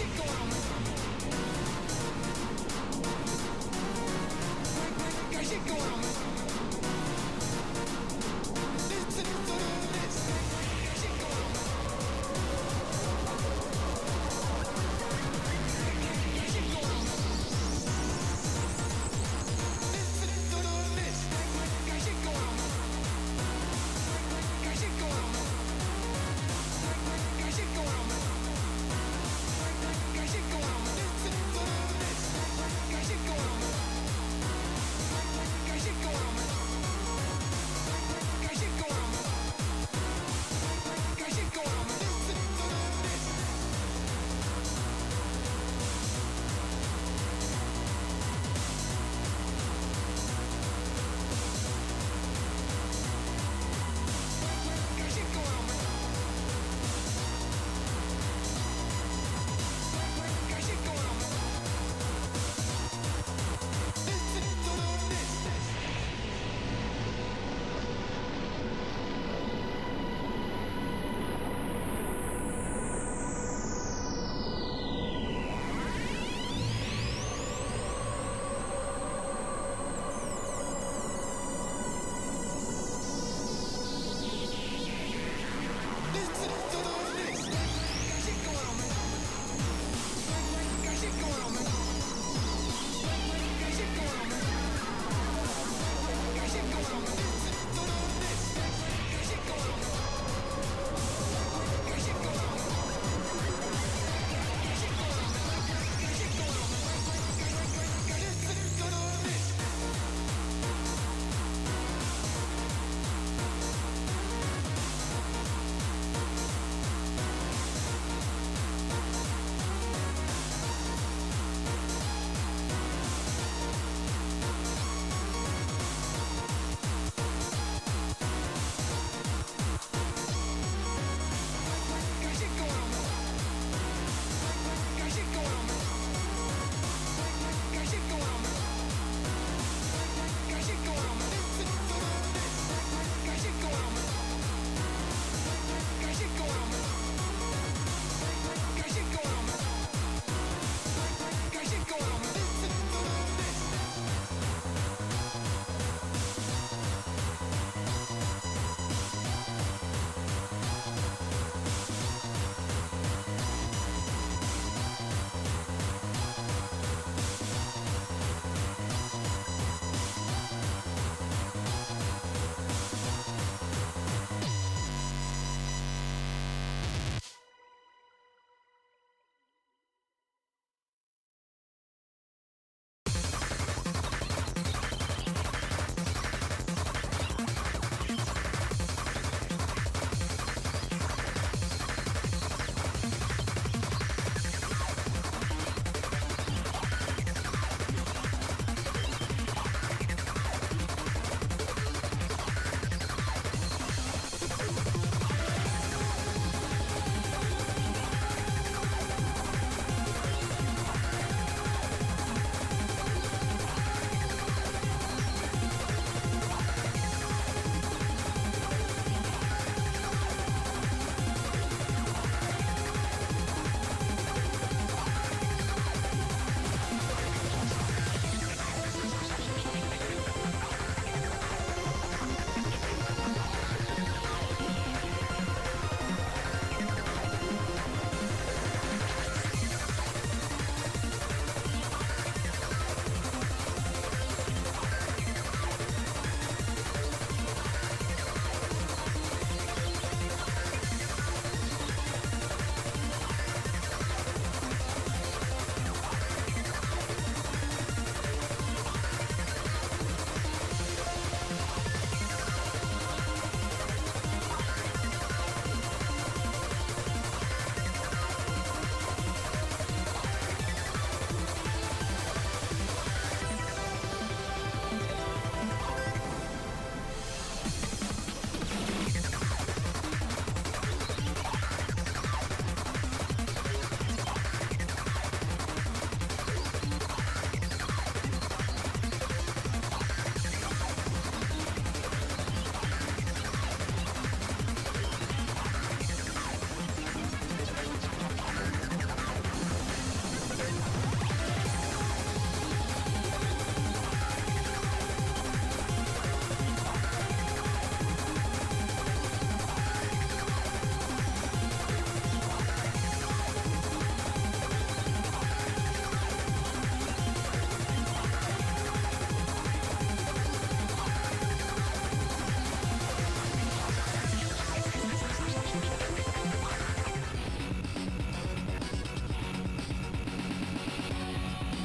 Got shit going on.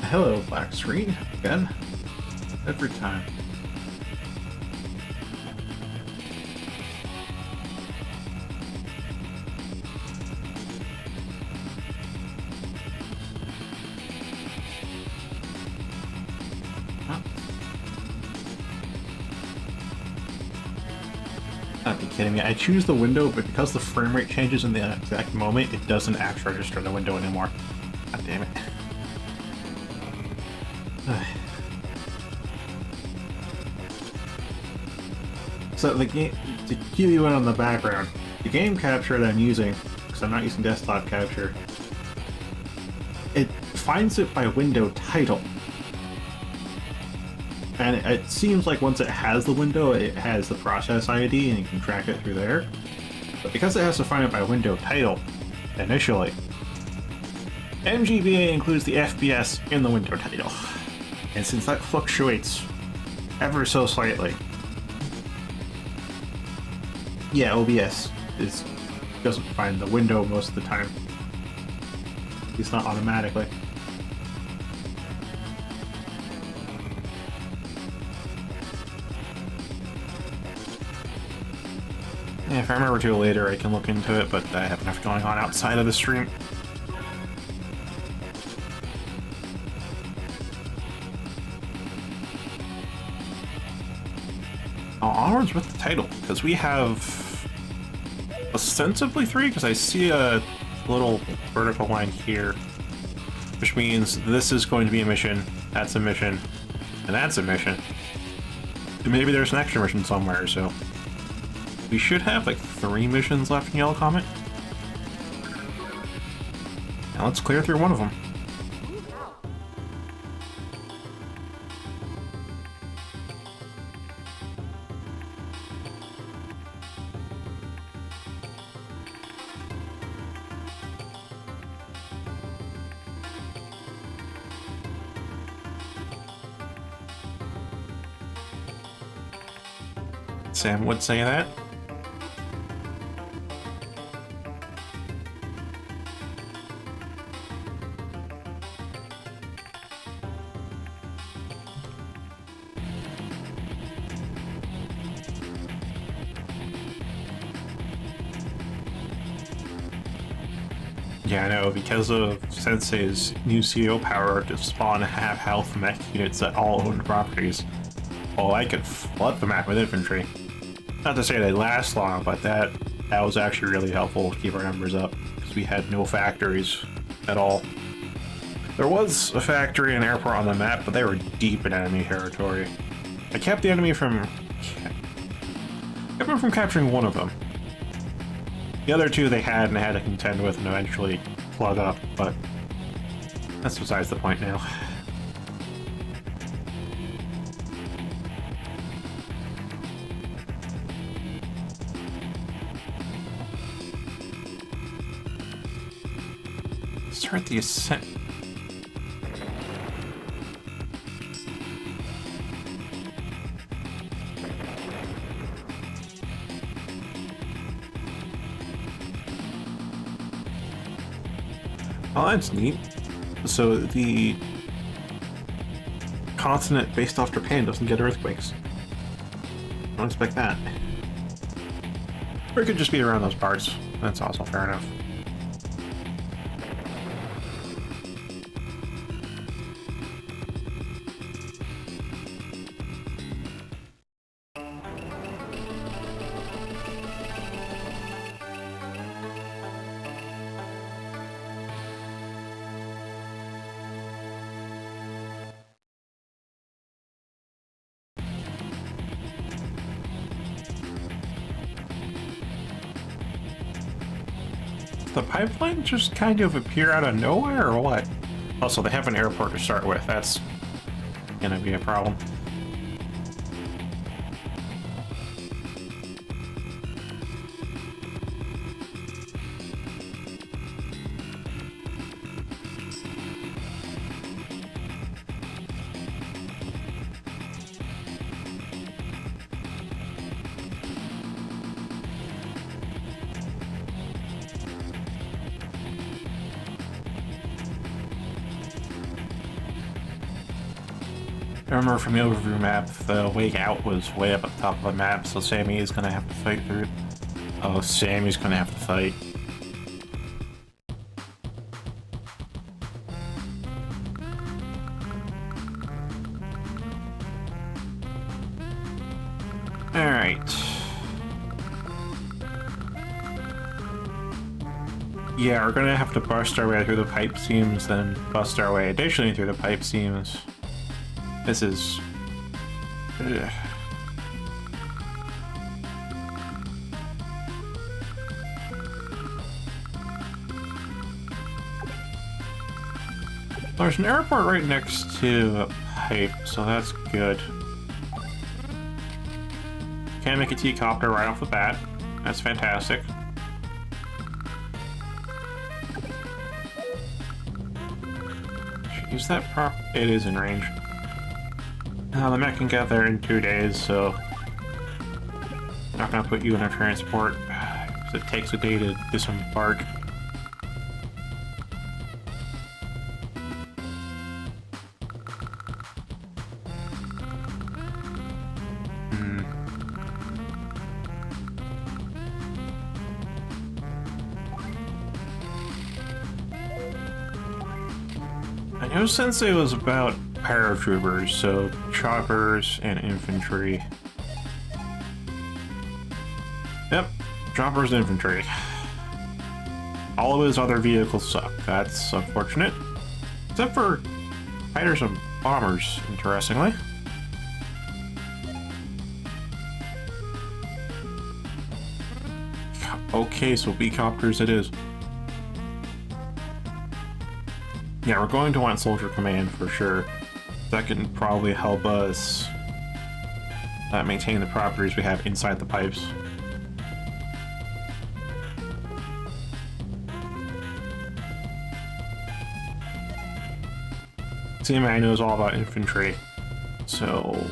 Hello, black screen. Again. Every time. Huh? Not be kidding me. I choose the window, but because the frame rate changes in the exact moment, it doesn't actually register the window anymore. God damn it. So the game, to cue you in on the background, the game capture that I'm using, because I'm not using desktop capture, it finds it by window title. And it seems like once it has the window, it has the process ID and you can track it through there. But because it has to find it by window title, initially, MGBA includes the FPS in the window title. And since that fluctuates ever so slightly, yeah, OBS doesn't find the window most of the time. At least not automatically. Yeah, if I remember to later, I can look into it, but I have enough going on outside of the stream. Onwards with the title, because we have ostensibly 3, because I see a little vertical line here, which means this is going to be a mission, that's a mission, and that's a mission. And maybe there's an extra mission somewhere, so we should have like 3 missions left in Yellow Comet. Now let's clear through one of them. Sam would say that. Yeah, I know, because of Sensei's new CO power to spawn half-health mech units that all own properties, well, I could flood the map with infantry. Not to say they last long, but that was actually really helpful to keep our numbers up, because we had no factories at all. There was a factory and airport on the map, but they were deep in enemy territory. I kept the enemy from capturing one of them. The other 2 they had and I had to contend with and eventually plug up, but that's besides the point now. Start the ascent. Oh, that's neat. So the continent based off Japan doesn't get earthquakes. I don't expect that. Or it could just be around those parts. That's also fair enough. The pipeline just kind of appear out of nowhere, or what? Also, they have an airport to start with. That's gonna be a problem. I remember from the overview map, the way out was way up at the top of the map, so Sammy is gonna have to fight through it. Oh, Sammy's gonna have to fight. Alright. Yeah, we're gonna have to bust our way through the pipe seams, then bust our way additionally through the pipe seams. This is... Ugh. There's an airport right next to a pipe, so that's good. Can't make a T-copter right off the bat. That's fantastic. Is that prop? It is in range. The mech can get there in 2 days, so I'm not gonna put you in a transport because it takes a day to disembark. I know Sensei was about paratroopers, so choppers and infantry. Yep, choppers and infantry. All of his other vehicles suck. That's unfortunate. Except for fighters and bombers, interestingly. Okay, so B-copters it is. Yeah, we're going to want Soldier Command for sure. That can probably help us maintain the properties we have inside the pipes. CMI knows all about infantry, so...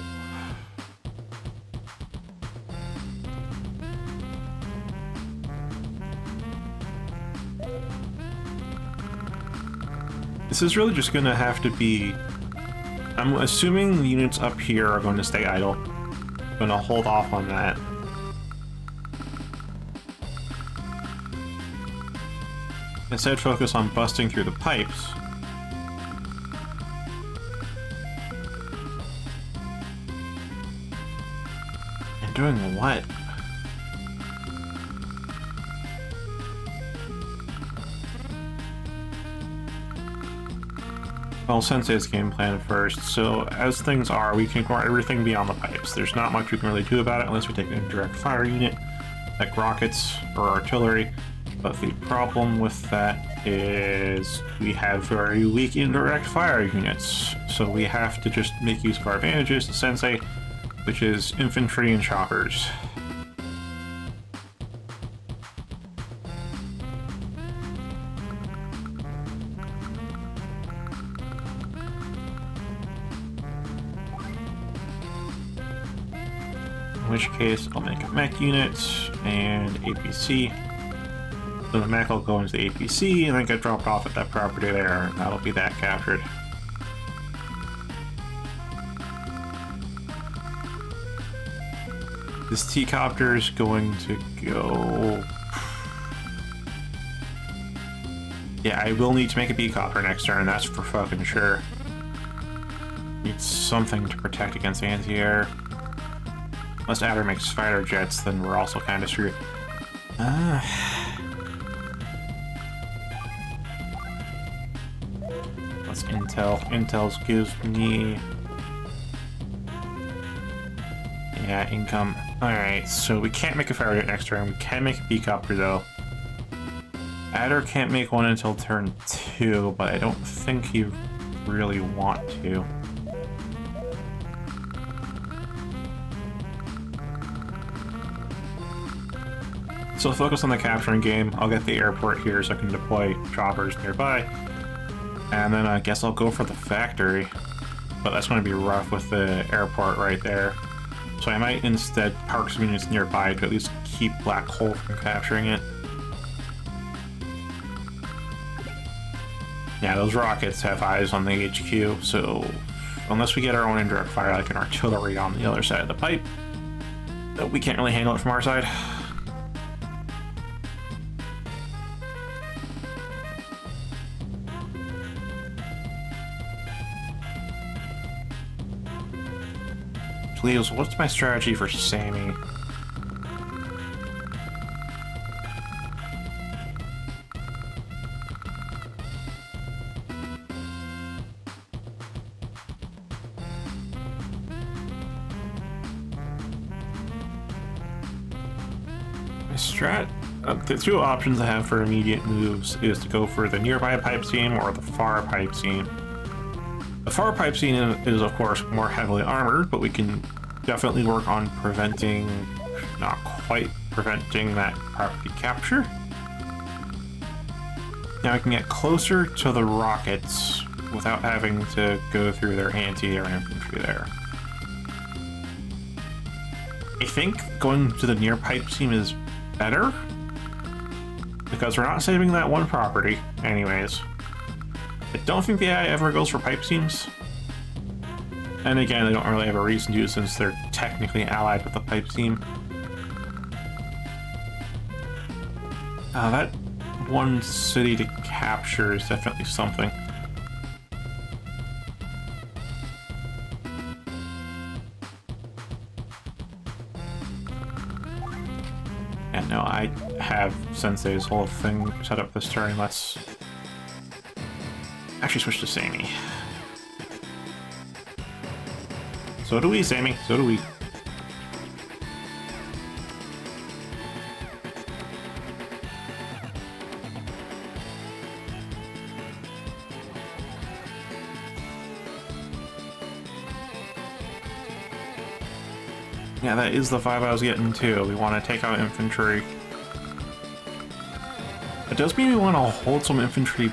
This is really just going to have to be... I'm assuming the units up here are going to stay idle. I'm going to hold off on that. Instead, focus on busting through the pipes. And doing what? Well, Sensei's game plan first, so as things are, we can ignore everything beyond the pipes. There's not much we can really do about it unless we take an indirect fire unit, like rockets or artillery, but the problem with that is we have very weak indirect fire units, so we have to just make use of our advantages to Sensei, which is infantry and choppers. In which case, I'll make a mech unit and APC. So the mech will go into the APC and then get dropped off at that property there, and that'll be that captured. This T-copter is going to go... Yeah, I will need to make a B-copter next turn, that's for fucking sure. Need something to protect against anti-air. Unless Adder makes fighter jets, then we're also kind of screwed. That's intel. Intel's gives me... Yeah, income. Alright, so we can't make a fighter jet next turn. We can make a B-copter, though. Adder can't make one until turn 2, but I don't think you really want to. So focus on the capturing game. I'll get the airport here so I can deploy choppers nearby. And then I guess I'll go for the factory. But that's going to be rough with the airport right there. So I might instead park some units nearby to at least keep Black Hole from capturing it. Yeah, those rockets have eyes on the HQ, so unless we get our own indirect fire, like an artillery on the other side of the pipe, we can't really handle it from our side. Please, what's my strategy for Sammy? The two options I have for immediate moves is to go for the nearby pipe seam or the far pipe seam. The far pipe seam is of course more heavily armored, but we can definitely work on preventing, not quite preventing, that property capture. Now I can get closer to the rockets without having to go through their anti-air infantry there. I think going to the near pipe seam is better, because we're not saving that one property anyways. I don't think the AI ever goes for pipe seams. And again, they don't really have a reason to, since they're technically allied with the pipe seam. That one city to capture is definitely something. And no, I have Sensei's whole thing set up this turn. Let's actually switch to Sammy. So do we, Sammy. So do we. Yeah, that is the vibe I was getting too. We want to take out infantry. It does mean we want to hold some infantry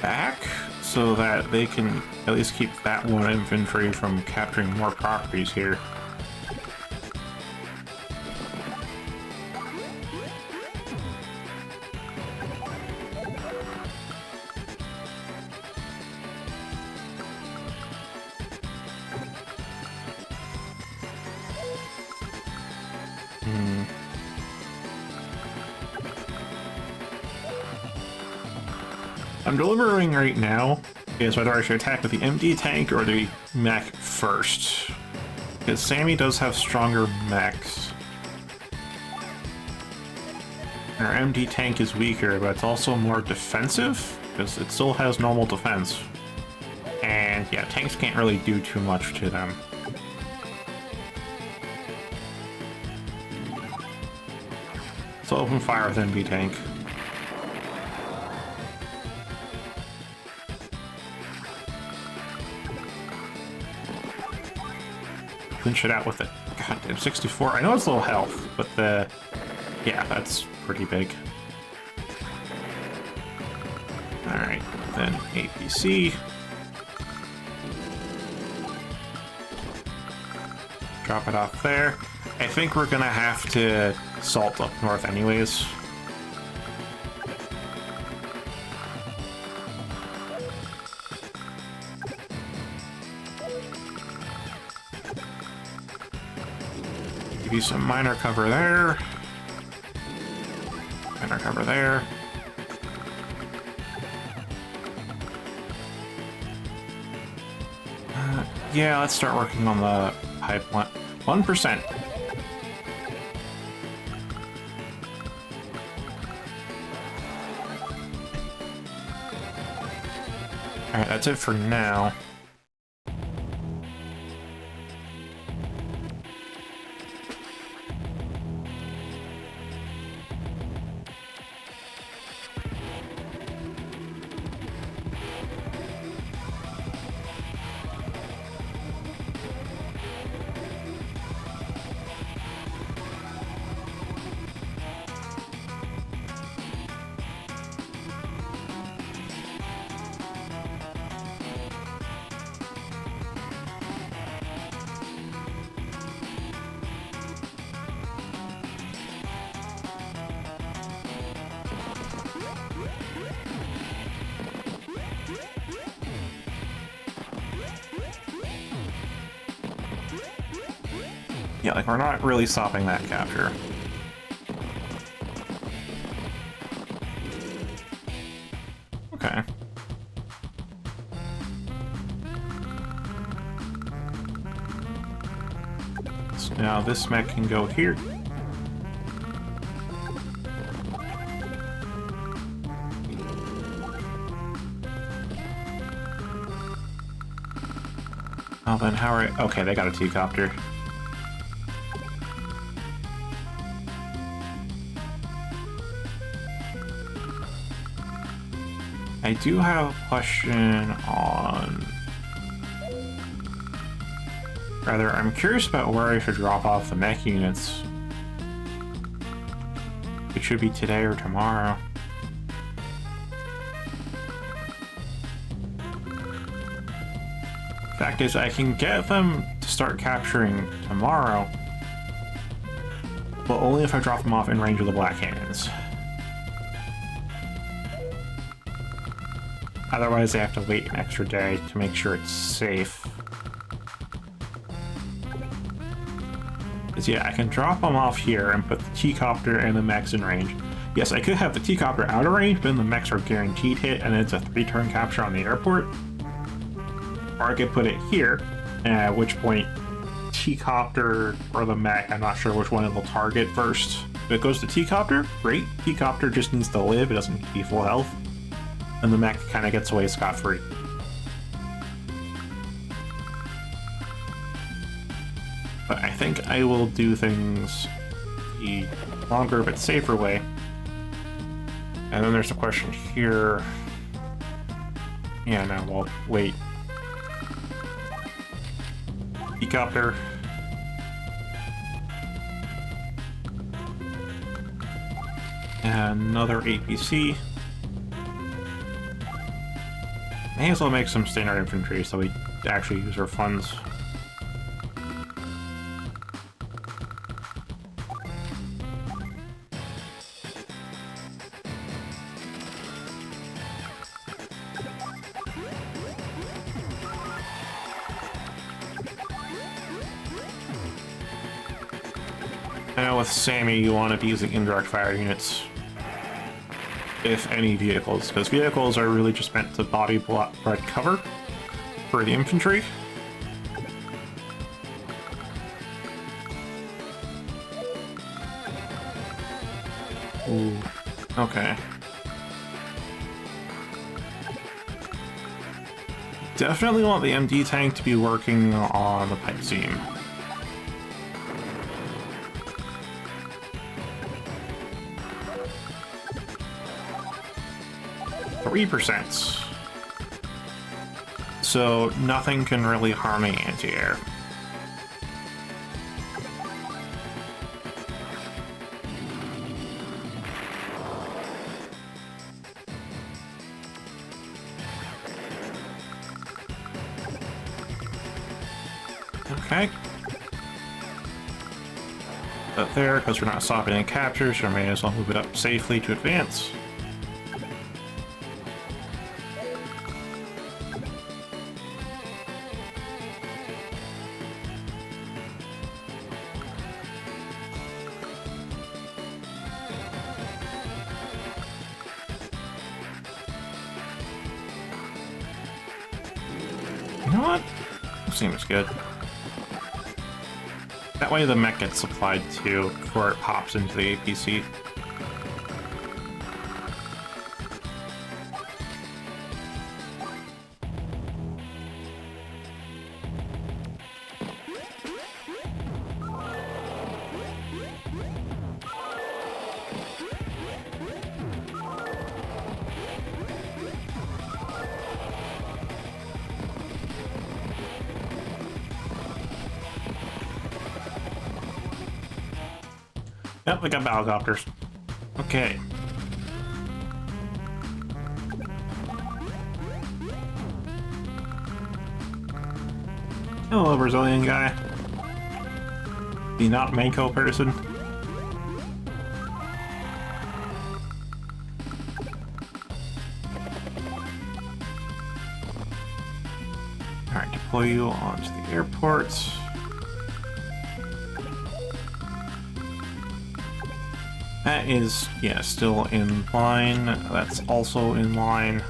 back so that they can at least keep that one infantry from capturing more properties here. I'm deliberating right now is whether I should attack with the MD tank or the mech first. Because Sammy does have stronger mechs. And our MD tank is weaker, but it's also more defensive, because it still has normal defense. And yeah, tanks can't really do too much to them. So open fire with MD tank. Clinch it out with it. Goddamn, 64. I know it's low health, but yeah, that's pretty big. Alright, then APC. Drop it off there. I think we're gonna have to salt up north anyways. Give you some minor cover there. Minor cover there. Yeah, let's start working on the pipeline. 1%. Alright, that's it for now. Yeah, like, we're not really stopping that capture. Okay. So now this mech can go here. Oh, then how are... Okay, they got a T-copter. I do have a question on... Rather, I'm curious about where I should drop off the mech units. It should be today or tomorrow. Fact is, I can get them to start capturing tomorrow, but only if I drop them off in range of the Black Cannons. Otherwise, they have to wait an extra day to make sure it's safe. Because yeah, I can drop them off here and put the T-copter and the mechs in range. Yes, I could have the T-copter out of range, but then the mechs are guaranteed hit, and it's a 3-turn capture on the airport. Or I could put it here, at which point T-copter or the mech, I'm not sure which one it'll target first. If it goes to T-copter, great. T-copter just needs to live, it doesn't need to be full health. And the mech kind of gets away scot-free. But I think I will do things the longer but safer way. And then there's a question here. Yeah, no, well, wait. Helicopter. And another APC. May as well make some standard infantry so we actually use our funds. I know with Sammy you want to be using indirect fire units, if any vehicles, because vehicles are really just meant to body block cover for the infantry. Ooh, okay. Definitely want the MD tank to be working on the pipe seam. 3%. So nothing can really harm the anti-air. Okay. But there, because we're not stopping any captures, we may as well move it up safely to advance. You know what? Seems good. That way the mech gets supplied too before it pops into the APC. Yep, we got battlecopters. Okay. Hello, Brazilian guy. The not Mako person. Alright, deploy you onto the airport. That is, yeah, still in line. That's also in line.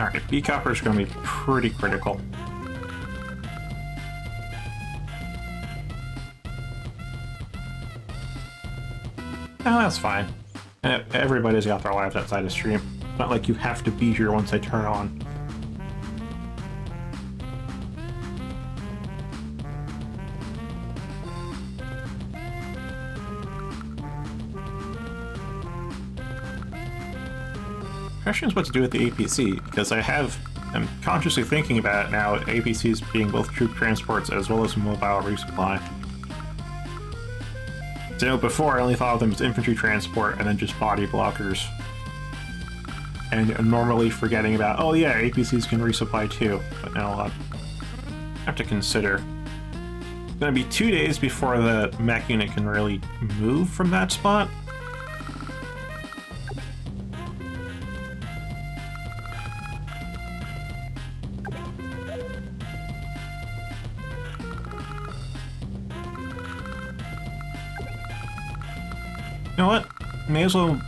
Alright, B-Copper is going to be pretty critical. Oh, that's fine. Everybody's got their lives outside of stream. Not like you have to be here once I turn on. Question is what to do with the APC, because I'm consciously thinking about it now, APCs being both troop transports as well as mobile resupply. So before I only thought of them as infantry transport and then just body blockers. And normally forgetting about, oh yeah, APCs can resupply too, but now I'll have to consider. It's gonna be 2 days before the mech unit can really move from that spot. You know what? May as well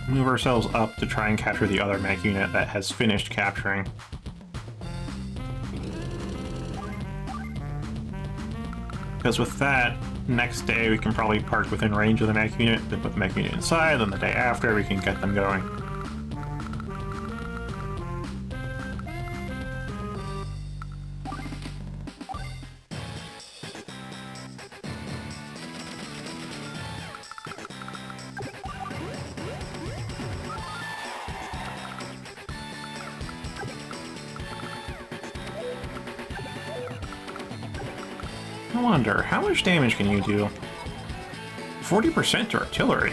move ourselves up to try and capture the other mech unit that has finished capturing. Because with that, next day we can probably park within range of the mech unit, then put the mech unit inside, and the day after we can get them going. I wonder, how much damage can you do? 40% to artillery.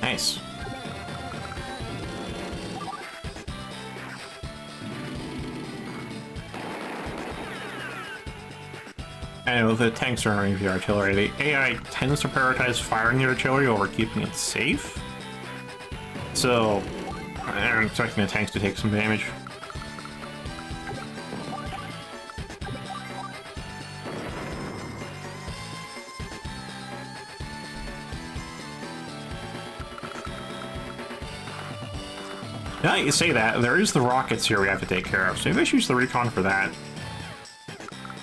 Nice. I know the tanks are in range of the artillery. The AI tends to prioritize firing the artillery over keeping it safe. So I'm expecting the tanks to take some damage. Now that you say that, there is the rockets here we have to take care of, so maybe I should use the recon for that.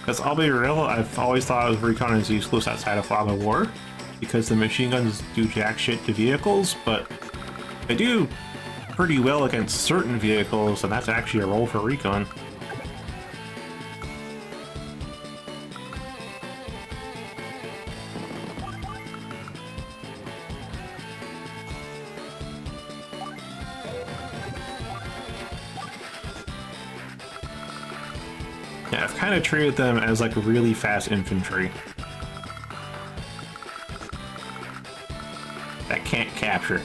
Because I'll be real, I've always thought of recon as useless outside of fog of war, because the machine guns do jack shit to vehicles, but they do pretty well against certain vehicles, and that's actually a role for recon. Yeah, I've kind of treated them as like really fast infantry that can't capture.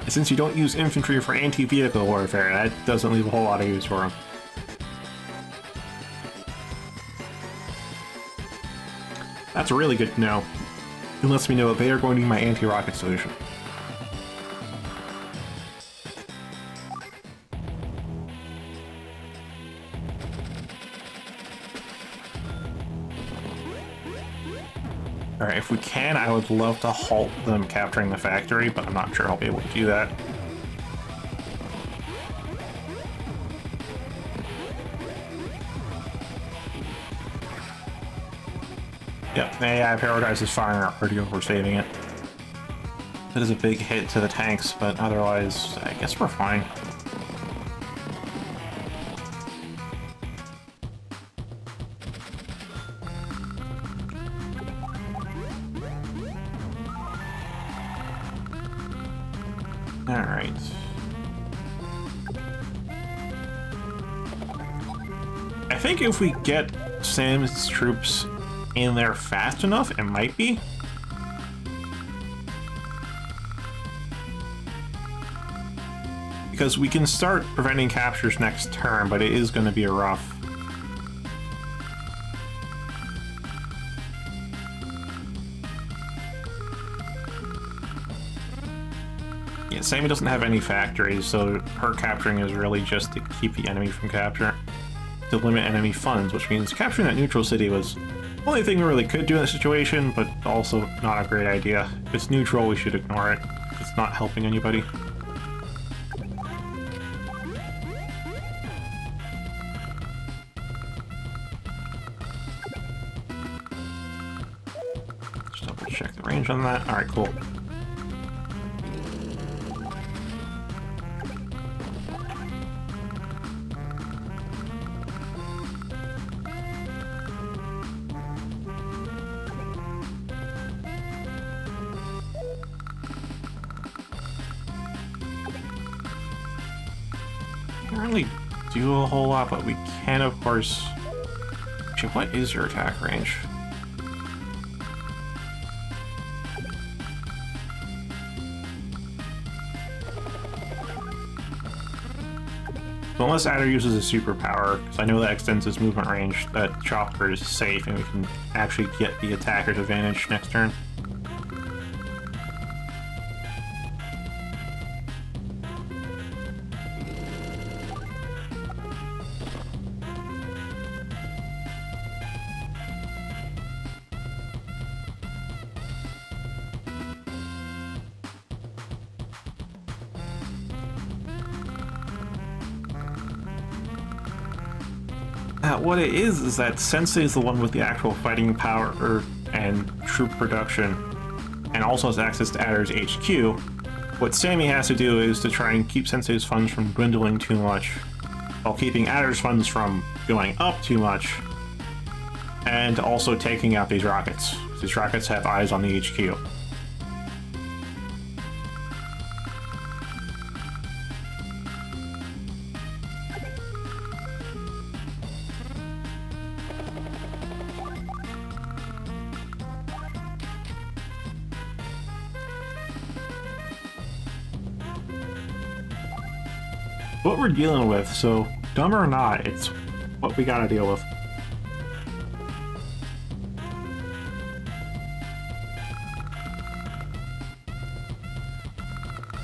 Since you don't use infantry for anti-vehicle warfare, that doesn't leave a whole lot of use for them. That's really good to know. It lets me know that they are going to be my anti-rocket solution. Alright, if we can, I would love to halt them capturing the factory, but I'm not sure I'll be able to do that. Yep, the AI prioritizes firing already over saving it. That is a big hit to the tanks, but otherwise, I guess we're fine. Alright. I think if we get Sam's troops in there fast enough, it might be. because we can start preventing captures next turn, but it is going to be rough. Yeah, Sammy doesn't have any factories, so her capturing is really just to keep the enemy from capturing, to limit enemy funds, which means capturing that neutral city was the only thing we really could do in this situation, but also not a great idea. If it's neutral, we should ignore it. It's not helping anybody. Just double check the range on that. Alright, cool. Can't really do a whole lot, but we can, of course. Actually, what is your attack range? So unless Adder uses a superpower, because I know that extends his movement range, that Chopper is safe and we can actually get the attacker's advantage next turn. What it is that Sensei is the one with the actual fighting power and troop production, and also has access to Adder's HQ. What Sammy has to do is to try and keep Sensei's funds from dwindling too much, while keeping Adder's funds from going up too much, and also taking out these rockets. These rockets have eyes on the HQ. What we're dealing with, so dumb or not, it's what we gotta deal with.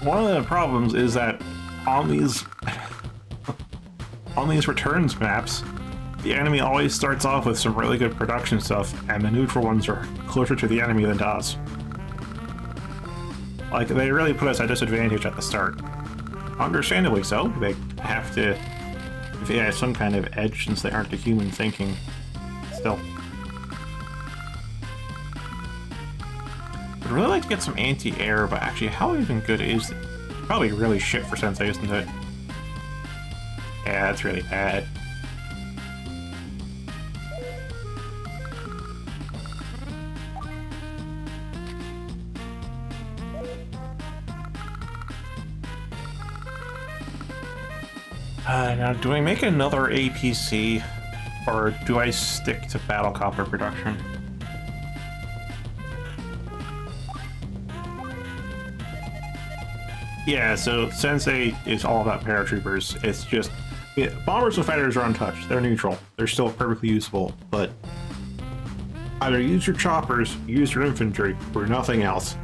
One of the problems is that on these returns maps, the enemy always starts off with some really good production stuff, and the neutral ones are closer to the enemy than to us. Like, they really put us at disadvantage at the start. Understandably so. They have to, if they have some kind of edge since they aren't a human thinking. Still. I'd really like to get some anti-air, but actually, how even good is it? Probably really shit for Sensei, isn't it? Yeah, that's really bad. Now, do I make another APC, or do I stick to battle copper production? Yeah, so Sensei is all about paratroopers. It's just, bombers and fighters are untouched. They're neutral. They're still perfectly useful, but either use your choppers, use your infantry, or nothing else.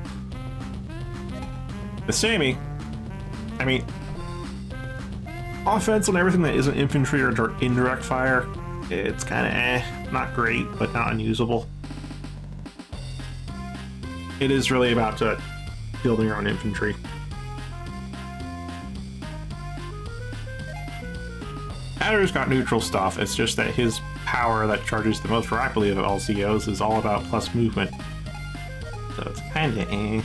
The Sammy, I mean, offense on everything that isn't infantry or indirect fire, it's kind of not great, but not unusable. It is really about building your own infantry. Adder's got neutral stuff, it's just that his power that charges the most rapidly of LCOs is all about plus movement. So it's kind of eh.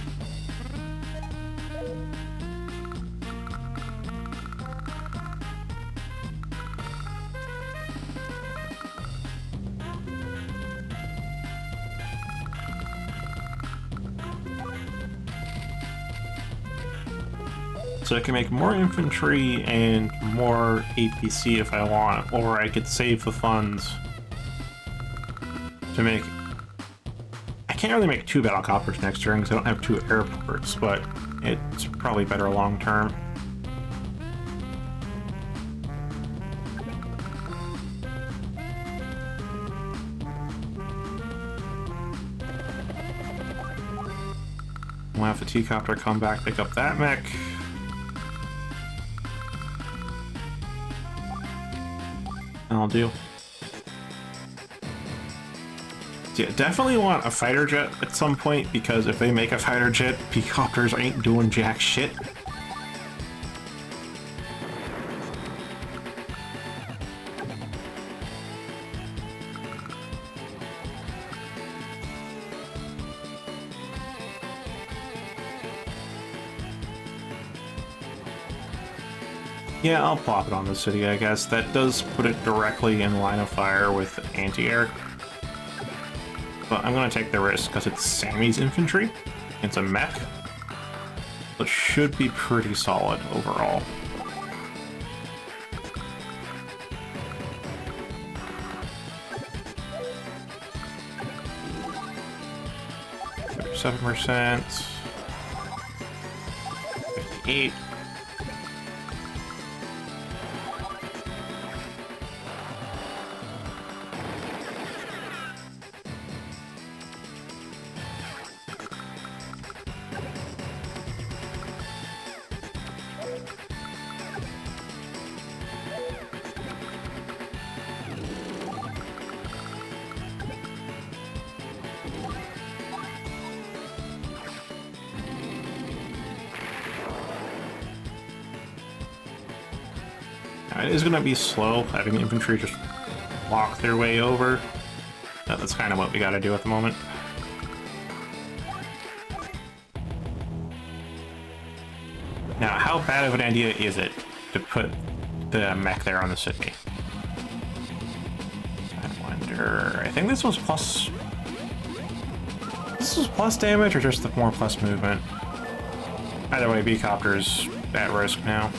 So I can make more infantry and more APC if I want, or I could save the funds to make... I can't really make 2 battle coppers next turn because I don't have 2 airports, but it's probably better long term. We'll have the T-copter come back, pick up that mech. I'll do. Yeah, definitely want a fighter jet at some point, because if they make a fighter jet, P-copters ain't doing jack shit. Yeah, I'll plop it on the city, I guess. That does put it directly in line of fire with anti-air. But I'm gonna take the risk because it's Sammy's infantry. It's a mech. It should be pretty solid overall. %, 58. It is going to be slow, having the infantry just walk their way over. That's kind of what we got to do at the moment. Now, how bad of an idea is it to put the mech there on the city? I wonder... I think this was plus... This was plus damage or just the more plus movement? Either way, B-copter's at risk now.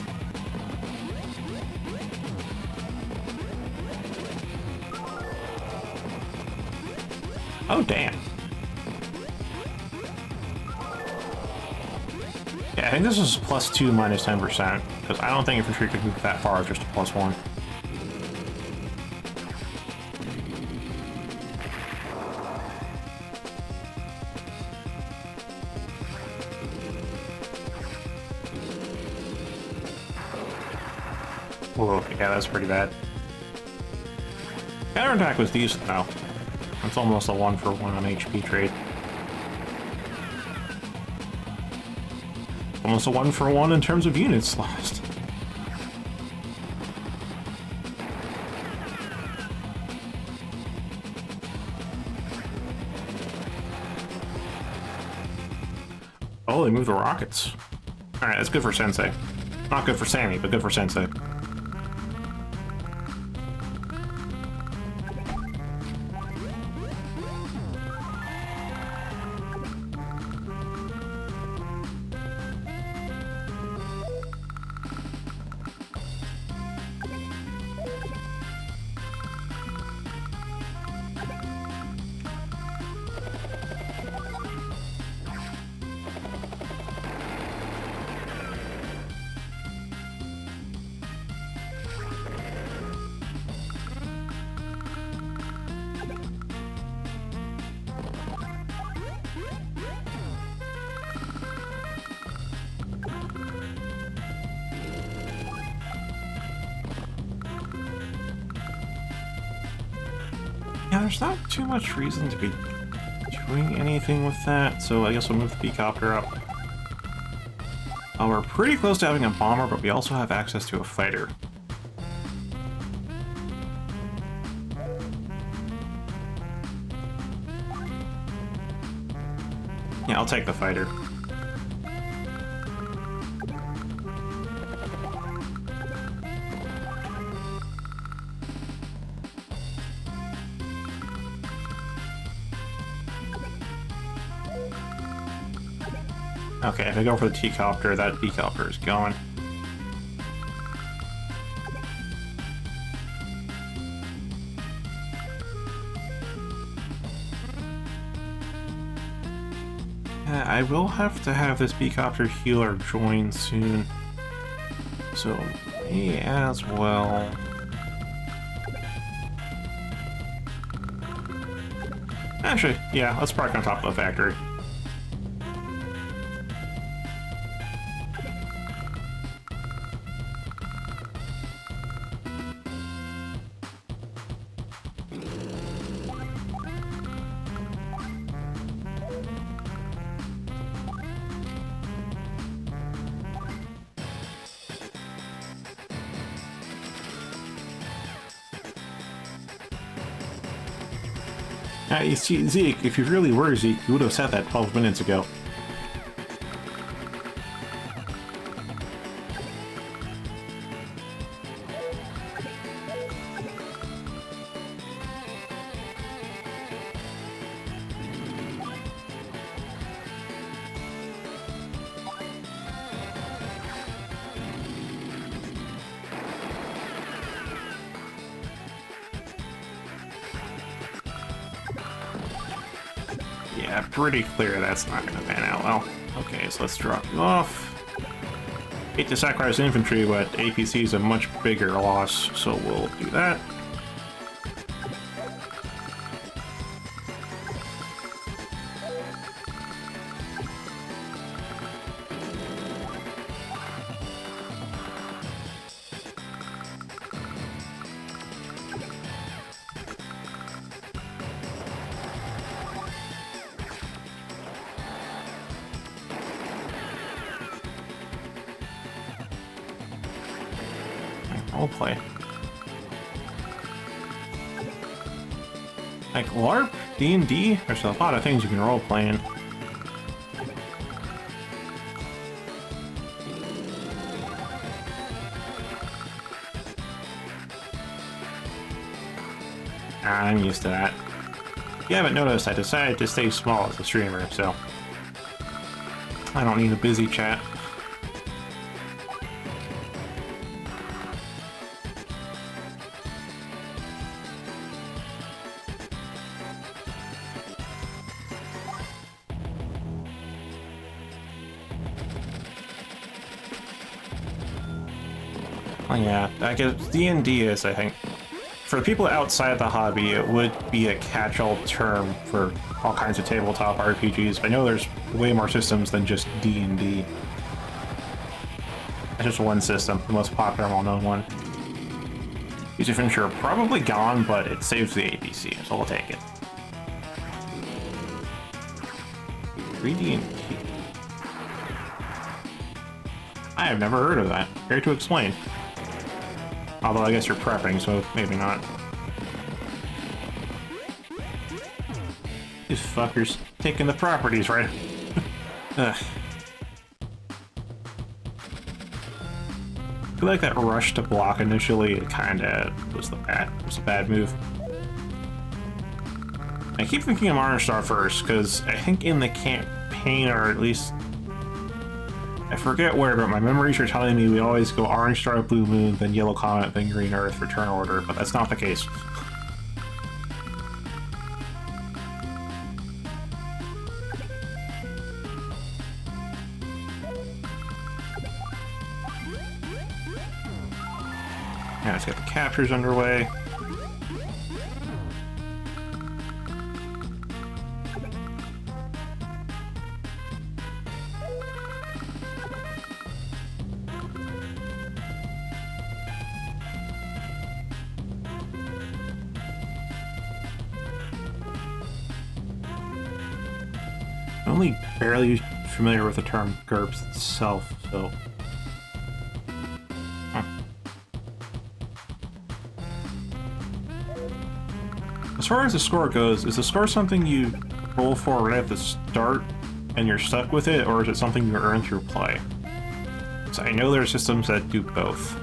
Oh, damn. Yeah, I think this is +2 minus 10%, because I don't think infantry could move that far, just a +1. Whoa, yeah, that's pretty bad. Counterattack was decent, though. It's almost a 1-for-1 on HP trade. Almost a 1-for-1 in terms of units lost. Oh, they moved the rockets. Alright, that's good for Sensei. Not good for Sammy, but good for Sensei. Yeah, there's not too much reason to be doing anything with that, so I guess we'll move the B-copter up. We're pretty close to having a bomber, but we also have access to a fighter. Yeah, I'll take the fighter. Okay, if I go for the T-copter, that B-copter is going. I will have to have this B-copter healer join soon. So, me as well. Actually, yeah, let's park on top of the factory. You see, Zeke, if you really were Zeke, you would have said that 12 minutes ago. Yeah, pretty clear that's not going to pan out well. Okay, so let's drop you off. Hate to sacrifice infantry, but APC is a much bigger loss, so we'll do that. Roleplay. Like LARP, D&D, there's a lot of things you can roleplay in. I'm used to that. If you haven't noticed, I decided to stay small as a streamer, so I don't need a busy chat. Oh yeah, I guess D&D is, I think, for people outside the hobby, it would be a catch-all term for all kinds of tabletop RPGs. I know there's way more systems than just D&D. It's just one system, the most popular and well-known one. These Fincher are probably gone, but it saves the APC, so we'll take it. 3D&D. I have never heard of that. Care to explain? Although I guess you're prepping, so maybe not. These fuckers taking the properties, right? Ugh. I feel like that rush to block initially, it kinda was a bad move. I keep thinking of Orange Star first, because I think in the campaign, or at least I forget where, but my memories are telling me we always go Orange Star, Blue Moon, then Yellow Comet, then Green Earth, Return Order, but that's not the case. Yeah, let's get the captures underway. I'm only barely familiar with the term GURPS itself, so... As far as the score goes, is the score something you roll for right at the start and you're stuck with it, or is it something you earn through play? So I know there are systems that do both.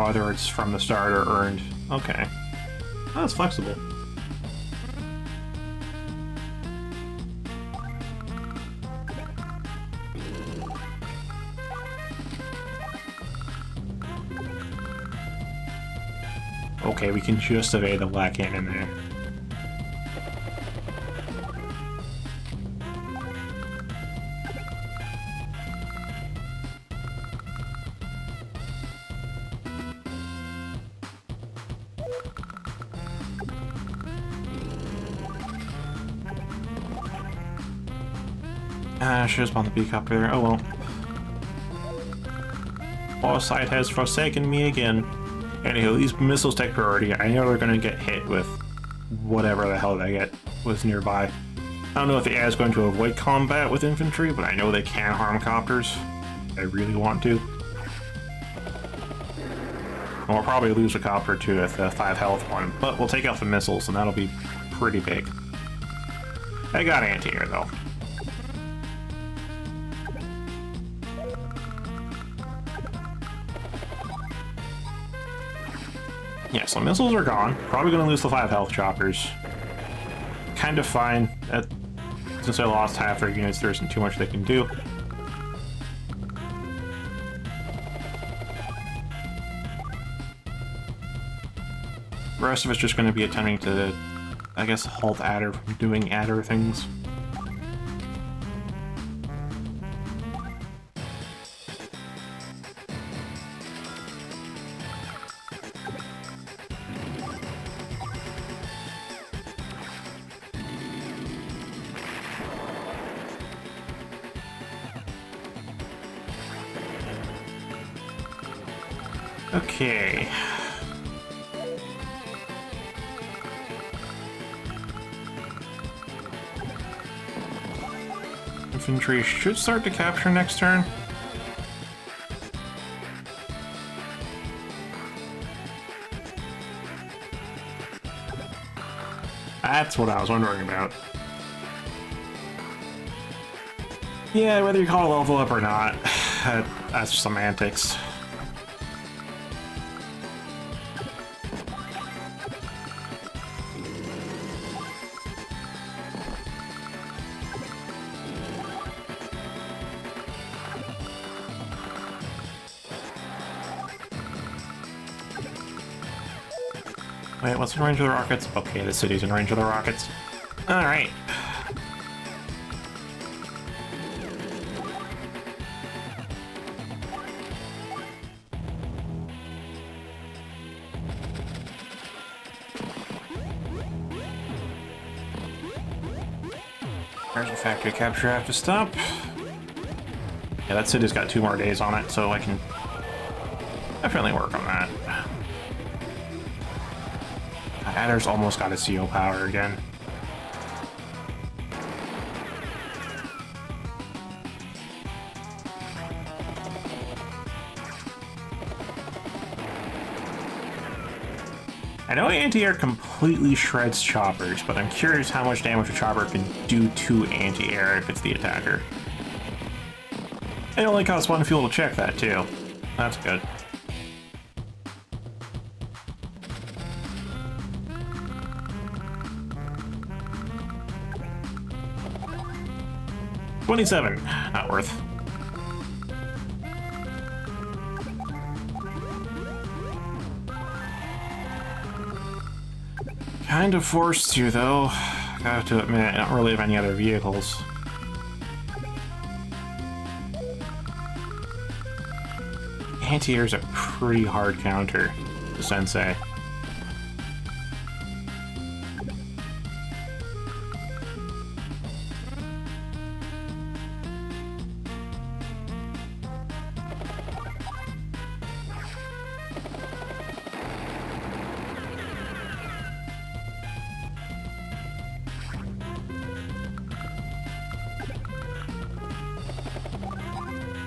Whether it's from the start or earned. Okay. Oh, that's flexible. Okay, we can just evade the black cannon there. I should have spawned the beak up there. Oh well. Boss side has forsaken me again. Anyhow, these missiles take priority. I know they're going to get hit with whatever the hell they get with nearby. I don't know if the AI is going to avoid combat with infantry, but I know they can harm copters. I really want to. And we'll probably lose a copter to the 5 health one, but we'll take out the missiles, and that'll be pretty big. I got anti-air, though. Yeah, so missiles are gone. Probably going to lose the 5 health choppers. Kind of fine. Since I lost half their units, there isn't too much they can do. The rest of it's just going to be attempting to, I guess, halt Adder from doing Adder things. Okay. Infantry should start to capture next turn. That's what I was wondering about. Yeah, whether you call it level up or not, that's semantics. Wait, what's in range of the rockets? Okay, the city's in range of the rockets. Alright. There's a factory capture I have to stop. Yeah, that city's got 2 more days on it, so I can definitely work on that. Adder's almost got a CO power again. I know anti-air completely shreds choppers, but I'm curious how much damage a chopper can do to anti-air if it's the attacker. It only costs 1 fuel to check that too. That's good. $27, not worth. Kind of forced to, though. I have to admit, I don't really have any other vehicles. Anti-air's a pretty hard counter to Sensei.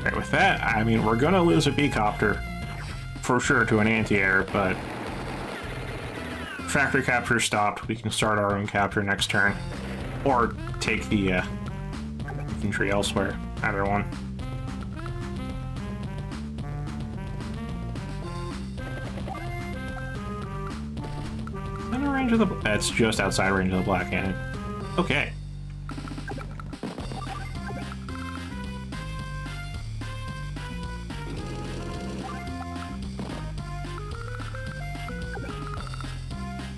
Right, with that, I mean, we're gonna lose a B-copter for sure to an anti-air, but factory capture stopped. We can start our own capture next turn, or take the infantry elsewhere. Either one. In the range of the, that's just outside range of the black cannon. Okay.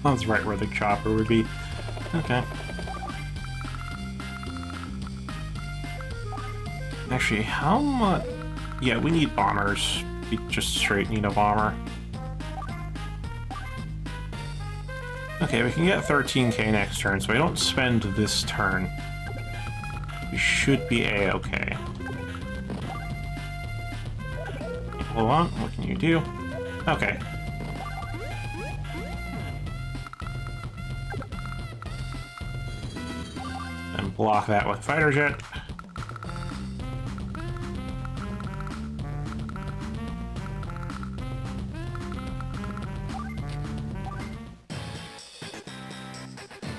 That's right where the chopper would be. Okay. Actually, how much? Yeah, we need bombers. We just straight need a bomber. Okay, we can get 13k next turn, so I don't spend this turn. We should be A-okay. Hold on, what can you do? Okay. And block that with fighter jet.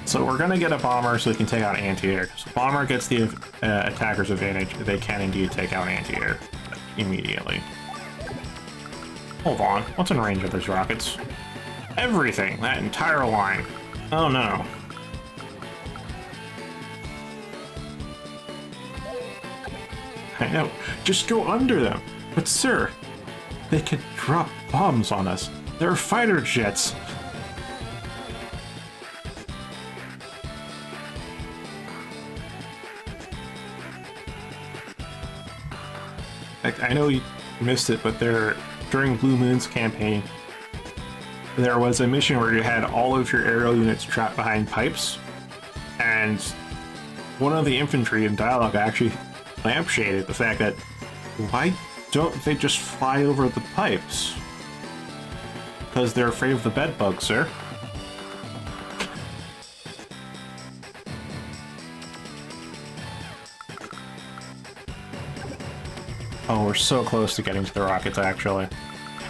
So we're gonna get a bomber so we can take out anti-air. So bomber gets the attacker's advantage. They can indeed take out anti-air immediately. Hold on, what's in range of those rockets? Everything, that entire line. Oh no. I know, just go under them. But sir, they can drop bombs on us. They're fighter jets. I know you missed it, but during Blue Moon's campaign, there was a mission where you had all of your aerial units trapped behind pipes, and one of the infantry in dialogue actually lampshaded the fact that why don't they just fly over the pipes? Because they're afraid of the bed bug, sir. Oh, we're so close to getting to the rockets, actually.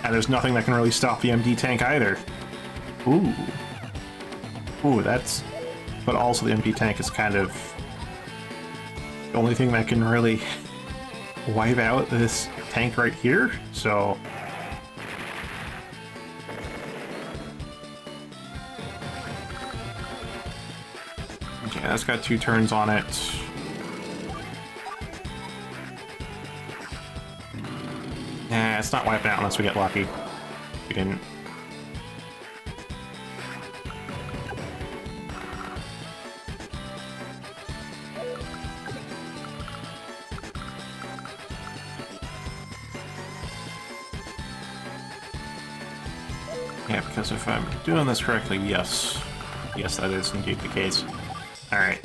And there's nothing that can really stop the MD tank either. Ooh. Ooh, that's... But also the MD tank is kind of... the only thing that can really wipe out this tank right here, so... Okay, that's got 2 turns on it. Nah, it's not wiping out unless we get lucky. We didn't. Yeah, because if I'm doing this correctly, yes. Yes, that is indeed the case. Alright.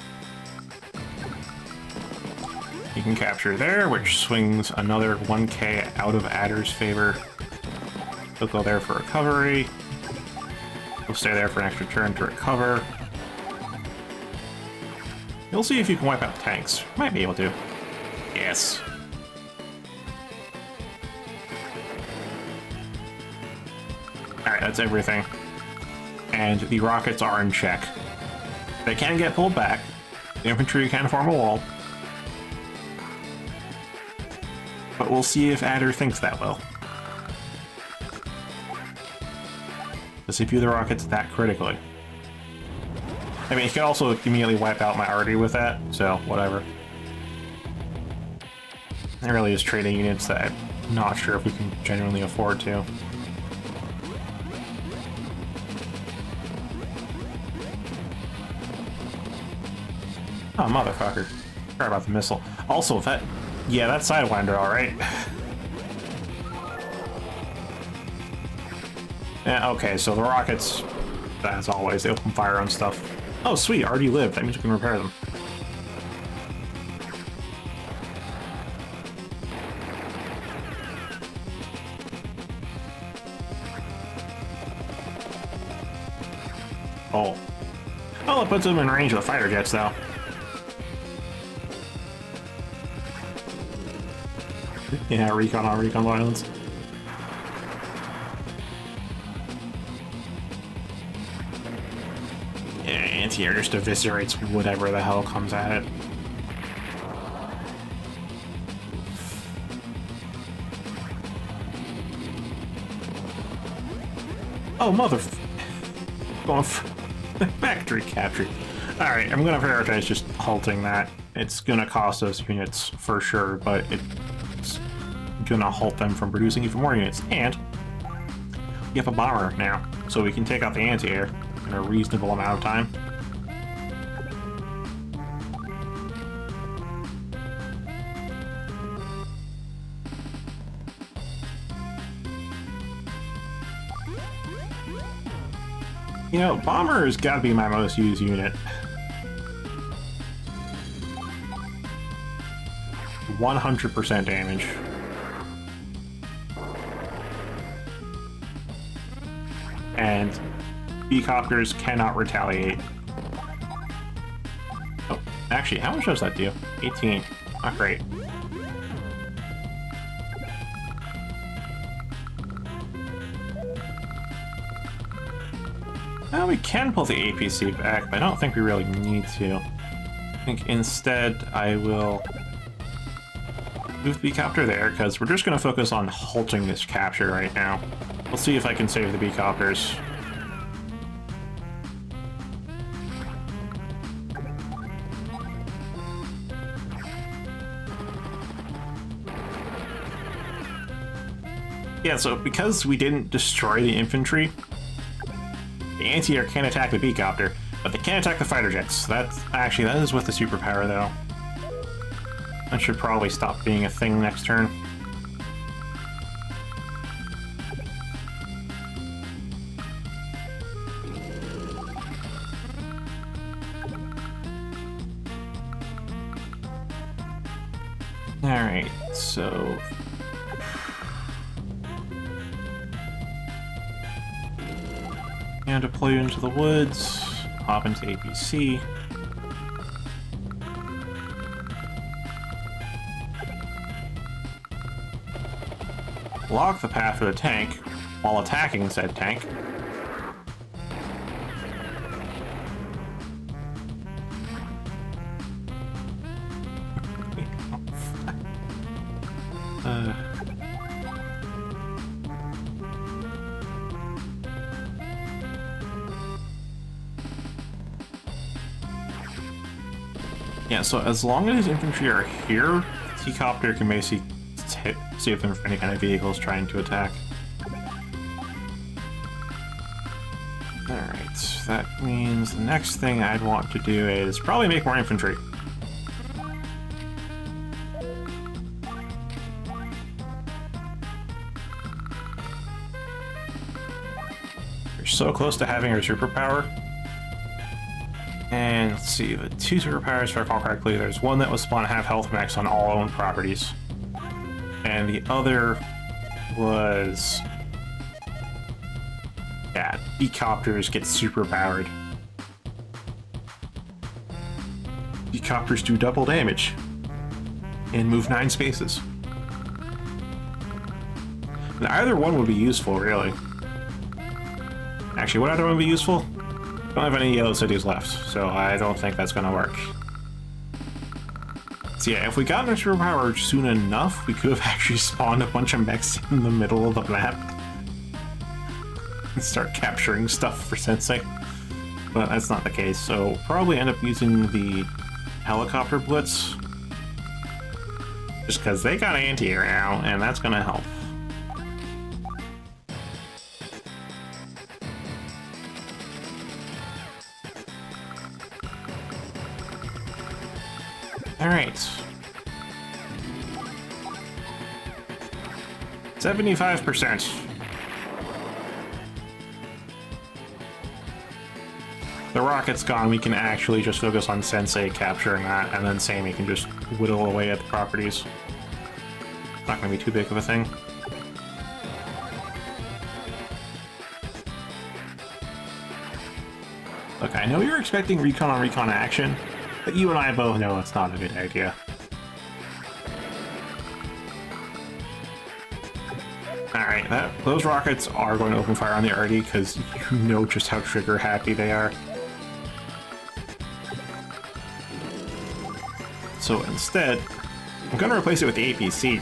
You can capture there, which swings another 1k out of Adder's favor. He'll go there for recovery. He'll stay there for an extra turn to recover. You'll see if you can wipe out tanks. Might be able to. Yes. Alright, that's everything. And the rockets are in check. They can get pulled back. The infantry can form a wall. But we'll see if Adder thinks that will. Does he view the rockets that critically? I mean, he could also immediately wipe out my arty with that, so whatever. It really is trading units that I'm not sure if we can genuinely afford to. Oh, motherfucker. Sorry about the missile. Also, that... yeah, that Sidewinder, alright. Yeah, okay, so the rockets, as always, they open fire on stuff. Oh, sweet, already lived. That means we can repair them. Oh. Well, it puts them in range of the fighter jets, though. Yeah, recon on recon violence. Yeah, anti-air just eviscerates whatever the hell comes at it. Oh, going for factory capture. Alright, I'm gonna prioritize just halting that. It's gonna cost us units for sure, but it's gonna halt them from producing even more units. And we have a bomber now, so we can take out the anti-air in a reasonable amount of time. You know, bomber has got to be my most used unit. 100% damage. And B-copters cannot retaliate. Oh, Actually, how much does that do? 18. Not great. Well, we can pull the APC back, but I don't think we really need to. I think instead I will move the beacopter there, because we're just going to focus on halting this capture right now. We'll see if I can save the beacopters. Yeah, so because we didn't destroy the infantry, the anti-air can't attack the beacopter, but they can attack the fighter jets. That is with the superpower, though. That should probably stop being a thing next turn. Alright, so... and deploy you into the woods, hop into APC. Block the path for the tank while attacking said tank. Yeah, so as long as infantry are here, T-Copter can basically save them from any kind of vehicles trying to attack. Alright, that means the next thing I'd want to do is probably make more infantry. We're so close to having our superpower. And let's see, the two superpowers, if I recall correctly, there's one that was spawned half health max on all owned properties. And the other was... yeah, Beacopters get superpowered. Beacopters do double damage. And move 9 spaces. And either one would be useful, really. Actually, what other one would be useful? I don't have any yellow cities left, so I don't think that's gonna work. So yeah, if we got our superpower soon enough, we could have actually spawned a bunch of mechs in the middle of the map. And start capturing stuff for Sensei. But that's not the case, so we'll probably end up using the helicopter blitz. Just because they got anti-air now, and that's gonna help. Alright. 75%. The rocket's gone, we can actually just focus on Sensei capturing that, and then Sammy can just whittle away at the properties. Not gonna be too big of a thing. Look, I know you're expecting recon on recon action, but you and I both know it's not a good idea. Alright, those rockets are going to open fire on the RD because you know just how trigger happy they are. So instead, I'm going to replace it with the APC.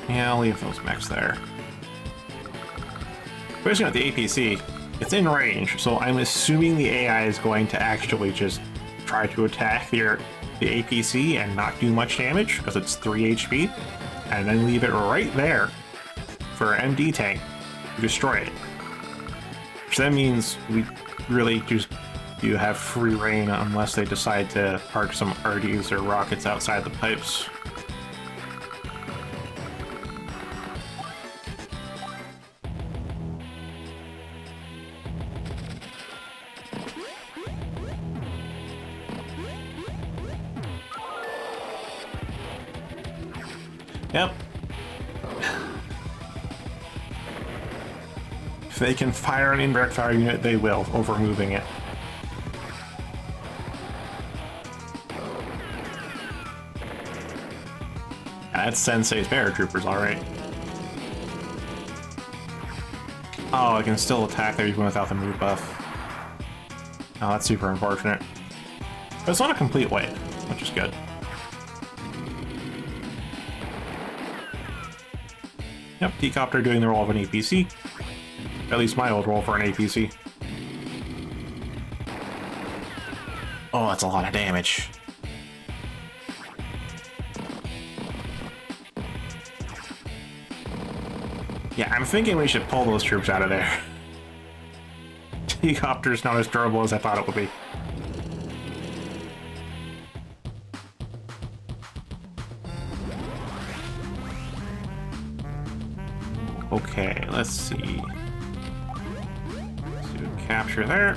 Yeah, I'll leave those mechs there. Especially with the APC, it's in range, so I'm assuming the AI is going to actually just try to attack the APC and not do much damage, because it's 3 HP, and then leave it right there for an MD tank to destroy it. Which then means we really just do have free reign unless they decide to park some RDs or rockets outside the pipes. Yep. If they can fire an indirect fire unit, they will, over moving it. That's Sensei's paratroopers, alright. Oh, I can still attack there even without the move buff. Oh, that's super unfortunate. But it's not a complete wipe, which is good. Yep, Decopter doing the role of an APC. At least my old role for an APC. Oh, that's a lot of damage. Yeah, I'm thinking we should pull those troops out of there. Decopter's not as durable as I thought it would be. Okay, let's see. Let's do a capture there.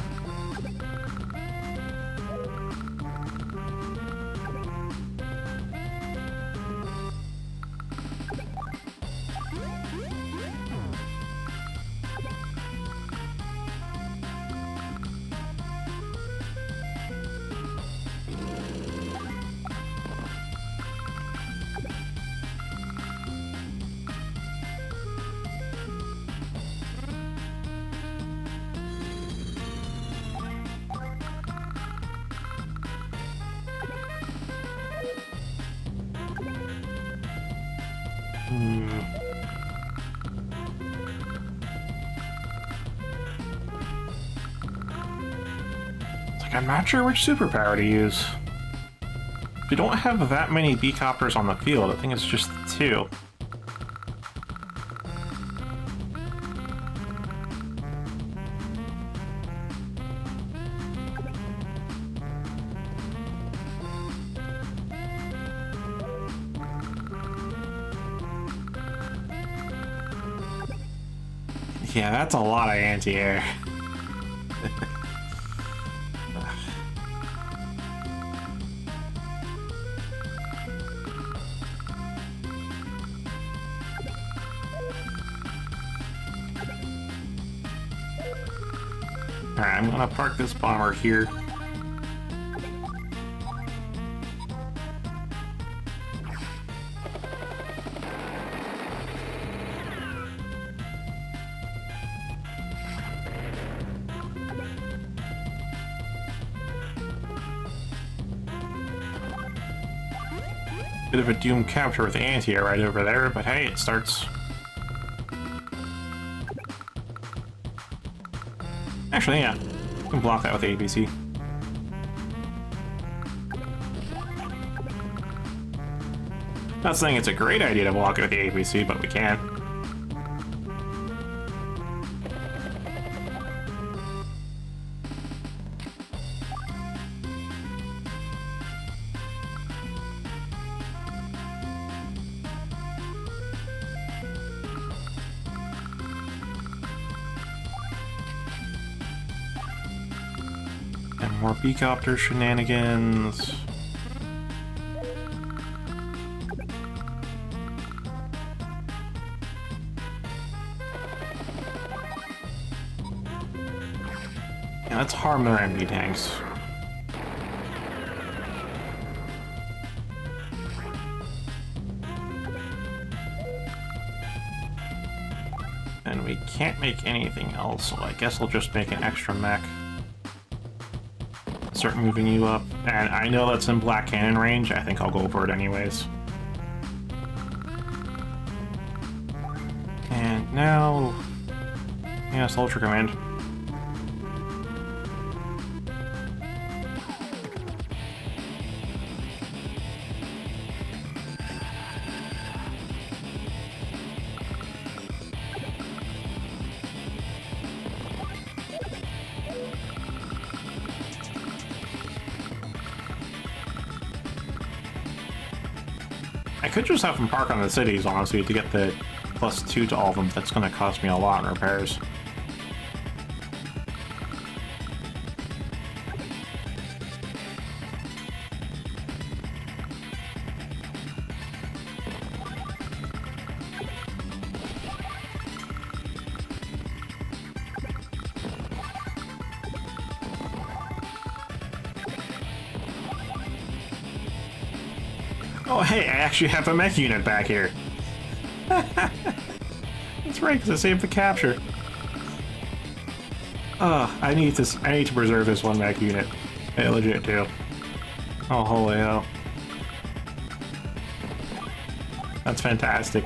I'm not sure which superpower to use. We don't have that many Decopters on the field. I think it's just the two. Yeah, that's a lot of anti-air. Alright, I'm gonna park this bomber here. Bit of a doom capture with anti-air right over there, but hey, it starts. Actually, yeah, you can block that with the APC. Not saying it's a great idea to block it with the APC, but we can. And more Decopter shenanigans. Yeah, let's harm their enemy tanks. And we can't make anything else, so I guess we'll just make an extra mech. Start moving you up. And I know that's in black cannon range. I think I'll go for it anyways. And now... yeah, Soldier Command. I could just have them park on the cities, honestly, to get the +2 to all of them. That's going to cost me a lot in repairs. Oh, hey, I actually have a mech unit back here. That's right, because I saved the capture. I need to preserve this one mech unit. I legit do. Oh, holy hell. That's fantastic.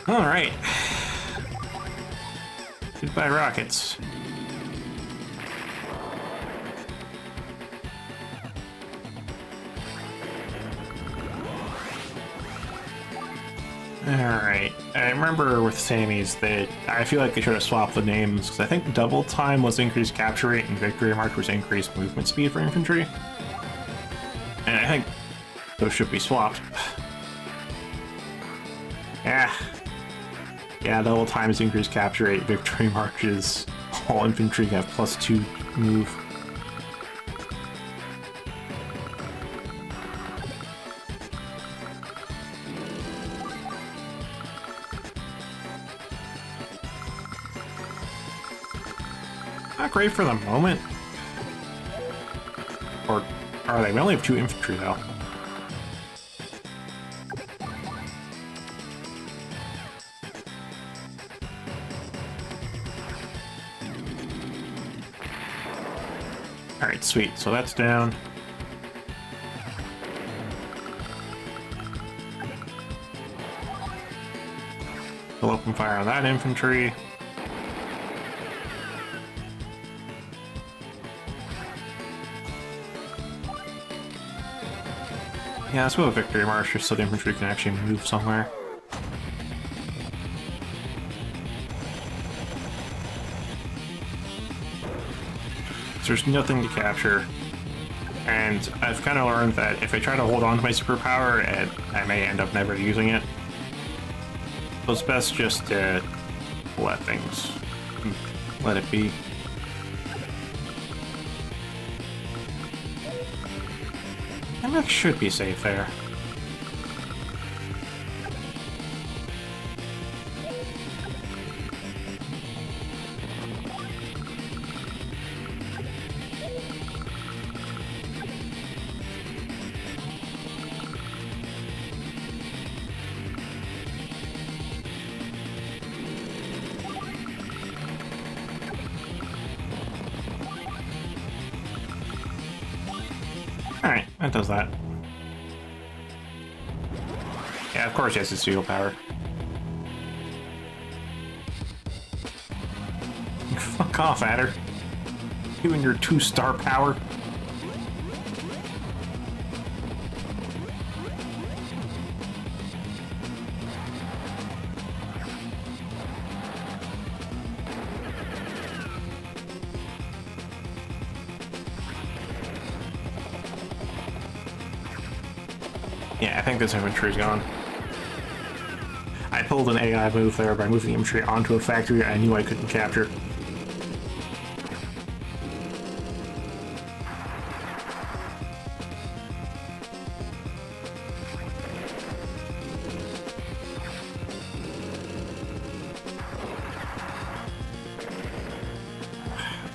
Alright. Goodbye, rockets. Alright. I remember with Sammy's that I feel like they should have swapped the names, because I think double time was increased capture rate and victory march was increased movement speed for infantry. And I think those should be swapped. Yeah. Yeah, double time is increased capture rate, victory marches. All infantry have +2 move. Not great for the moment. Or are they? We only have 2 infantry though. Alright, sweet. So that's down. We'll open fire on that infantry. Yeah, let's go with Victory March just so the infantry can actually move somewhere. There's nothing to capture, and I've kind of learned that if I try to hold on to my superpower, I may end up never using it. So it's best just to let it be. I think should be safe there. Alright, that does that. Yeah, of course he has his seal power. Fuck off, Adder. You and your 2-star power. Yeah, I think this infantry's gone. I pulled an AI move there by moving infantry onto a factory I knew I couldn't capture.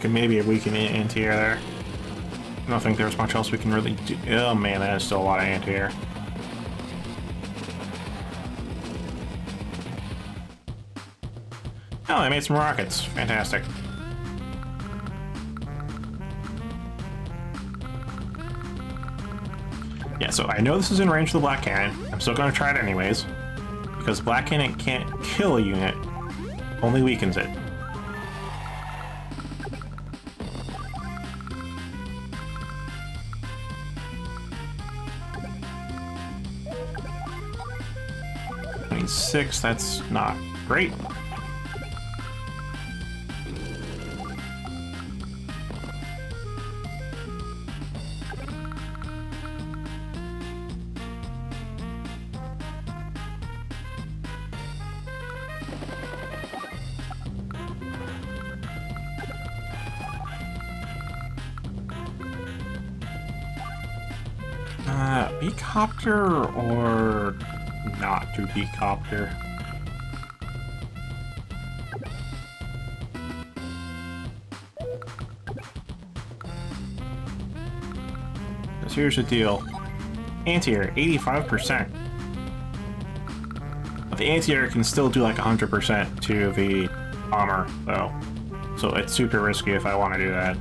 Can maybe weaken anti-air there. I don't think there's much else we can really do. Oh man, that is still a lot of anti-air. Oh, I made some rockets. Fantastic. Yeah, so I know this is in range of the Black Cannon. I'm still going to try it anyways. Because Black Cannon can't kill a unit, only weakens it. Six, that's not great. Beacopter or not to beacopter? Because here's the deal. Anti-air, 85%. But the anti-air can still do like 100% to the bomber, though. So it's super risky if I want to do that.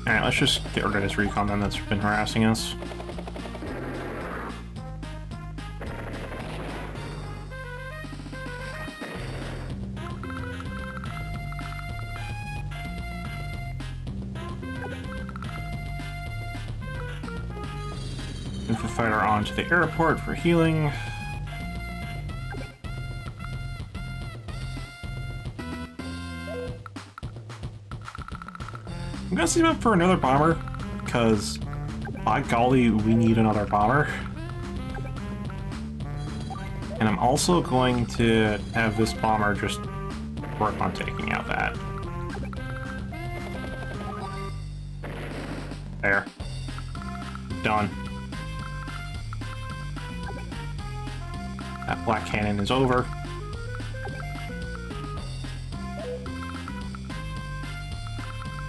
Alright, let's just get rid of this recon then that's been harassing us. Infofighter onto the airport for healing. I'm gonna save up for another bomber, because by golly, we need another bomber. And I'm also going to have this bomber just work on taking out that. There. Done. That black cannon is over.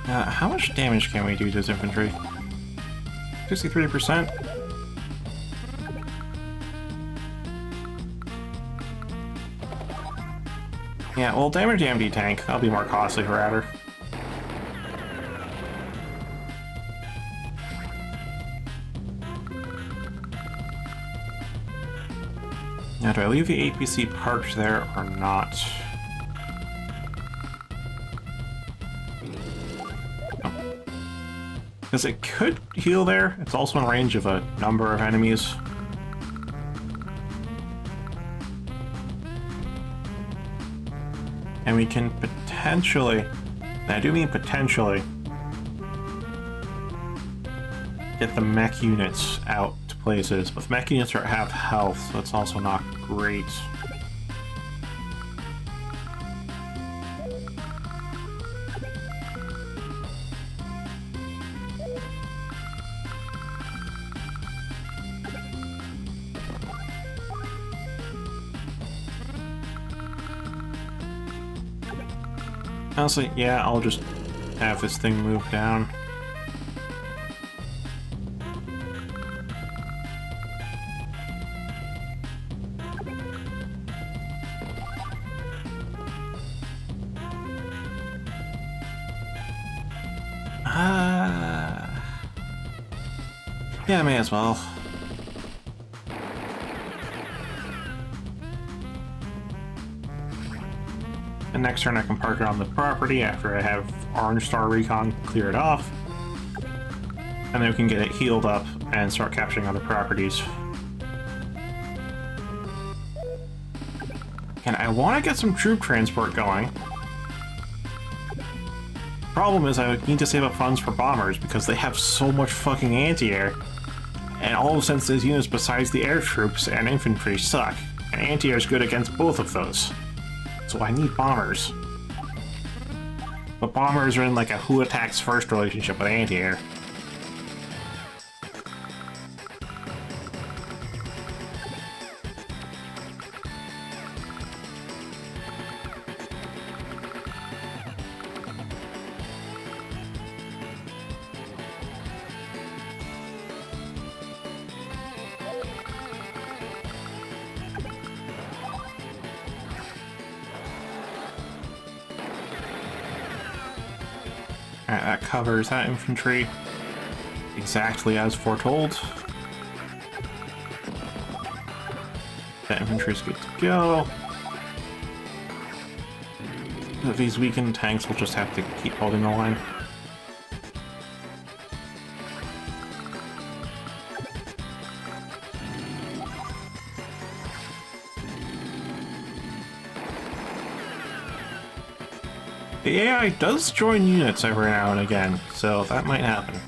How much damage can we do to this infantry? 63%? Yeah, well, damage the MD tank. That'll be more costly for Adder. Now, do I leave the APC parked there or not? Because it could heal there. It's also in range of a number of enemies. And we can potentially, and I do mean potentially, get the mech units out to places. But the mech units are at half health, so it's also not great. Honestly, yeah, I'll just have this thing move down. Yeah, may as well. And next turn I can park it on the property after I have Orange Star Recon clear it off. And then we can get it healed up and start capturing other properties. And I want to get some troop transport going. Problem is I need to save up funds for bombers because they have so much fucking anti-air. And all of Sensei's units besides the air troops and infantry suck. And anti-air is good against both of those. So I need bombers. But bombers are in like a who attacks first relationship with anti-air. Alright, that covers that infantry exactly as foretold. That infantry is good to go. These weakened tanks will just have to keep holding the line. The AI does join units every now and again, so that might happen.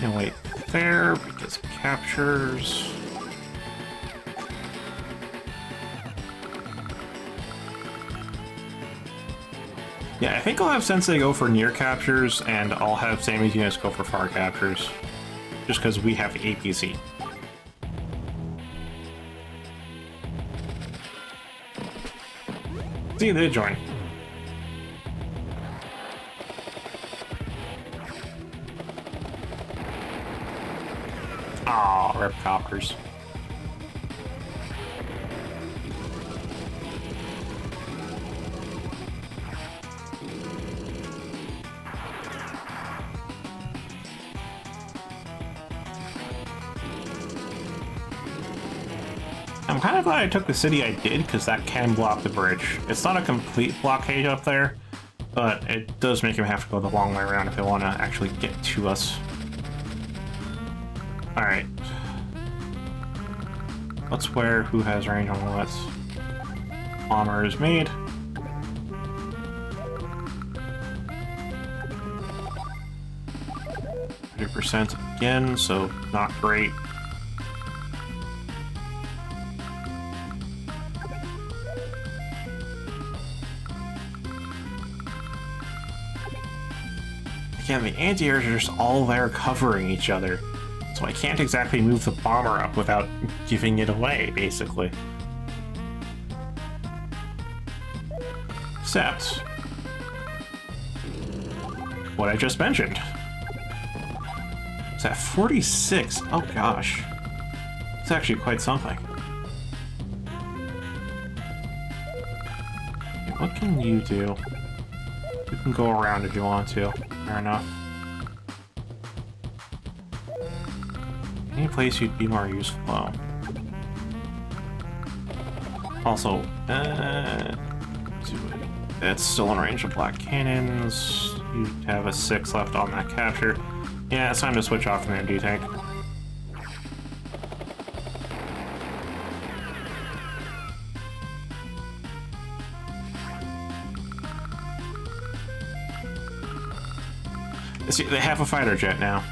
And wait there, because captures... Yeah, I think I'll have Sensei go for near captures, and I'll have Sammy's units go for far captures. Just because we have APC. See, they join. Aw, rep copters. I'm kind of glad I took the city I did, because that can block the bridge. It's not a complete blockade up there, but it does make him have to go the long way around if they want to actually get to us. Alright. Let's wear who has range on what. Bomber is made. %, again, so not great. Again, the anti-airs are just all there covering each other, so I can't exactly move the bomber up without giving it away, basically. Except what I just mentioned. It's at 46. Oh gosh. It's actually quite something. Okay, what can you do? You can go around if you want to. Fair enough. Any place you'd be more useful. Also, it's still in range of black cannons. You have a 6 left on that capture. Yeah, it's time to switch off from there, do you think? See, they have a fighter jet now.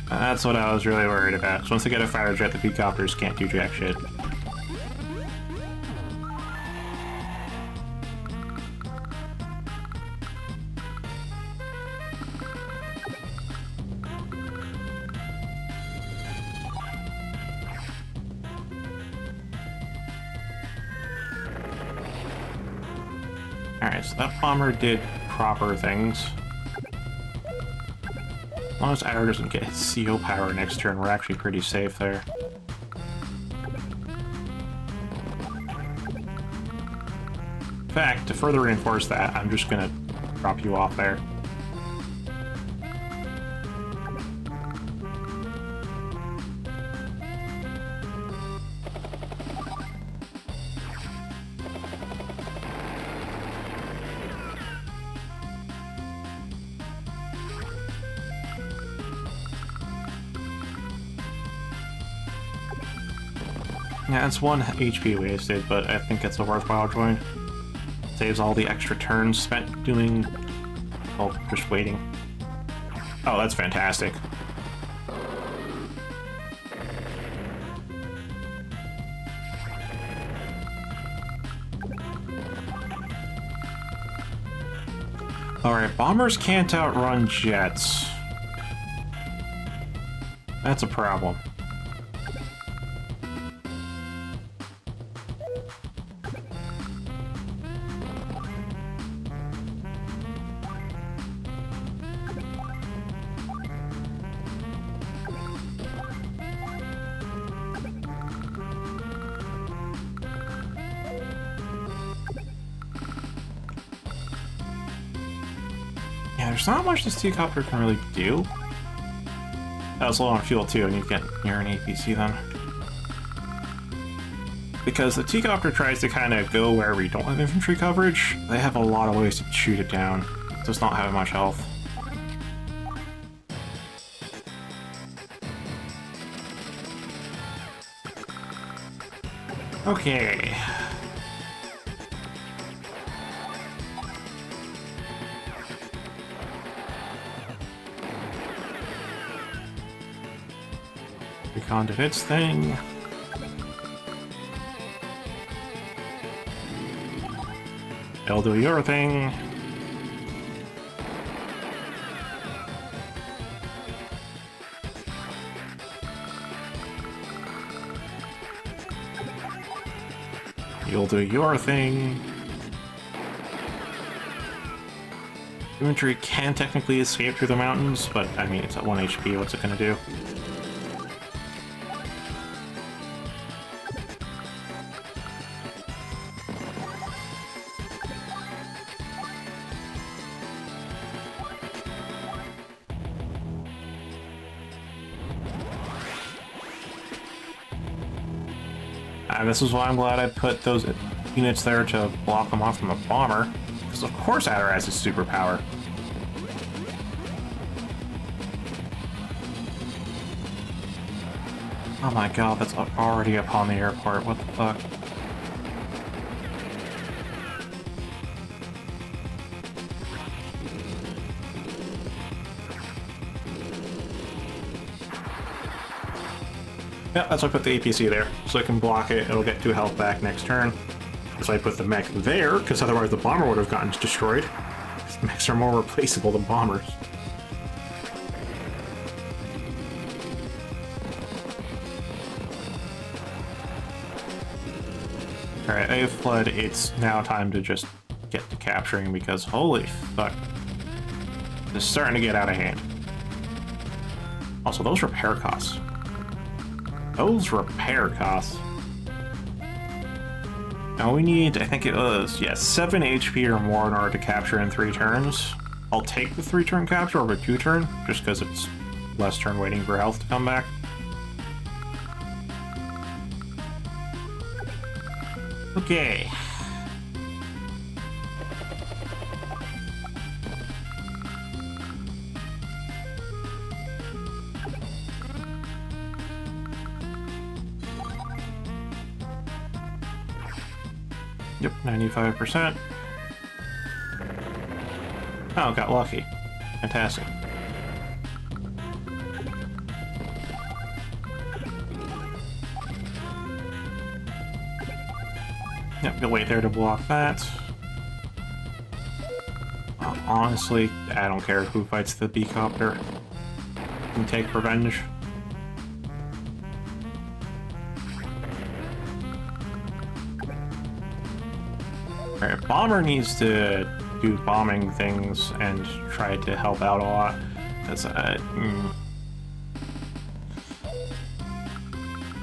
That's what I was really worried about. So once they get a fighter jet, the helicopters can't do jack shit. Alright, so that bomber did proper things. As long as Arrow doesn't get his CO power next turn, we're actually pretty safe there. In fact, to further reinforce that, I'm just gonna drop you off there. Yeah, it's 1 HP wasted, but I think it's a worthwhile join. Saves all the extra turns spent doing... oh, just waiting. Oh, that's fantastic. Alright, bombers can't outrun jets. That's a problem. Yeah, there's not much this T-Copter can really do. That was low on fuel too, and you get near an APC then. Because the T-Copter tries to kind of go where we don't have infantry coverage, they have a lot of ways to shoot it down. It does not have much health. Okay. Recon did its thing. It'll do your thing. You'll do your thing. Infantry can technically escape through the mountains, but I mean, it's at 1 HP, what's it gonna do? This is why I'm glad I put those units there to block them off from a bomber, because of course Adder has his superpower. Oh my god, that's already upon the airport, what the fuck? Yeah, that's why I put the APC there, so I can block it, it'll get 2 health back next turn. So I put the mech there, because otherwise the bomber would have gotten destroyed. Mechs are more replaceable than bombers. Alright, I have flood, it's now time to just get to capturing, because holy fuck. This is starting to get out of hand. Also, those repair costs. Those repair costs. Now we need, I think it was, yeah, 7 HP or more in order to capture in 3 turns. I'll take the 3-turn capture over 2-turn, just because it's less turn waiting for health to come back. Okay. Yep, 95%. Oh, got lucky. Fantastic. Yep, you'll wait there to block that. Honestly, I don't care who fights the B-copter. Can take revenge. Alright, Bomber needs to do bombing things and try to help out a lot. That's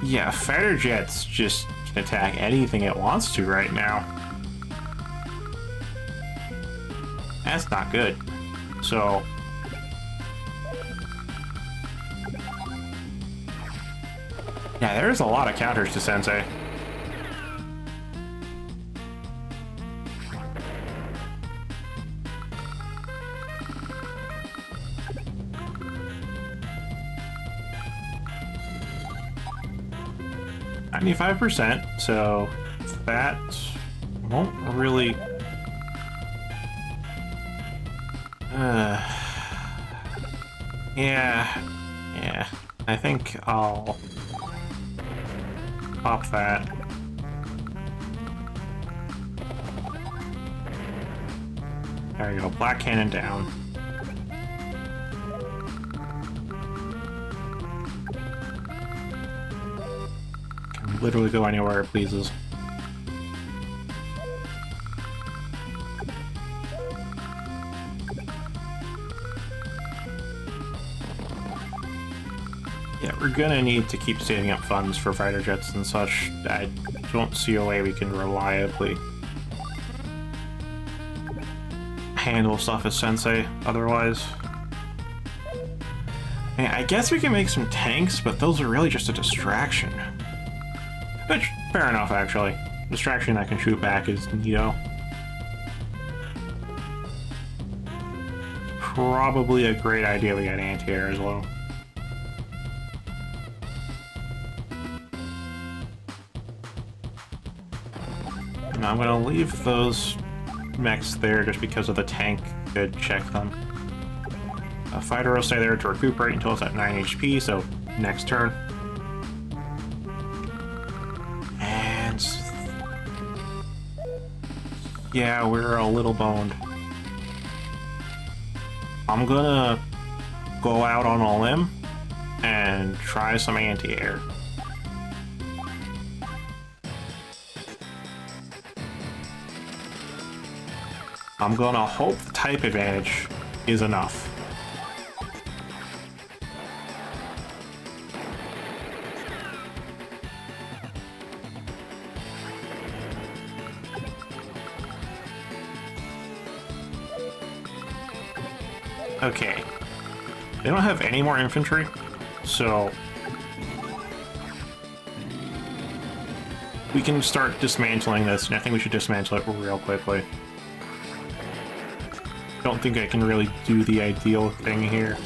yeah, fighter jets just can attack anything it wants to right now. That's not good. So yeah, there's a lot of counters to Sensei. %, so that won't really yeah, I think I'll pop that. There you go, black cannon down. Literally go anywhere it pleases. Yeah, we're gonna need to keep saving up funds for fighter jets and such. I don't see a way we can reliably handle stuff as Sensei otherwise. I guess we can make some tanks, but those are really just a distraction. Which, fair enough, actually. Distraction I can shoot back is neato. Probably a great idea we got anti-air as well. And I'm gonna leave those mechs there just because of the tank could check them. A fighter will stay there to recuperate until it's at 9 HP, so next turn. Yeah, we're a little boned. I'm gonna go out on a limb and try some anti-air. I'm gonna hope the type advantage is enough. Okay. They don't have any more infantry, so we can start dismantling this, and I think we should dismantle it real quickly. Don't think I can really do the ideal thing here.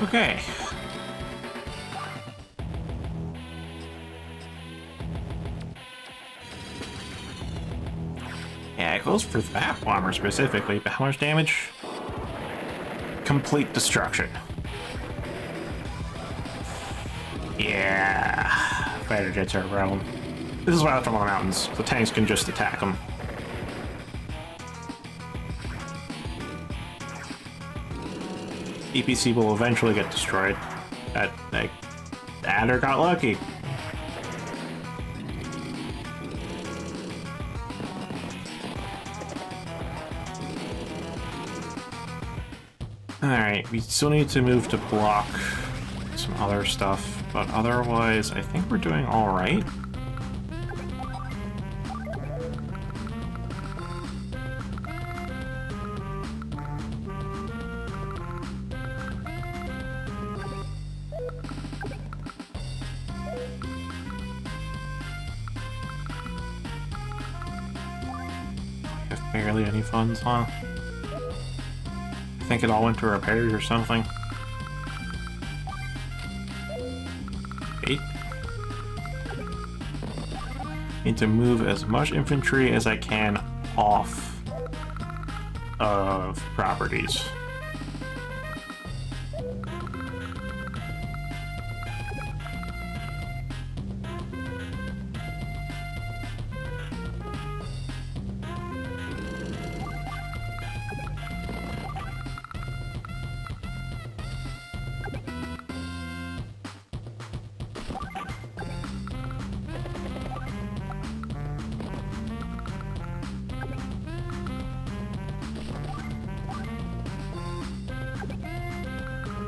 Okay. Yeah, it goes for that bomber specifically, but how much damage? Complete destruction. Yeah. Fighter jets are a problem. This is why I left them on the mountains. The tanks can just attack them. EPC will eventually get destroyed. That adder got lucky. Alright, we still need to move to block some other stuff, but otherwise I think we're doing alright. Barely any funds, huh? I think it all went to repairs or something. Okay. Need to move as much infantry as I can off of properties.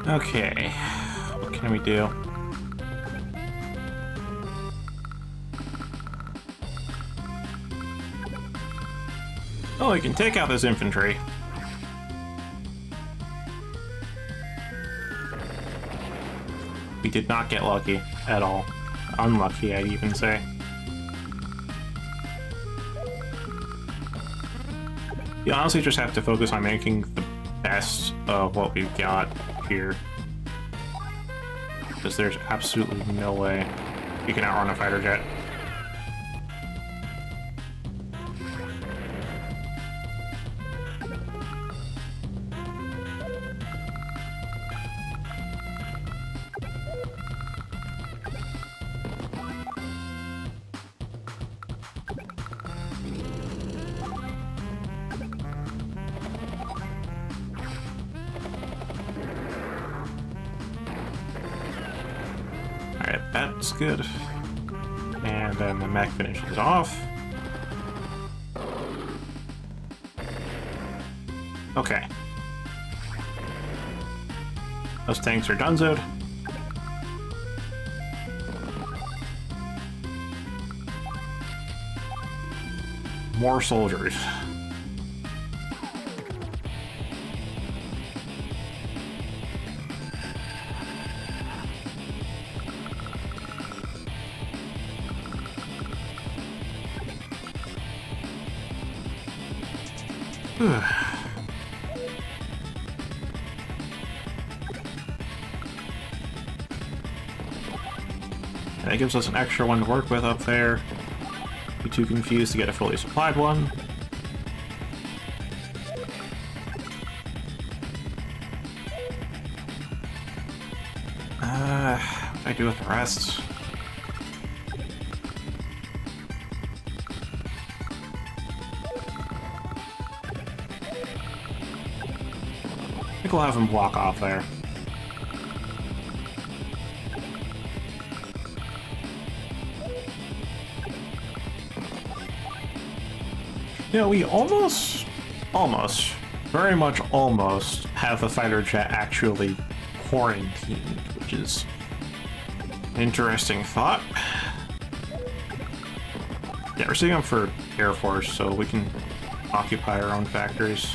Okay, what can we do? Oh, we can take out this infantry. We did not get lucky at all. Unlucky, I'd even say. You honestly just have to focus on making the best of what we've got here. Because there's absolutely no way you can outrun a fighter jet. That's good. And then the mech finishes off. Okay. Those tanks are donezoed. More soldiers. That gives us an extra one to work with up there. Be too confused to get a fully supplied one. What do I do with the rest? I think we'll have him block off there. You know, we almost, very much almost have the fighter jet actually quarantined, which is an interesting thought. Yeah, we're setting up for Air Force, so we can occupy our own factories.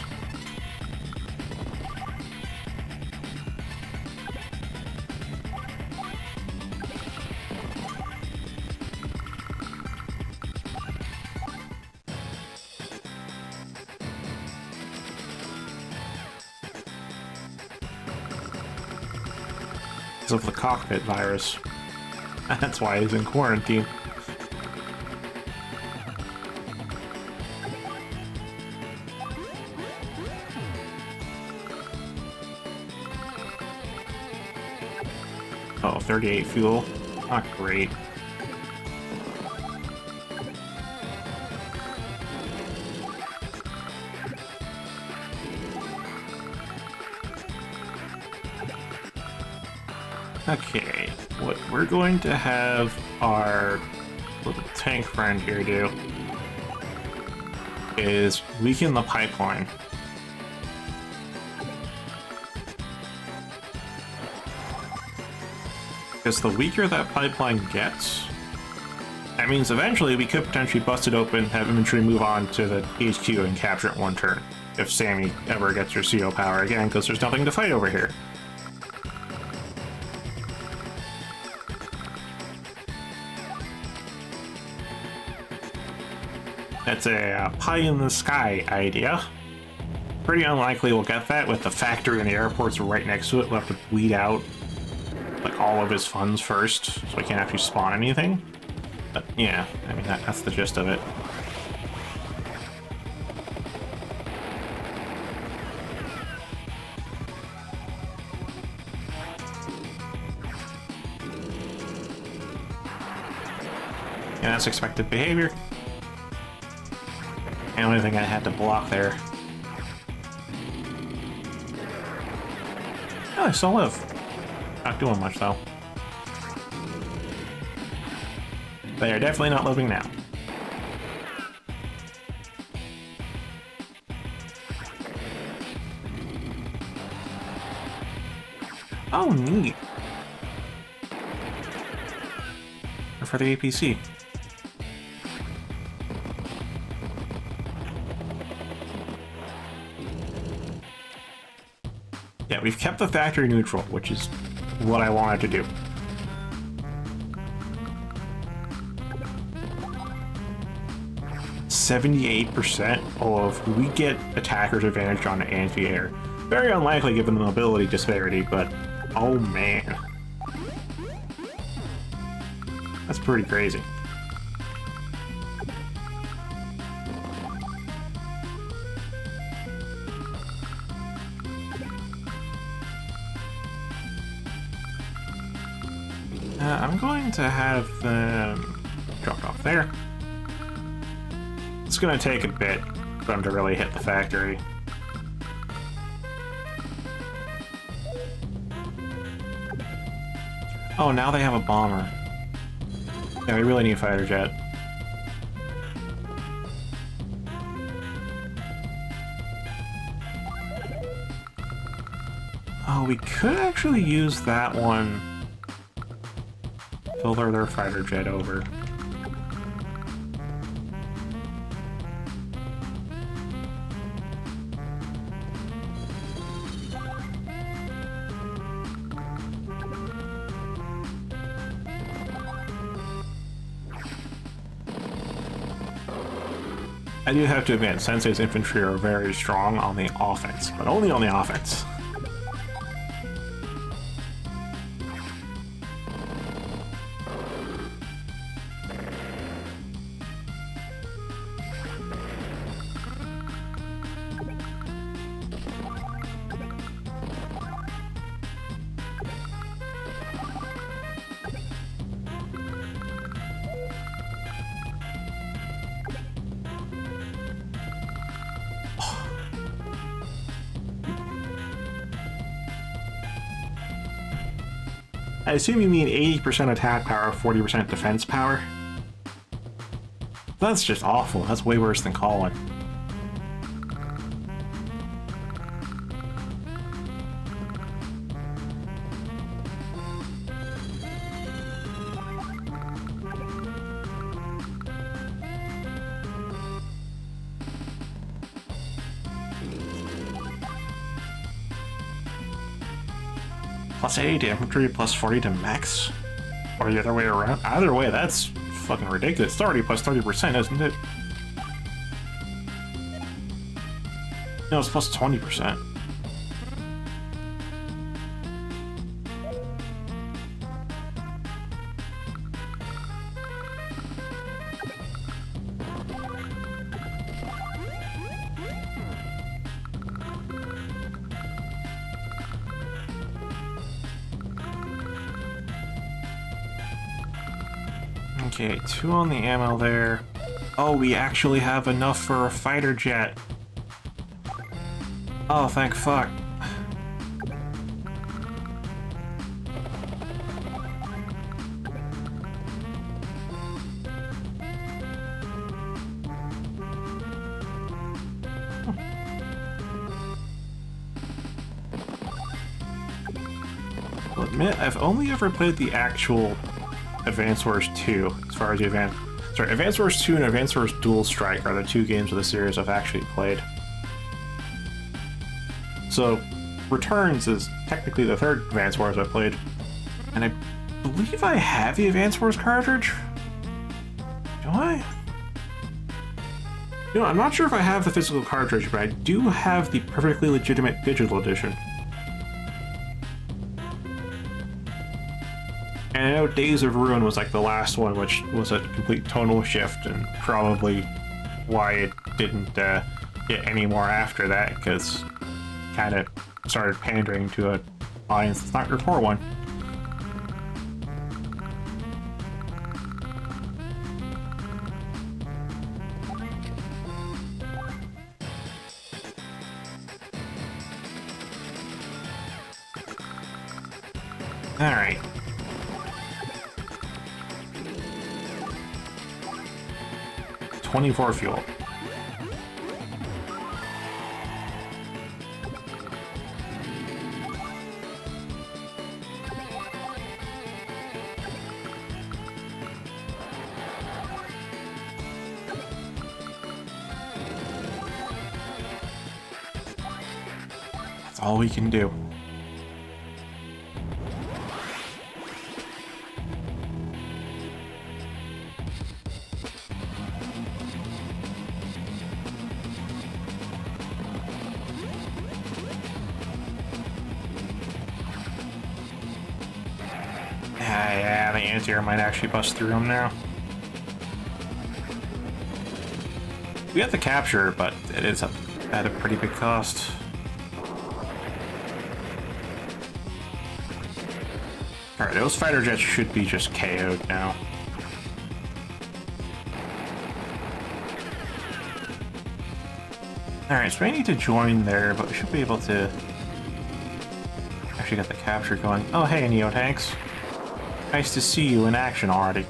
Of the cockpit virus. That's why he's in quarantine. Oh, 38 fuel. Not great. Okay, what we're going to have our little tank friend here do is weaken the pipeline. Because the weaker that pipeline gets, that means eventually we could potentially bust it open, have infantry move on to the HQ and capture it in one turn. If Sammy ever gets her CO power again, because there's nothing to fight over here. That's a pie-in-the-sky idea. Pretty unlikely we'll get that with the factory and the airports right next to it. We'll have to bleed out like all of his funds first, so we can't actually spawn anything. But yeah, I mean, that's the gist of it. And that's expected behavior. The only thing I had to block there. Oh, I still live. Not doing much though. They are definitely not living now. Oh, neat. For the APC. Yeah, we've kept the factory neutral, which is what I wanted to do. %78%. Oh, if we get attacker's advantage on anti-air. Very unlikely given the mobility disparity, but oh man. That's pretty crazy. I'm going to have them dropped off there. It's going to take a bit for them to really hit the factory. Oh, now they have a bomber. Yeah, we really need a fighter jet. Oh, we could actually use that one. Filter their fighter jet over. I do have to admit, Sensei's infantry are very strong on the offense, but only on the offense. I assume you mean 80% attack power, 40% defense power? That's just awful. That's way worse than Colin. Plus 80 to infantry, plus 40 to mechs? Or the other way around? Either way, that's fucking ridiculous. It's already plus 30%, isn't it? No, it's plus 20%. Okay, 2 on the ammo there. Oh, we actually have enough for a fighter jet. Oh, thank fuck. I'll admit, I've only ever played the actual Advance Wars 2, as far as the Advance Wars 2 and Advance Wars Dual Strike are the 2 games of the series I've actually played. So, Returns is technically the 3rd Advance Wars I've played, and I believe I have the Advance Wars cartridge? Do I? You know, I'm not sure if I have the physical cartridge, but I do have the perfectly legitimate digital edition. And I know Days of Ruin was like the last one, which was a complete tonal shift, and probably why it didn't get any more after that, because kind of started pandering to an audience that's not your core one. Alright. $24 fuel. That's all we can do. Yeah, the anti-air might actually bust through them now. We have the capture, but it is at a pretty big cost. Alright, those fighter jets should be just KO'd now. Alright, so I need to join there, but we should be able to actually get the capture going. Oh, hey, Neo-Tanks. Nice to see you in action already.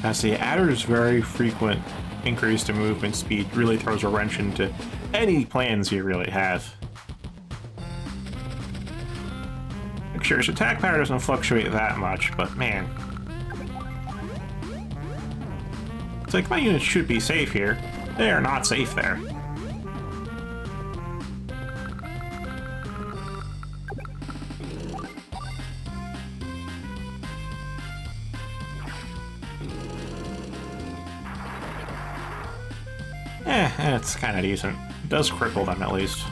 Now see, Adder's very frequent increase to movement speed really throws a wrench into any plans you really have. Sure, his attack power doesn't fluctuate that much, but man. It's like my units should be safe here. They are not safe there. It's kind of decent. It does cripple them at least.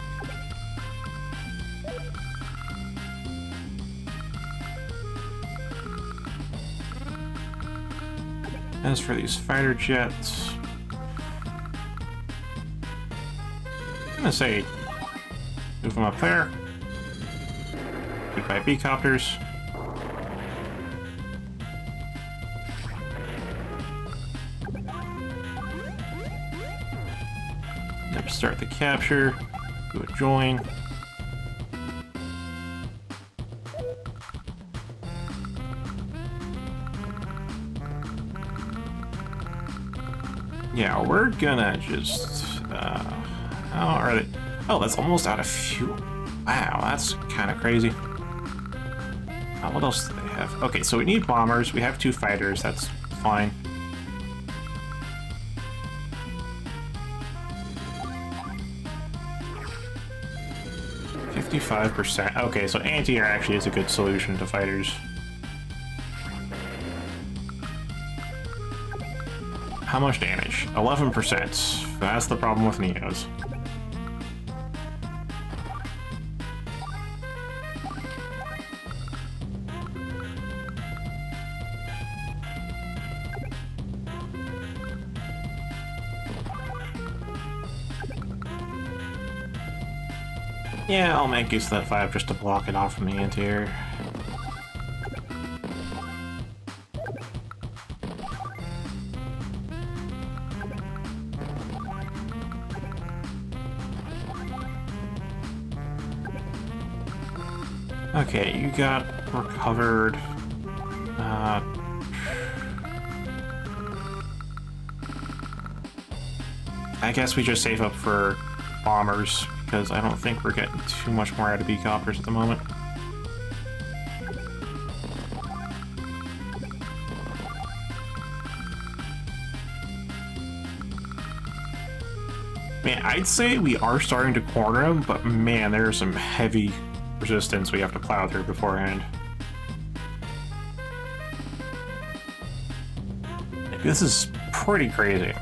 As for these fighter jets, I'm gonna say move them up there. Goodbye B-copters. Yep, start the capture. Do a join. Yeah, we're gonna just, how are they? Oh, that's almost out of fuel. Wow, that's kind of crazy. What else do they have? Okay, so we need bombers. We have 2 fighters. That's fine. %. Okay, so anti-air actually is a good solution to fighters. How much damage? 11%. That's the problem with Neos. Yeah, I'll make use of that 5 just to block it off from the anti-air. Okay, you got recovered. I guess we just save up for bombers, because I don't think we're getting too much more out of B-Coppers at the moment. Man, I'd say we are starting to corner them, but man, there's some heavy resistance we have to plow through beforehand. This is pretty crazy.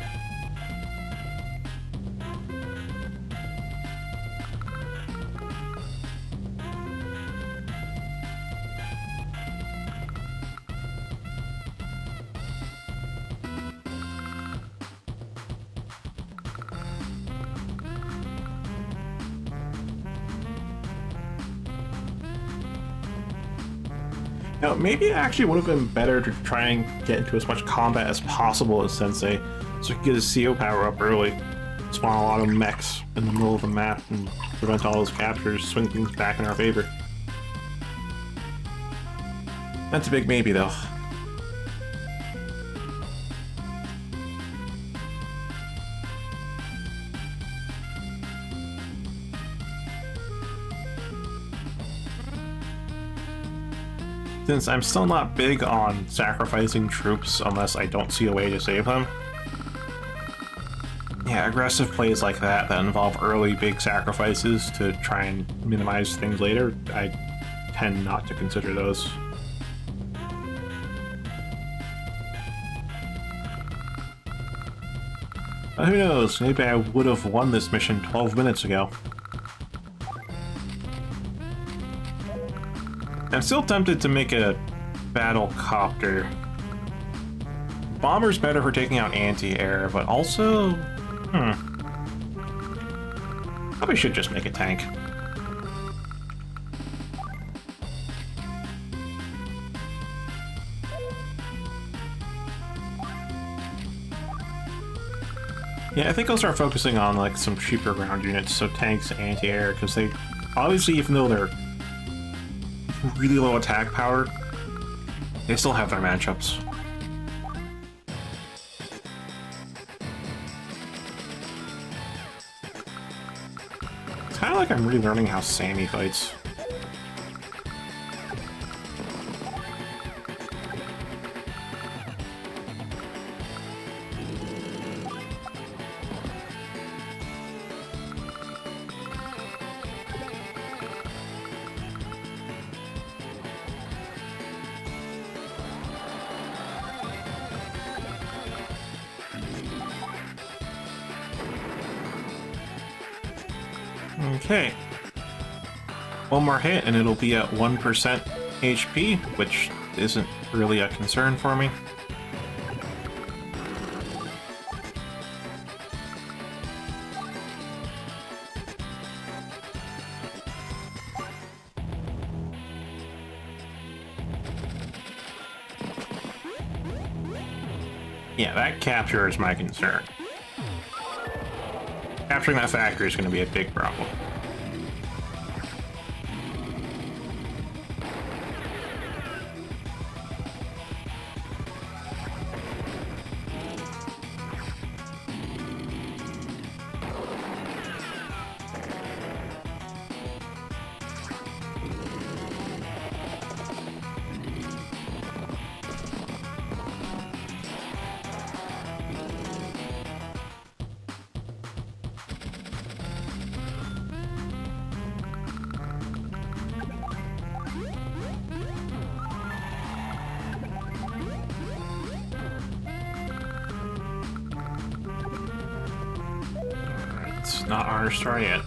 Now, maybe it actually would have been better to try and get into as much combat as possible as Sensei, so we could get his CO power up early, spawn a lot of mechs in the middle of the map, and prevent all those captures, swing things back in our favor. That's a big maybe, though. Since I'm still not big on sacrificing troops unless I don't see a way to save them. Yeah, aggressive plays like that involve early big sacrifices to try and minimize things later, I tend not to consider those. But who knows, maybe I would have won this mission 12 minutes ago. I'm still tempted to make a battle copter. Bomber's better for taking out anti-air, but also... Probably should just make a tank. Yeah, I think I'll start focusing on like some cheaper ground units, so tanks, anti-air, because they obviously, even though they're really low attack power, they still have their matchups. It's kind of like I'm relearning how Sammy fights. Okay. One more hit and it'll be at 1% HP, which isn't really a concern for me. Yeah, that capture is my concern. Capturing that factory is going to be a big problem. It's not our star yet.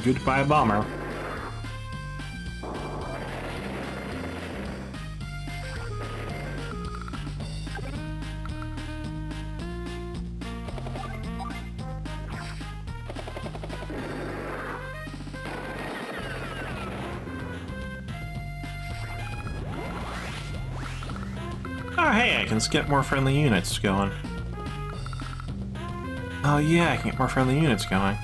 Goodbye, bomber. Oh, hey, I can get more friendly units going. Oh, yeah, I can get more friendly units going.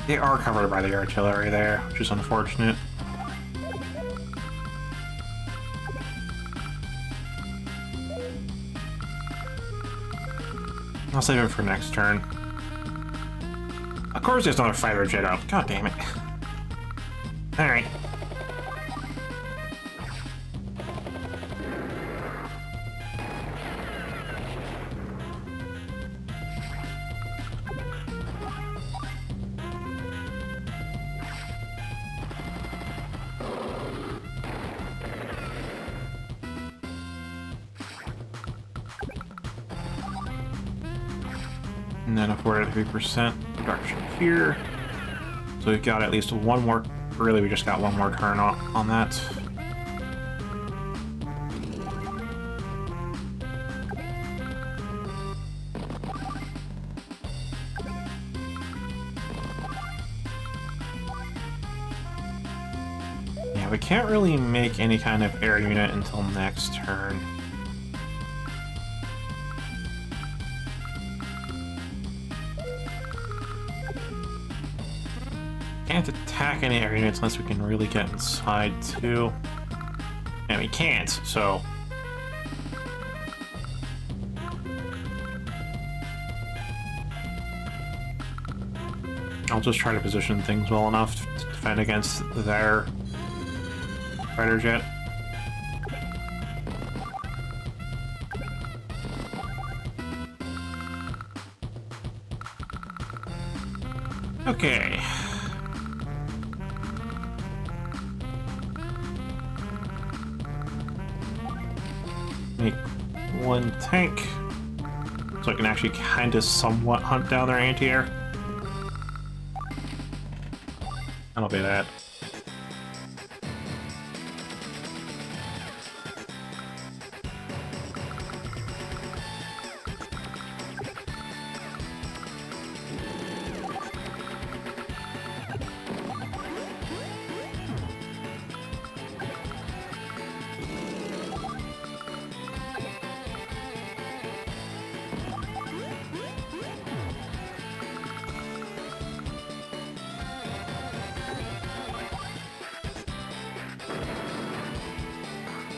They are covered by the artillery there, which is unfortunate. I'll save it for next turn. Of course there's another fighter jet up. God damn it. Alright. And then a 43% reduction here. So we've got at least one more. Really, we just got one more turn on that. Yeah, we can't really make any kind of air unit until next turn. Can't attack any air units unless we can really get inside too. And we can't, so... I'll just try to position things well enough to defend against their fighter jet. Okay. Make one tank so I can actually kind of somewhat hunt down their anti-air. That'll be that.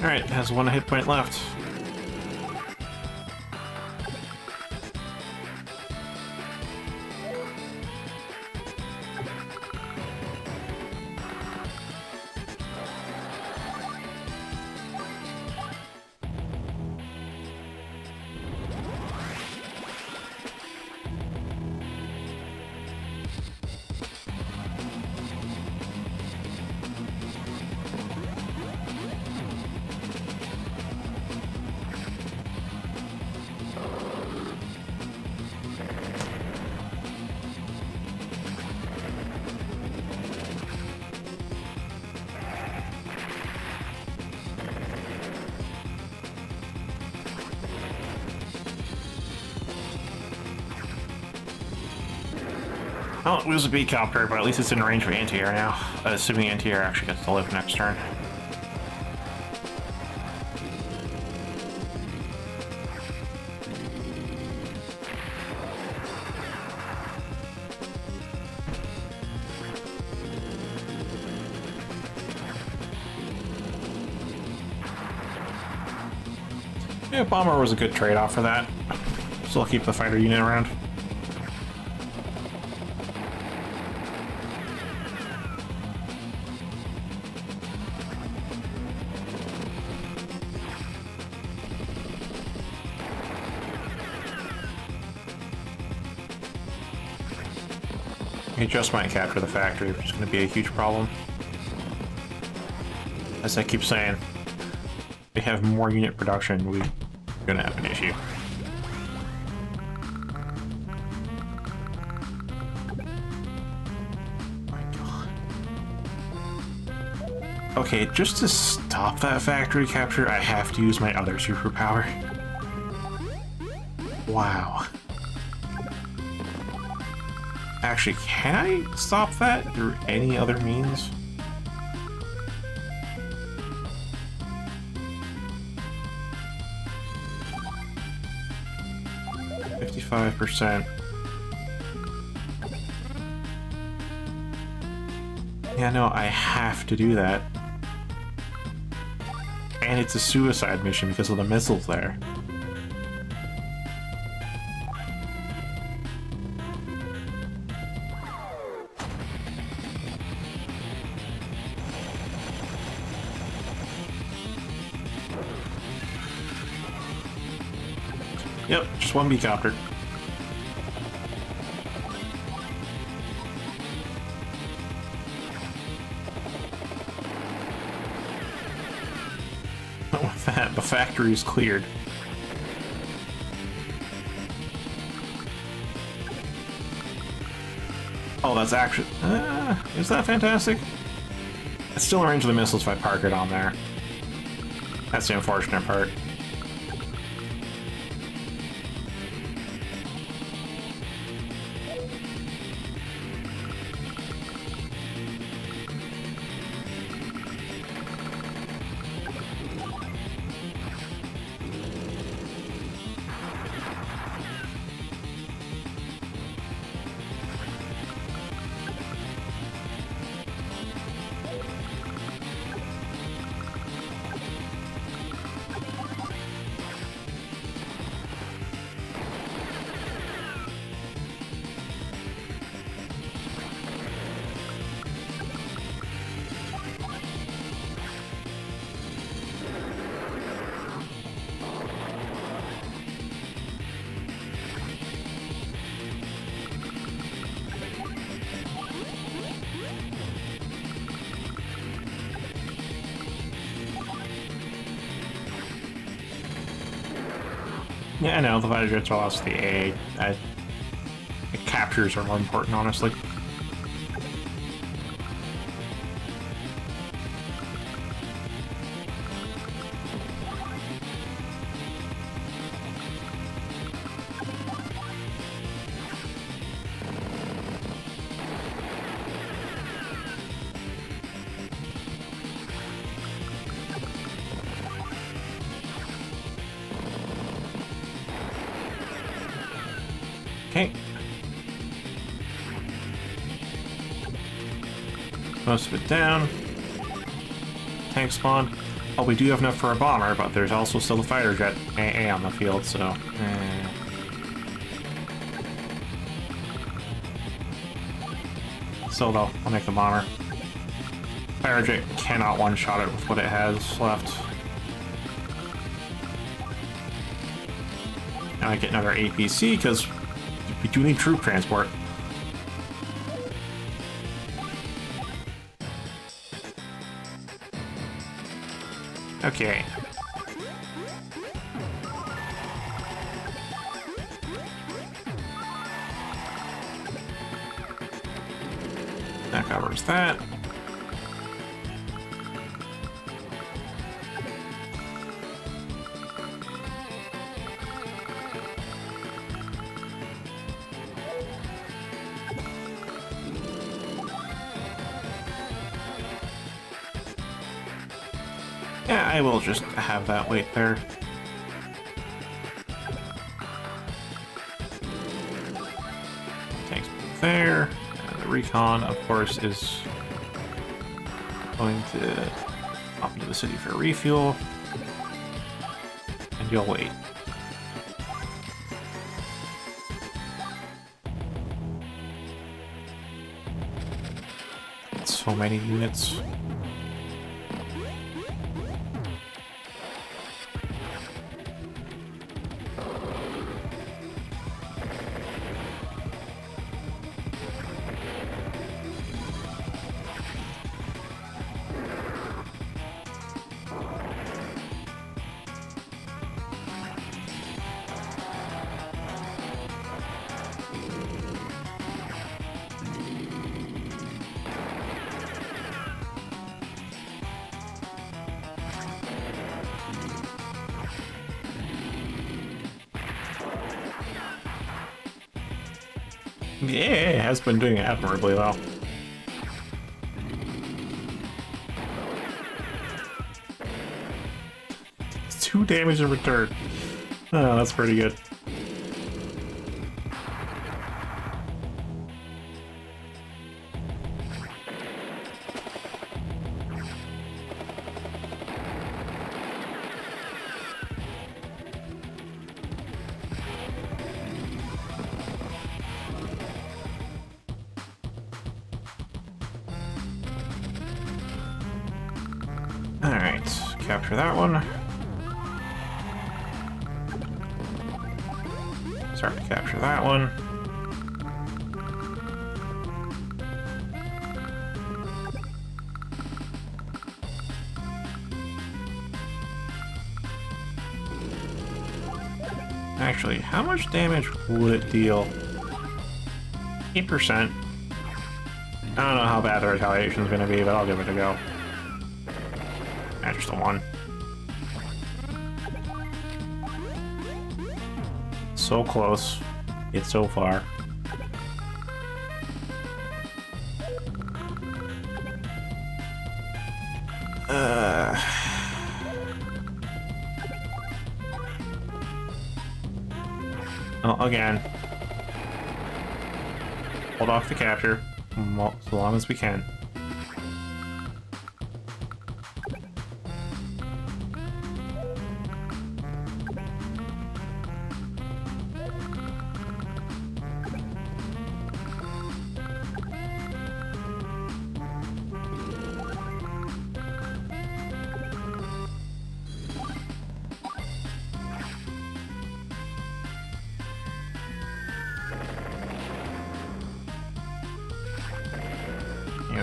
Alright, has one hit point left. Well, lose a B-copter, but at least it's in range of anti-air now. Assuming anti-air actually gets to live next turn. Yeah, bomber was a good trade-off for that. Still keep the fighter unit around. He just might capture the factory, which is going to be a huge problem. As I keep saying, we have more unit production, we're going to have an issue. My God. Okay, just to stop that factory capture, I have to use my other superpower. Wow. Actually, can I stop that through any other means? %. Yeah, no, I have to do that. And it's a suicide mission because of the missiles there. Yep, just one B-copter. With that, the factory is cleared. Oh, that's actually... is that fantastic? It's still in range of the missiles if I park it on there. That's the unfortunate part. Yeah, I know, the fighter jets are lost the A. The captures are more important, honestly. Okay. Most of it down. Tank spawn. Oh, we do have enough for a bomber, but there's also still a fighter jet AA on the field, so... Still though, I'll make the bomber. Fighter jet cannot one-shot it with what it has left. Now I get another APC, because we do need troop transport. Okay. That covers that. Yeah, I will just have that wait there. Tanks there. And the recon, of course, is going to pop into the city for refuel. And you'll wait. So many units. Yeah, it has been doing admirably well. It's 2 damage in return. Oh, that's pretty good. Alright, capture that one. Start to capture that one. Actually, how much damage would it deal? 8%. I don't know how bad the retaliation is going to be, but I'll give it a go. Just the one. So close, yet so far. Well, again, hold off the capture so long as we can.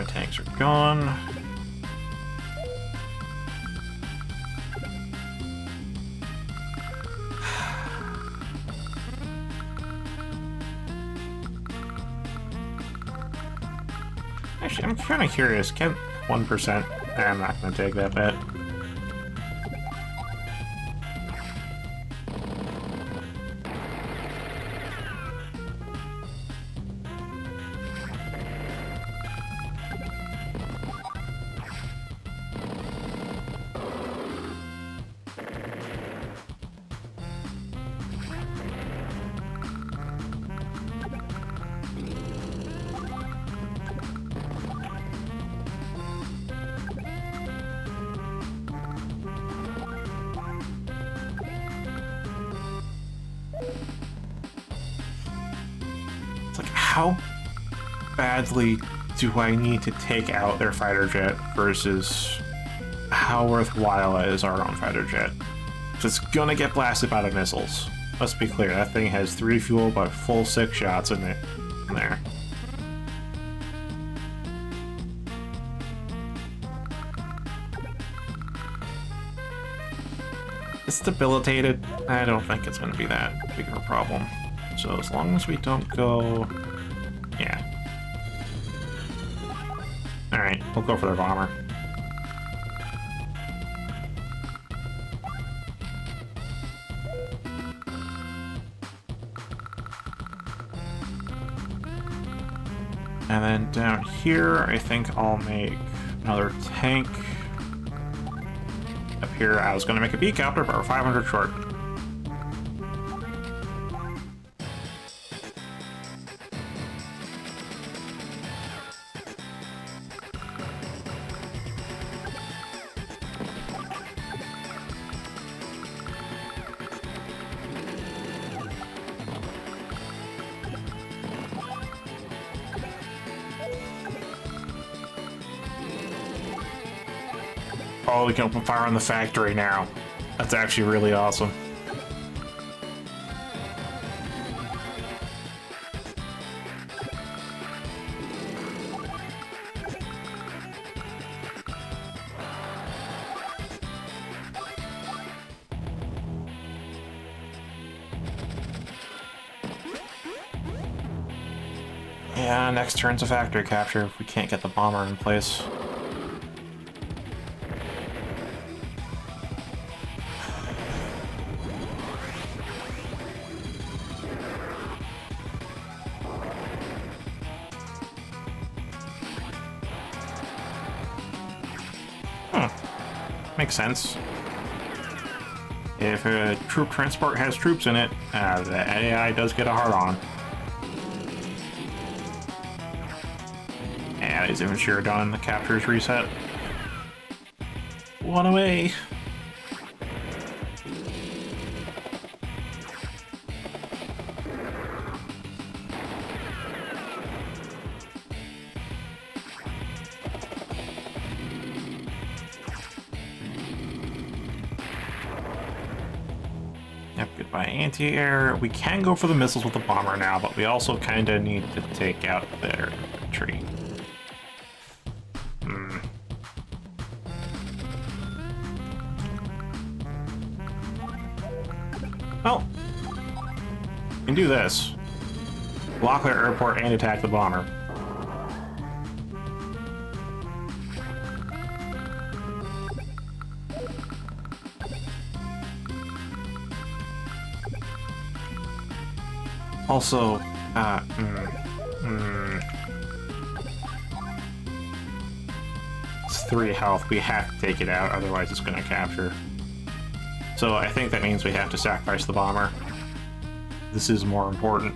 Tanks are gone. Actually, I'm kind of curious. Can 1%? I'm not going to take that bet. How badly do I need to take out their fighter jet versus how worthwhile is our own fighter jet? So it's gonna get blasted by the missiles. Let's be clear, that thing has 3 fuel but full 6 shots in there. It's debilitated. I don't think it's gonna be that big of a problem. So as long as we don't go... Yeah. Alright, we'll go for the bomber. And then down here, I think I'll make another tank. here. I was going to make a B-copter, but we're 500 short. Oh, we can open fire on the factory now. That's actually really awesome. Yeah, next turn's a factory capture if we can't get the bomber in place. Makes sense. If a troop transport has troops in it, the AI does get a hard-on. And is infantry are done, the captures reset. One away. By anti-air, we can go for the missiles with the bomber now, but we also kind of need to take out their infantry. Well, we can do this. Block their airport and attack the bomber. Also, it's 3 health. We have to take it out, otherwise it's going to capture. So I think that means we have to sacrifice the bomber. This is more important.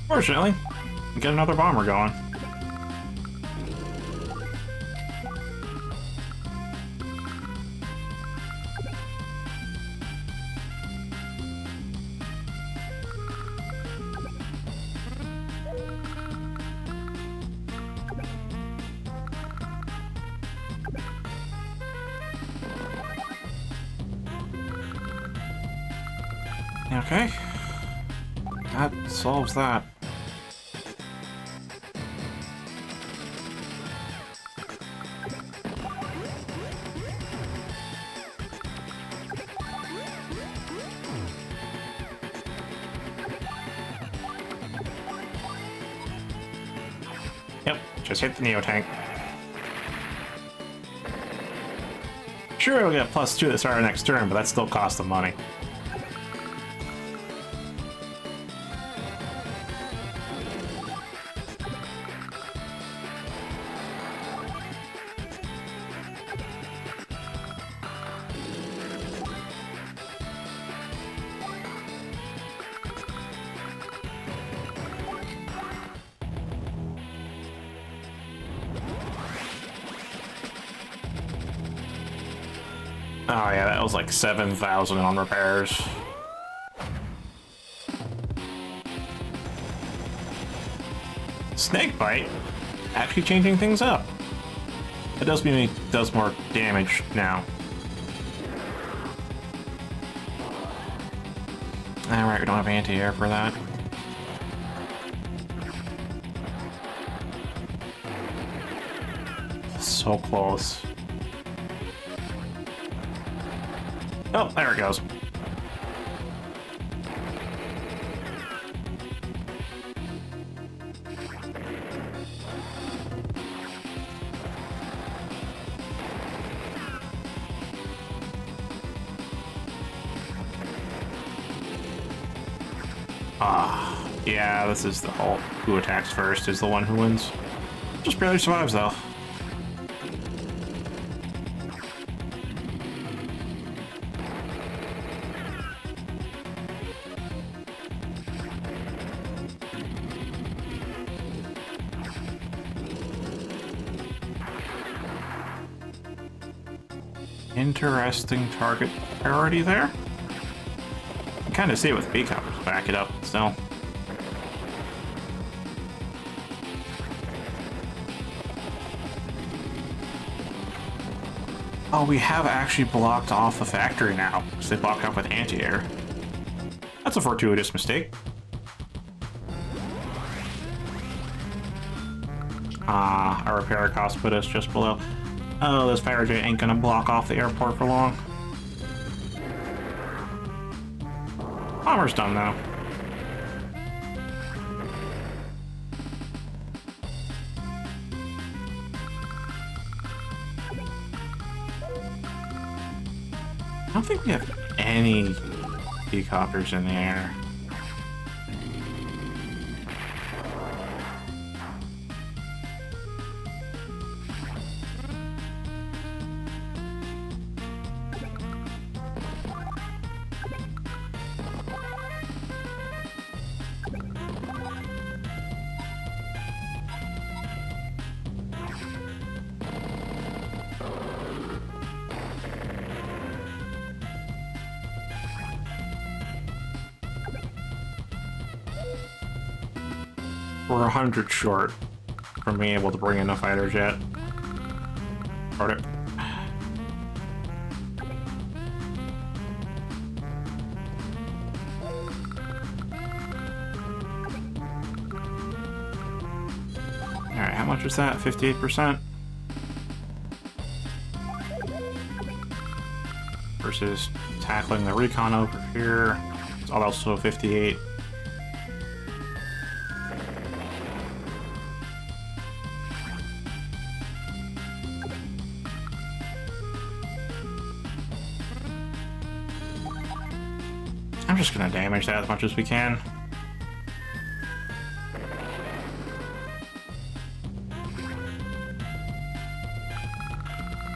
Fortunately, we get another bomber going. Okay, that solves that. Yep, just hit the Neo tank. Sure, we'll get +2 at the start of next turn, but that still costs them money. Oh yeah, that was like 7,000 on repairs. Snakebite? Actually changing things up. It does mean it does more damage now. Alright, we don't have anti-air for that. So close. Oh, there it goes. Yeah, this is the whole who attacks first is the one who wins. Just barely survives, though. Interesting target priority there. You kind of see it with B-Coppers, back it up still. Oh, we have actually blocked off the factory now, because they blocked off with anti-air. That's a fortuitous mistake. Our repair cost put us just below. Oh, this fire jet ain't gonna block off the airport for long. Bomber's done, though. I don't think we have any helicopters in the air. We're 100 short from being able to bring in a fighter jet. Alright. Alright, how much was that? 58%? Versus tackling the recon over here. It's also 58. I'm just gonna damage that as much as we can.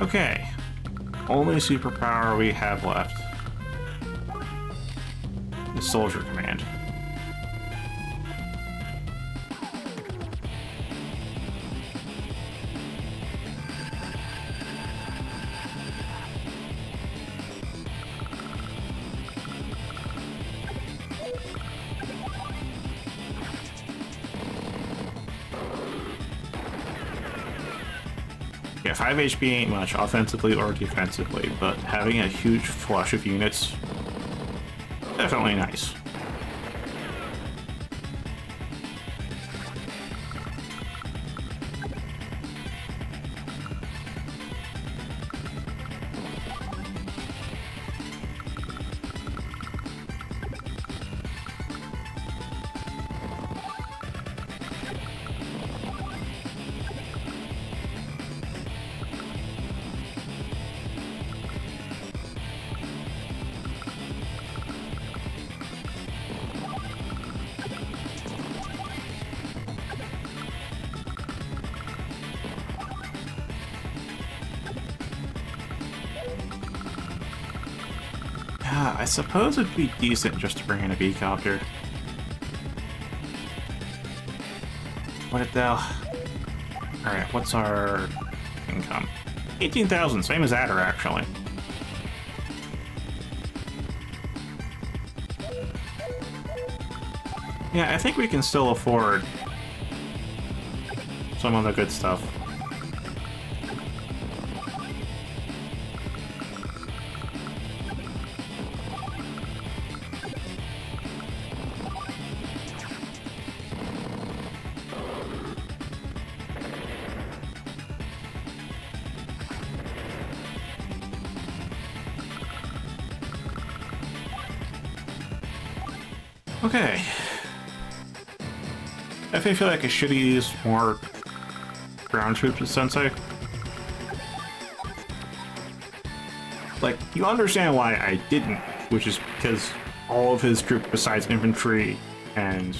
Okay. Only superpower we have left is Soldier Command. Yeah, 5 HP ain't much, offensively or defensively, but having a huge flush of units, definitely nice. I suppose it'd be decent just to bring in a B-Copter. What it though? Alright, what's our income? 18,000, same as Adder actually. Yeah, I think we can still afford some of the good stuff. Okay. I feel like I should use more ground troops with Sensei. Like, you understand why I didn't, which is because all of his troops besides infantry and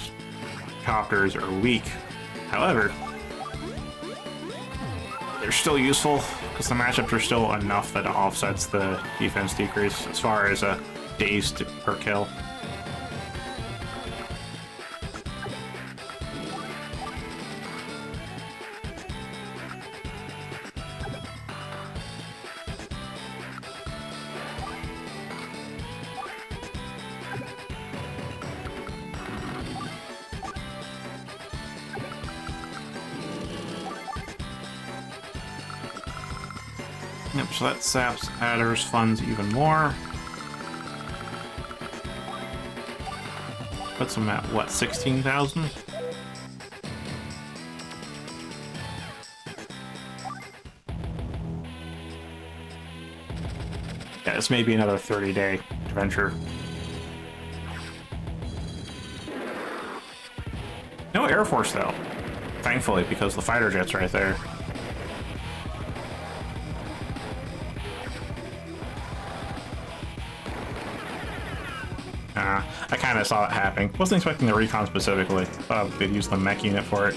copters are weak. However, they're still useful because the matchups are still enough that it offsets the defense decrease as far as days per kill. Yep, so that saps Adder's funds even more. Puts him at, what, 16,000? Yeah, this may be another 30-day adventure. No Air Force, though. Thankfully, because the fighter jet's right there. I kind of saw it happening. Wasn't expecting the recon specifically. Thought they'd use the mech unit for it.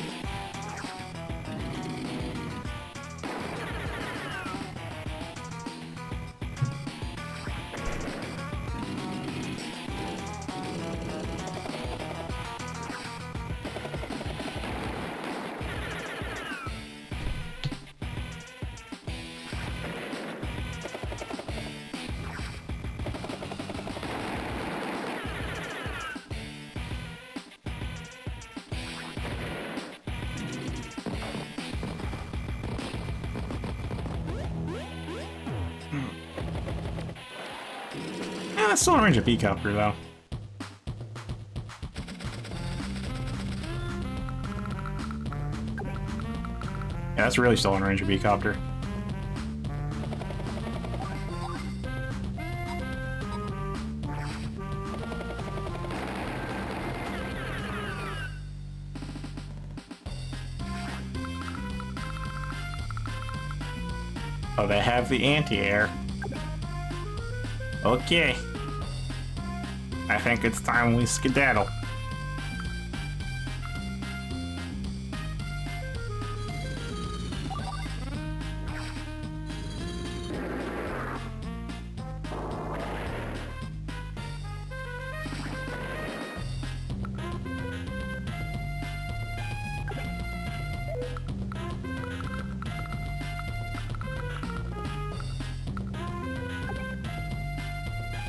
That's still in range of B-Copter, though. Yeah, that's really still in range of B-Copter. Oh, they have the anti-air. Okay. I think it's time we skedaddle.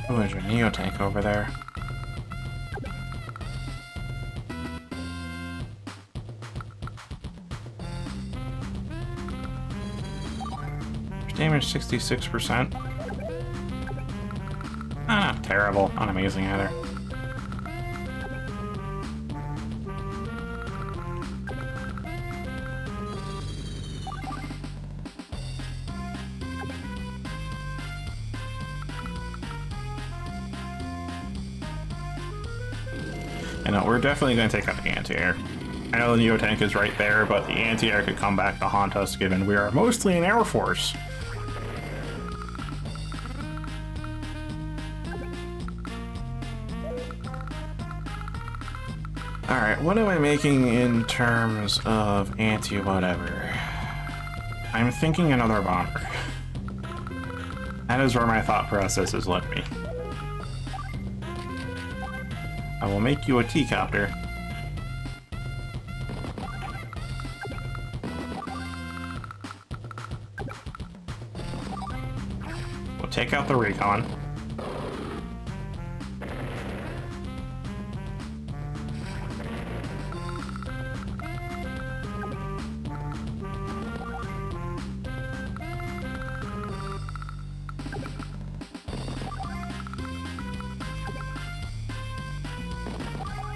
Oh, there's a Neo tank over there. Damage 66%. Not terrible, not amazing either. You know, we're definitely going to take out the anti-air. I know the Neo tank is right there, but the anti-air could come back to haunt us given we are mostly an Air Force. Alright, what am I making in terms of anti-whatever? I'm thinking another bomber. That is where my thought process has led me. I will make you a T-Copter. We'll take out the recon.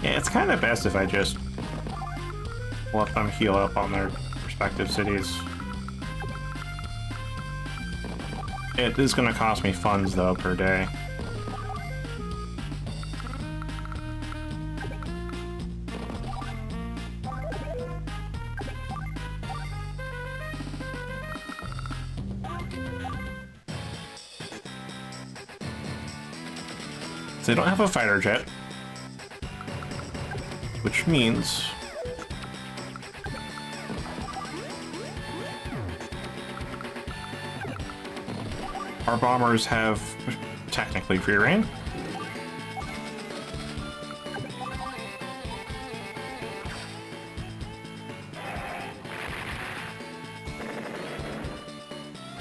Yeah, it's kind of best if I just let them heal up on their respective cities. It is going to cost me funds, though, per day. So they don't have a fighter jet. Which means... our bombers have technically free reign.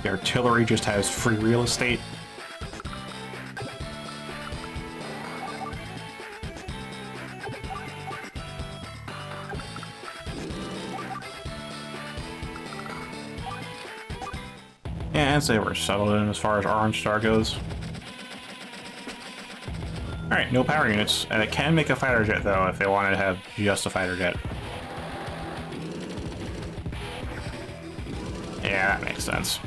The artillery just has free real estate. Yeah, I'd say we're settled in as far as Orange Star goes. Alright, no power units. And it can make a fighter jet, though, if they wanted to have just a fighter jet. Yeah, that makes sense.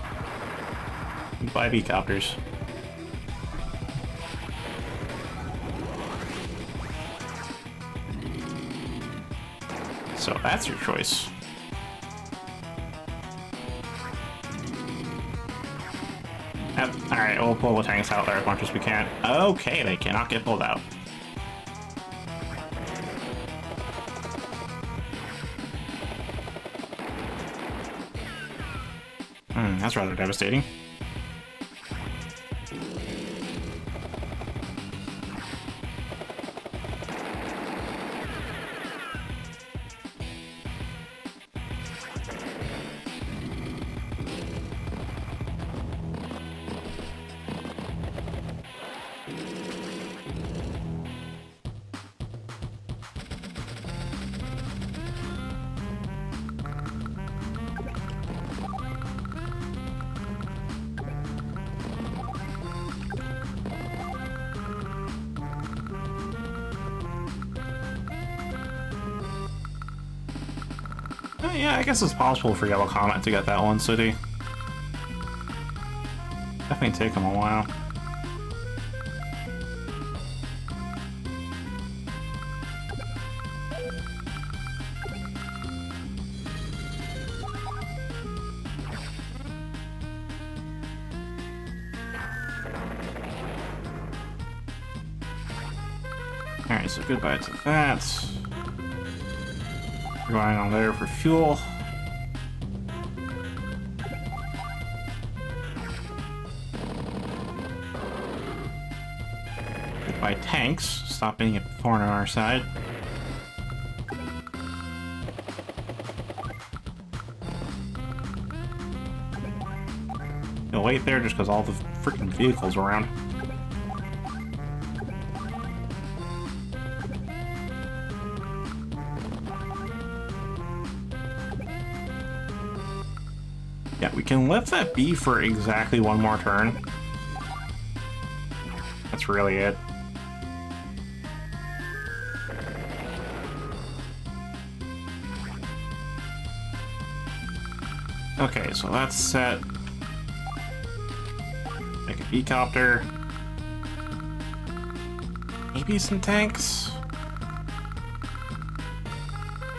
Buy B-copters. So that's your choice. Alright, we'll pull the tanks out there as much as we can. Okay, they cannot get pulled out. That's rather devastating. Yeah, I guess it's possible for Yellow Comet to get that one city. Definitely take them a while. Alright, so goodbye to that. Going on there for fuel. Goodbye tanks. Stop being a thorn on our side. You'll wait there just because all the freaking vehicles around. Yeah, we can let that be for exactly one more turn. That's really it. Okay, so that's set. Make a B-copter. Maybe some tanks?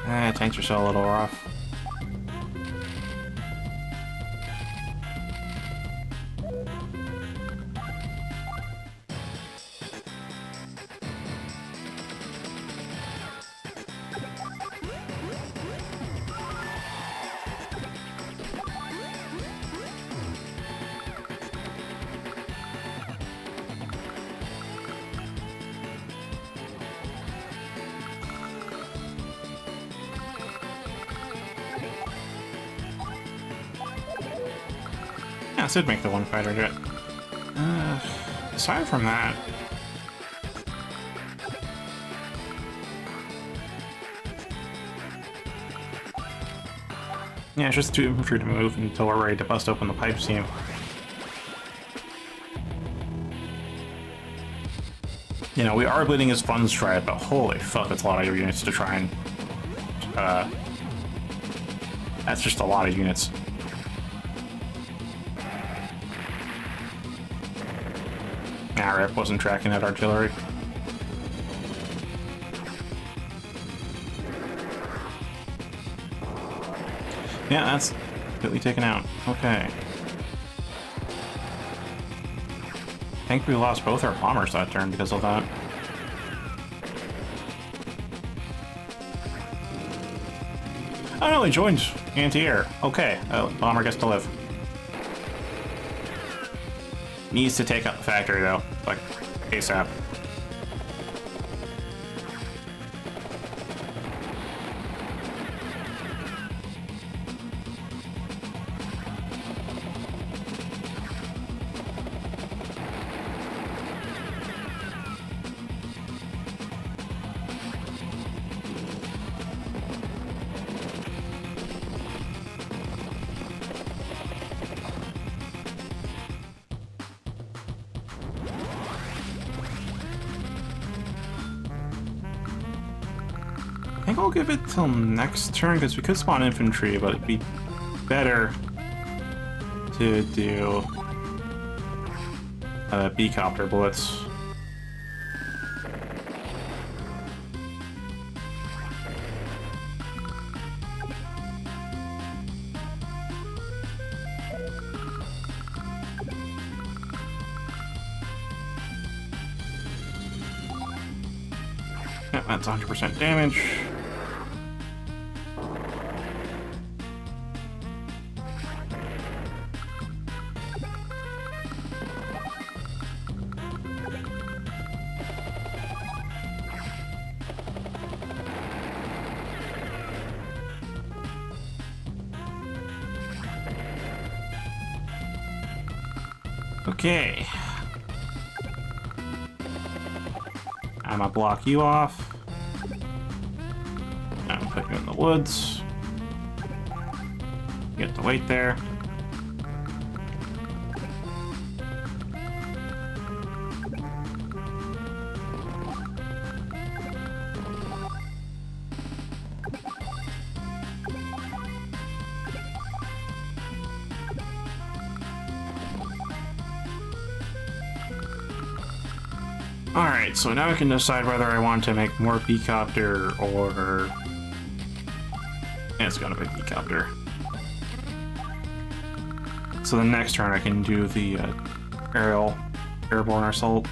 Tanks are still a little rough. Yeah, this did make the one fighter jet. Aside from that... yeah, it's just too infantry to move until we're ready to bust open the pipe seam. You know, we are bleeding his fun stride, but holy fuck, that's a lot of units to try and... that's just a lot of units. Nah, Rip wasn't tracking that artillery. Yeah, that's completely taken out. Okay. think we lost both our bombers that turn because of that. Oh no, he joined anti-air. Okay, bomber gets to live. Needs to take out the factory though, like ASAP. I think I'll give it till next turn, because we could spawn infantry, but it'd be better to do B-copter bullets. Yeah, that's 100% damage. Okay. I'm gonna block you off. I'm gonna put you in the woods. You get to wait there. Alright, so now I can decide whether I want to make more B-copter or... Yeah, it's gonna be B-copter. So the next turn I can do the airborne assault.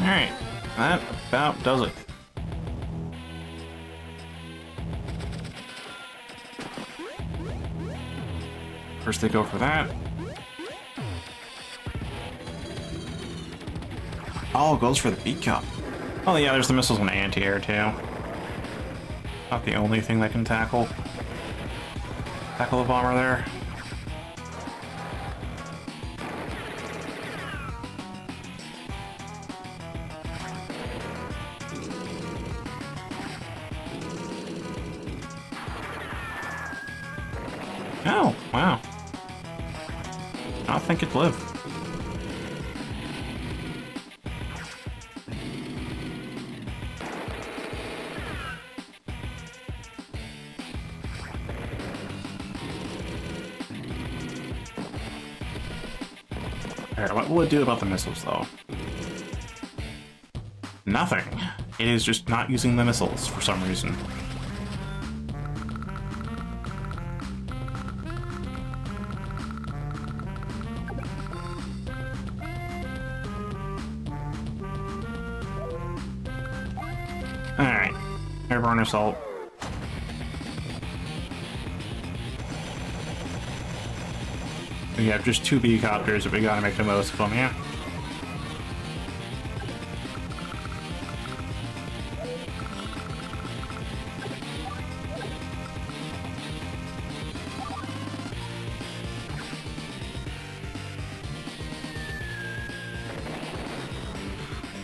Alright, that about does it. First they go for that. Oh, goes for the beat cup. Oh yeah, there's the missiles and anti-air too. Not the only thing that can tackle the bomber there. Oh, wow. I don't think it'd live. Alright, what will it do about the missiles, though? Nothing. It is just not using the missiles for some reason. Alright, airborne assault. We have just 2 B-copters, but we gotta make the most of them, yeah?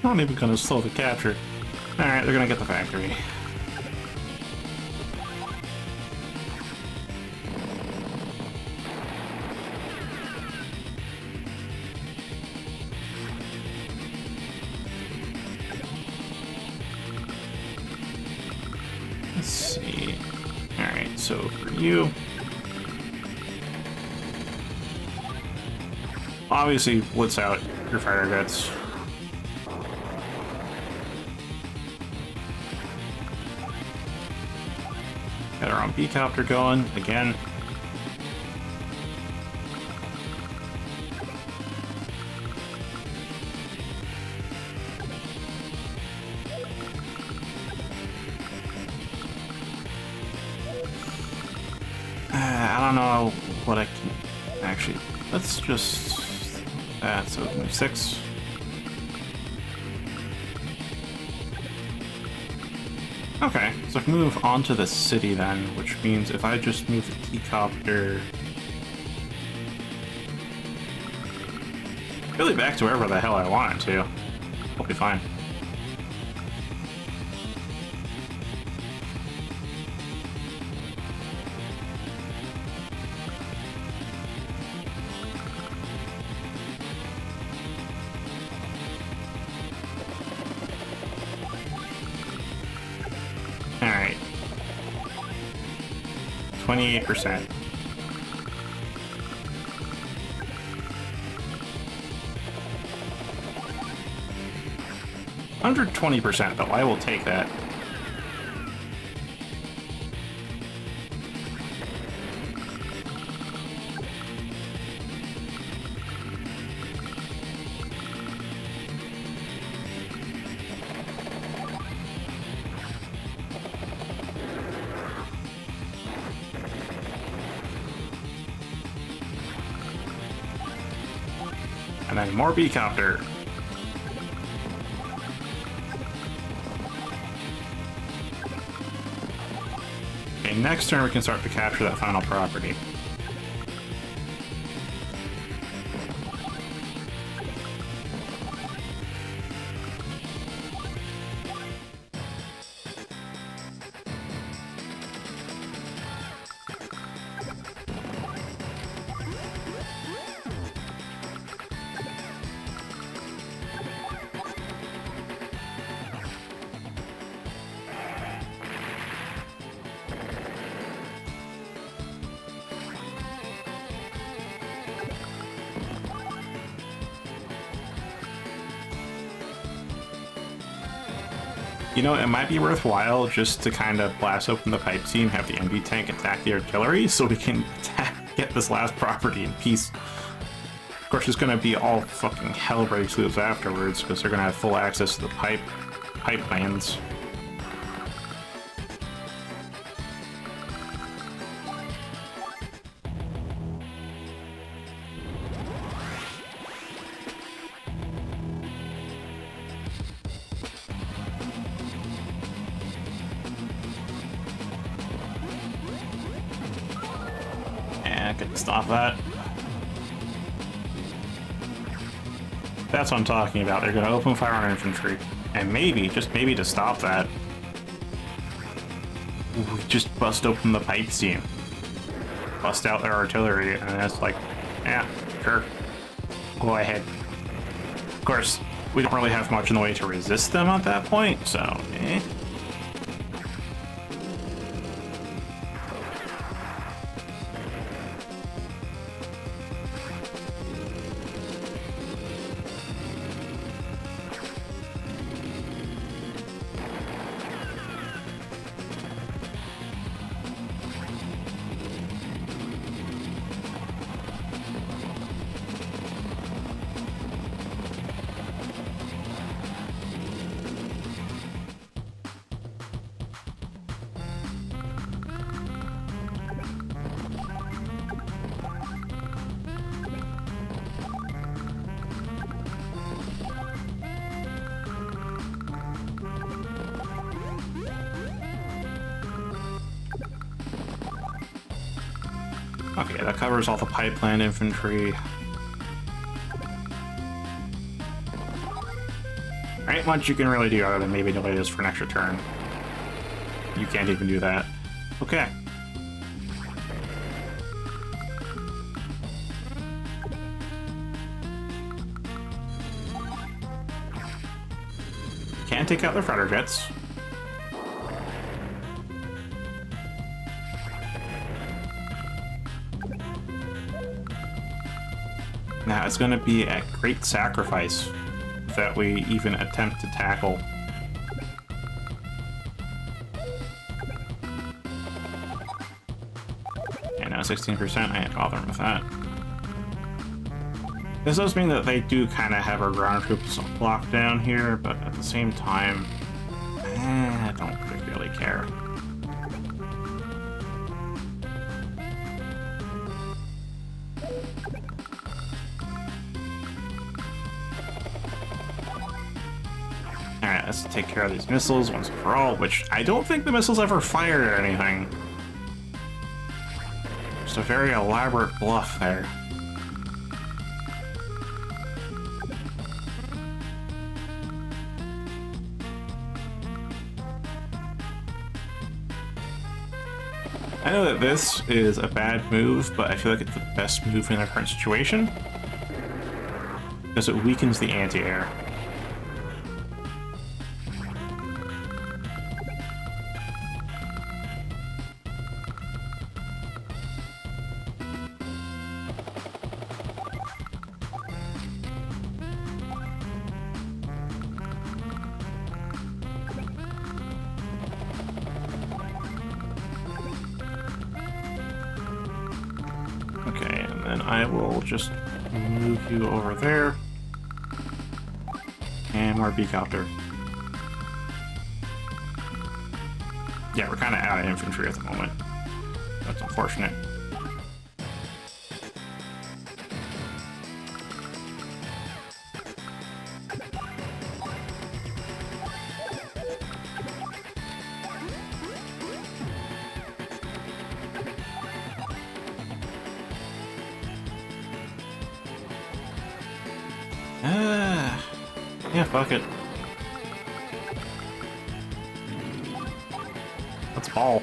Not even gonna slow the capture. Alright, they're gonna get the factory. Let's see. Alright, so for you... Obviously, blitz out your fighter jets. Got our own B-copter going, again. I don't know what I can... Actually, let's just... so move 6. Okay, so I can move on to the city then, which means if I just move the T-copter... really back to wherever the hell I want it to, I'll be fine. Alright. 28%. Under 20%, though. I will take that. And then more B-copter. Okay, next turn we can start to capture that final property. You know, it might be worthwhile just to kind of blast open the pipe seam, have the MB tank attack the artillery, so we can get this last property in peace. Of course, it's going to be all fucking hell breaks loose afterwards, because they're going to have full access to the pipe lanes. Can stop that. That's what I'm talking about. They're going to open fire on infantry. And maybe, just maybe to stop that, we just bust open the pipe seam. Bust out their artillery, and it's like, yeah, sure. Go ahead. Of course, we don't really have much in the way to resist them at that point, so, eh. Okay, that covers all the pipeline infantry. Ain't much you can really do other than maybe delay this for an extra turn. You can't even do that. Okay. Can't take out their fighter jets. Now, it's going to be a great sacrifice that we even attempt to tackle. And now 16%, I ain't bothering with that. This does mean that they do kind of have our ground troops locked down here, but at the same time, I don't really care. Alright, let's take care of these missiles once and for all, which I don't think the missiles ever fired or anything. Just a very elaborate bluff there. I know that this is a bad move, but I feel like it's the best move in our current situation, because it weakens the anti-air. Okay, and then I will just move you over there. And more B-copter. Yeah, we're kind of out of infantry at the moment. That's unfortunate. Yeah, fuck it. Let's ball.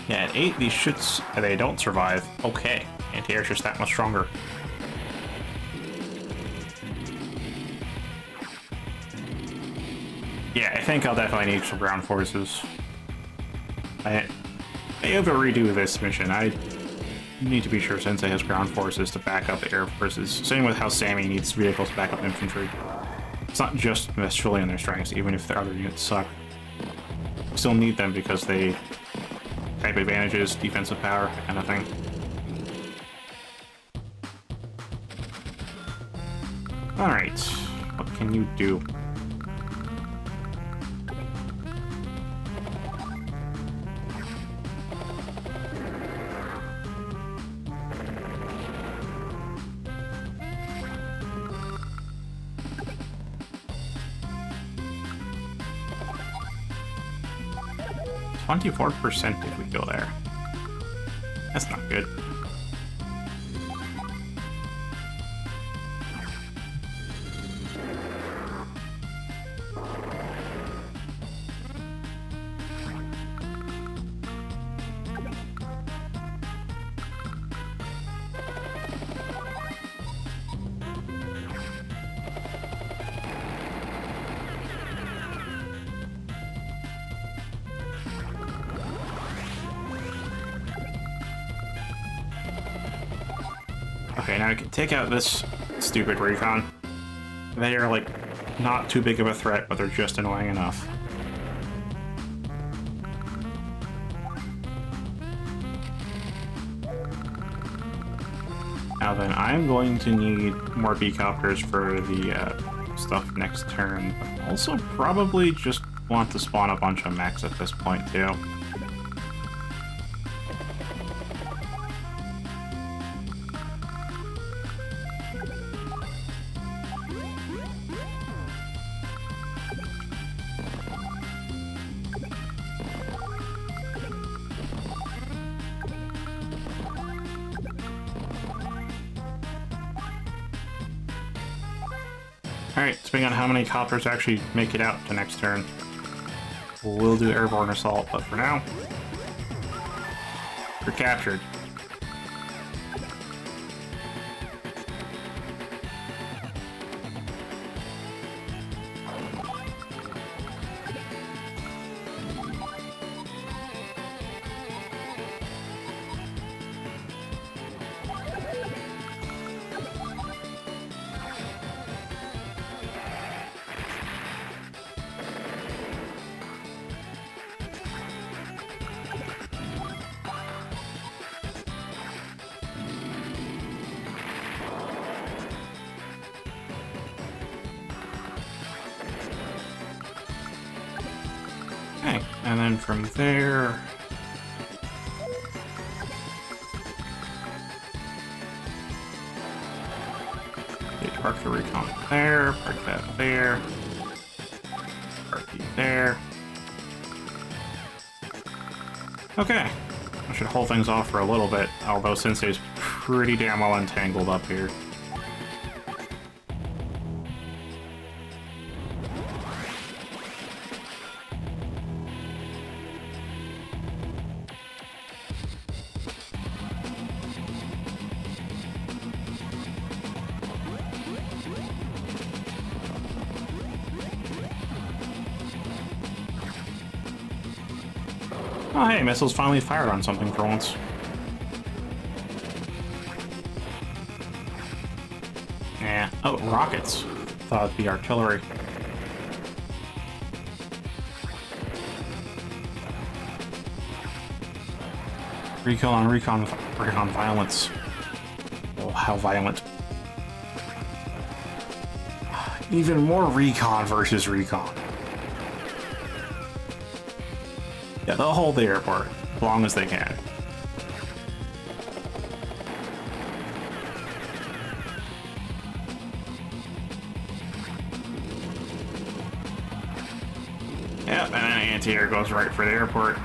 Yeah, at 8, these shoots, they don't survive. Okay, anti-air's just that much stronger. Yeah, I think I'll definitely need some ground forces. I have to redo this mission. I need to be sure Sensei has ground forces to back up the air forces. Same with how Sammy needs vehicles to back up infantry. It's not just necessarily in their strengths, even if their other units suck. We still need them because they type advantages, defensive power, that kind of thing. Alright, what can you do? %, if we go there. That's not good. Okay, now I can take out this stupid recon. They are like not too big of a threat, but they're just annoying enough. Now then, I'm going to need more beacopters for the stuff next turn. Also, probably just want to spawn a bunch of mechs at this point, too. Alright, depending on how many copters actually make it out to next turn, we'll do airborne assault, but for now, we're captured. Okay, and then from there... Okay, park the recon there, park that there, park you there. Okay, I should hold things off for a little bit, although Sensei's pretty damn well entangled up here. Oh hey, missiles finally fired on something for once. Yeah. Oh, rockets. Thought it'd be artillery. Recon on recon violence. Oh, how violent. Even more recon versus recon. Yeah, they'll hold the airport as long as they can. Yep, and then anti-air goes right for the airport.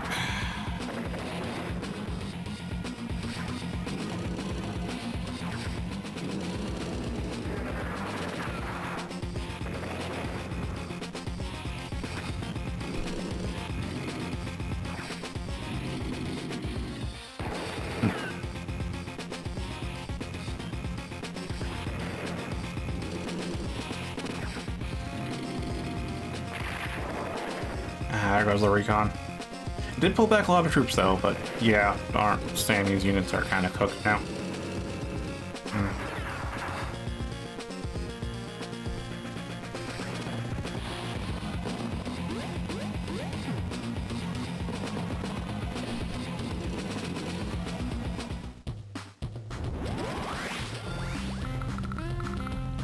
There goes the recon. It did pull back a lot of troops though, but yeah, darn, saying these units are kind of cooked now.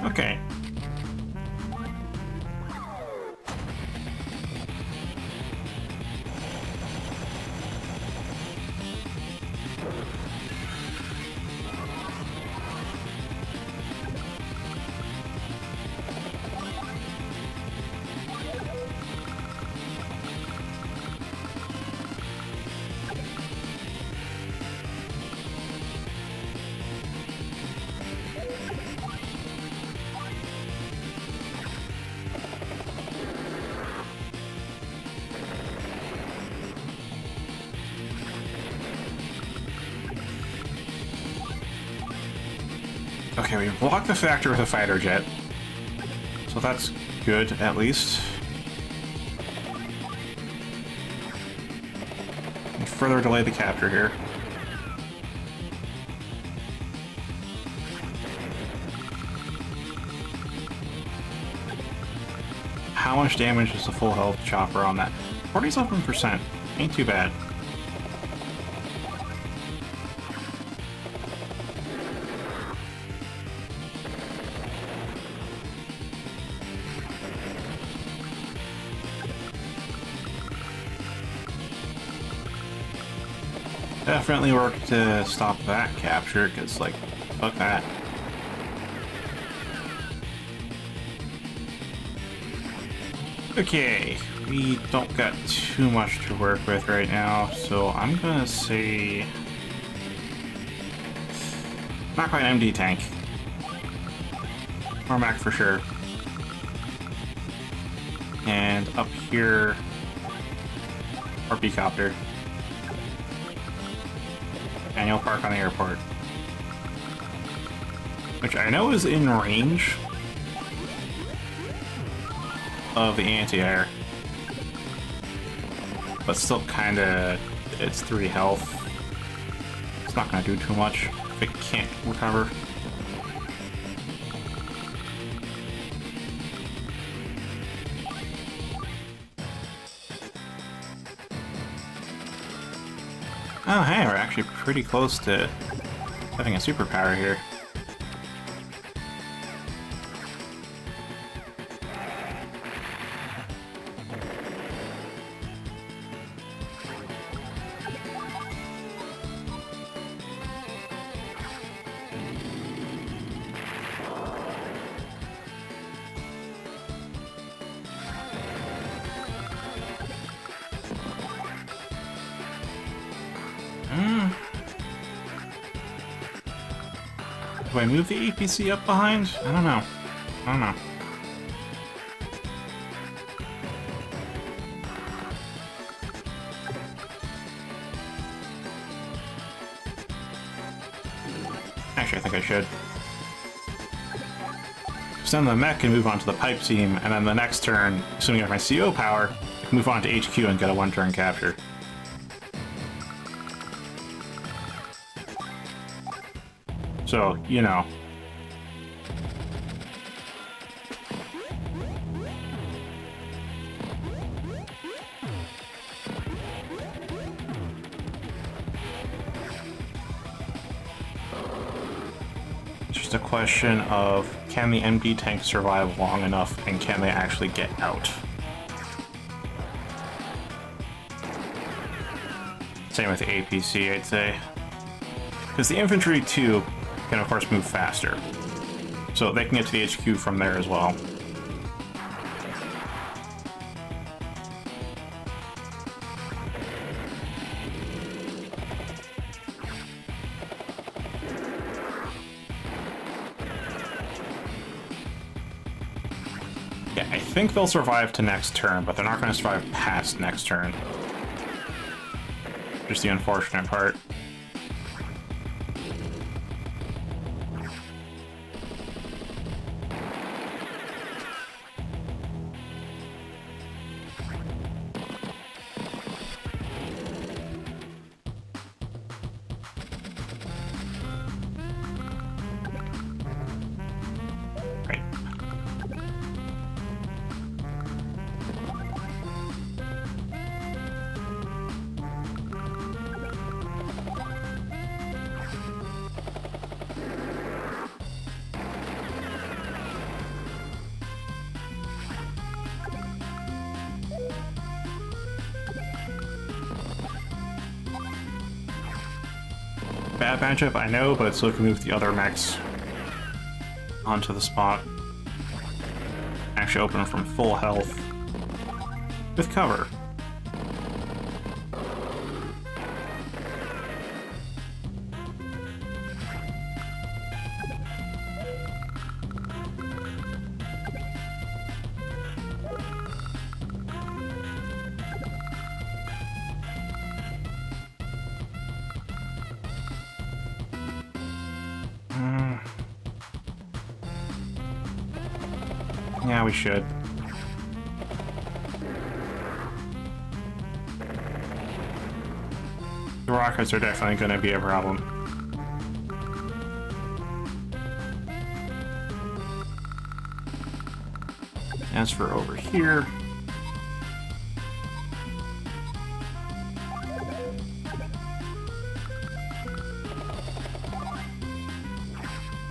Okay. Okay, we blocked the factor with a fighter jet. So that's good, at least. And further delay the capture here. how much damage is the full health chopper on that? 47%. Ain't too bad. Definitely worked to stop that capture, because, like, fuck that. Okay, we don't got too much to work with right now, so I'm gonna say... not quite an MD tank. Or Mac for sure. And up here... or B-copter. And you'll park on the airport. Which I know is in range of the anti-air. But still kinda... it's 3 health. It's not gonna do too much if it can't recover. Oh hey, we're actually pretty close to having a superpower here. Do I move the APC up behind? I don't know. I don't know. Actually, I think I should. Send the mech and move on to the pipe team, and then the next turn, assuming I have my CO power, I can move on to HQ and get a one-turn capture. So, you know. It's just a question of, can the MD tank survive long enough, and can they actually get out? Same with the APC, I'd say. Because the infantry, too, can of course move faster. So they can get to the HQ from there as well. Yeah, I think they'll survive to next turn, but they're not going to survive past next turn. Just the unfortunate part. Bad matchup, I know, but still can move the other mechs onto the spot. Actually open from full health with cover. Yeah, we should. The rockets are definitely going to be a problem. As for over here...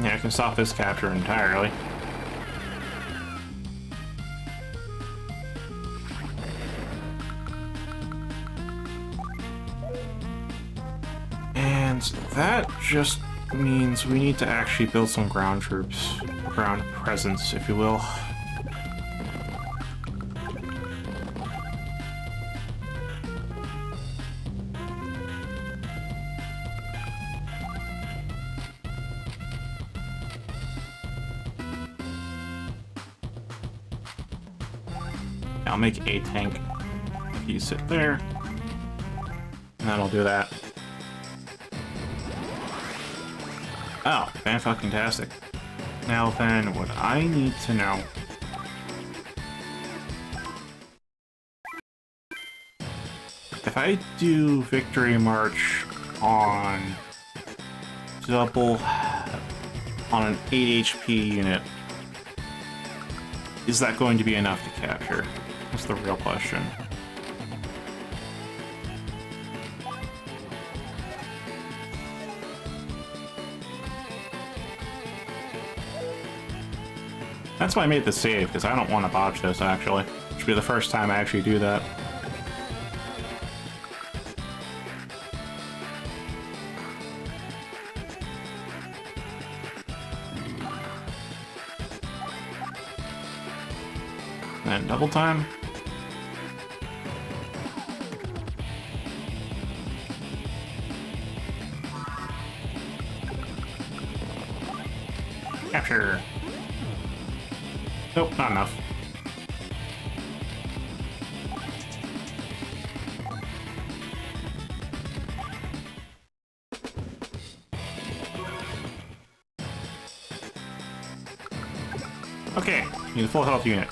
yeah, I can stop this capture entirely. And that just means we need to actually build some ground troops. Ground presence, if you will. I'll make a tank. You sit there. And that'll do that. Oh, fan-fucking-tastic. Now then, what I need to know... if I do Victory March on... double... on an 8 HP unit, is that going to be enough to capture? That's the real question. That's why I made the save, because I don't want to botch this, actually. It should be the first time I actually do that. And double time. Capture. Nope, not enough. Okay, need a full health unit.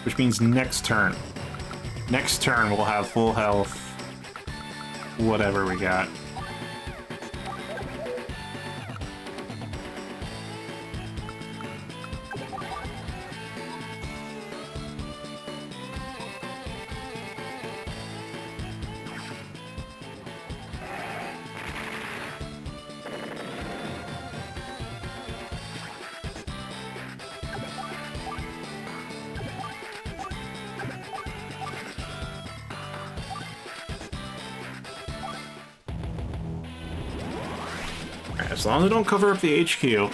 Which means next turn. Next turn we'll have full health. Whatever we got. As long as I don't cover up the HQ,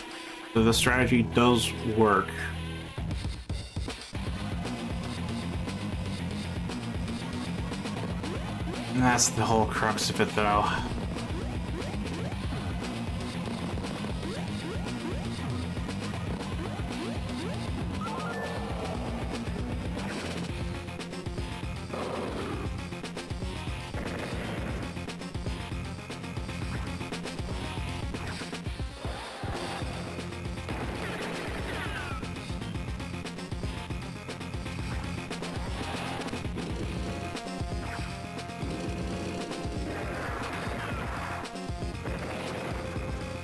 the strategy does work. And that's the whole crux of it, though.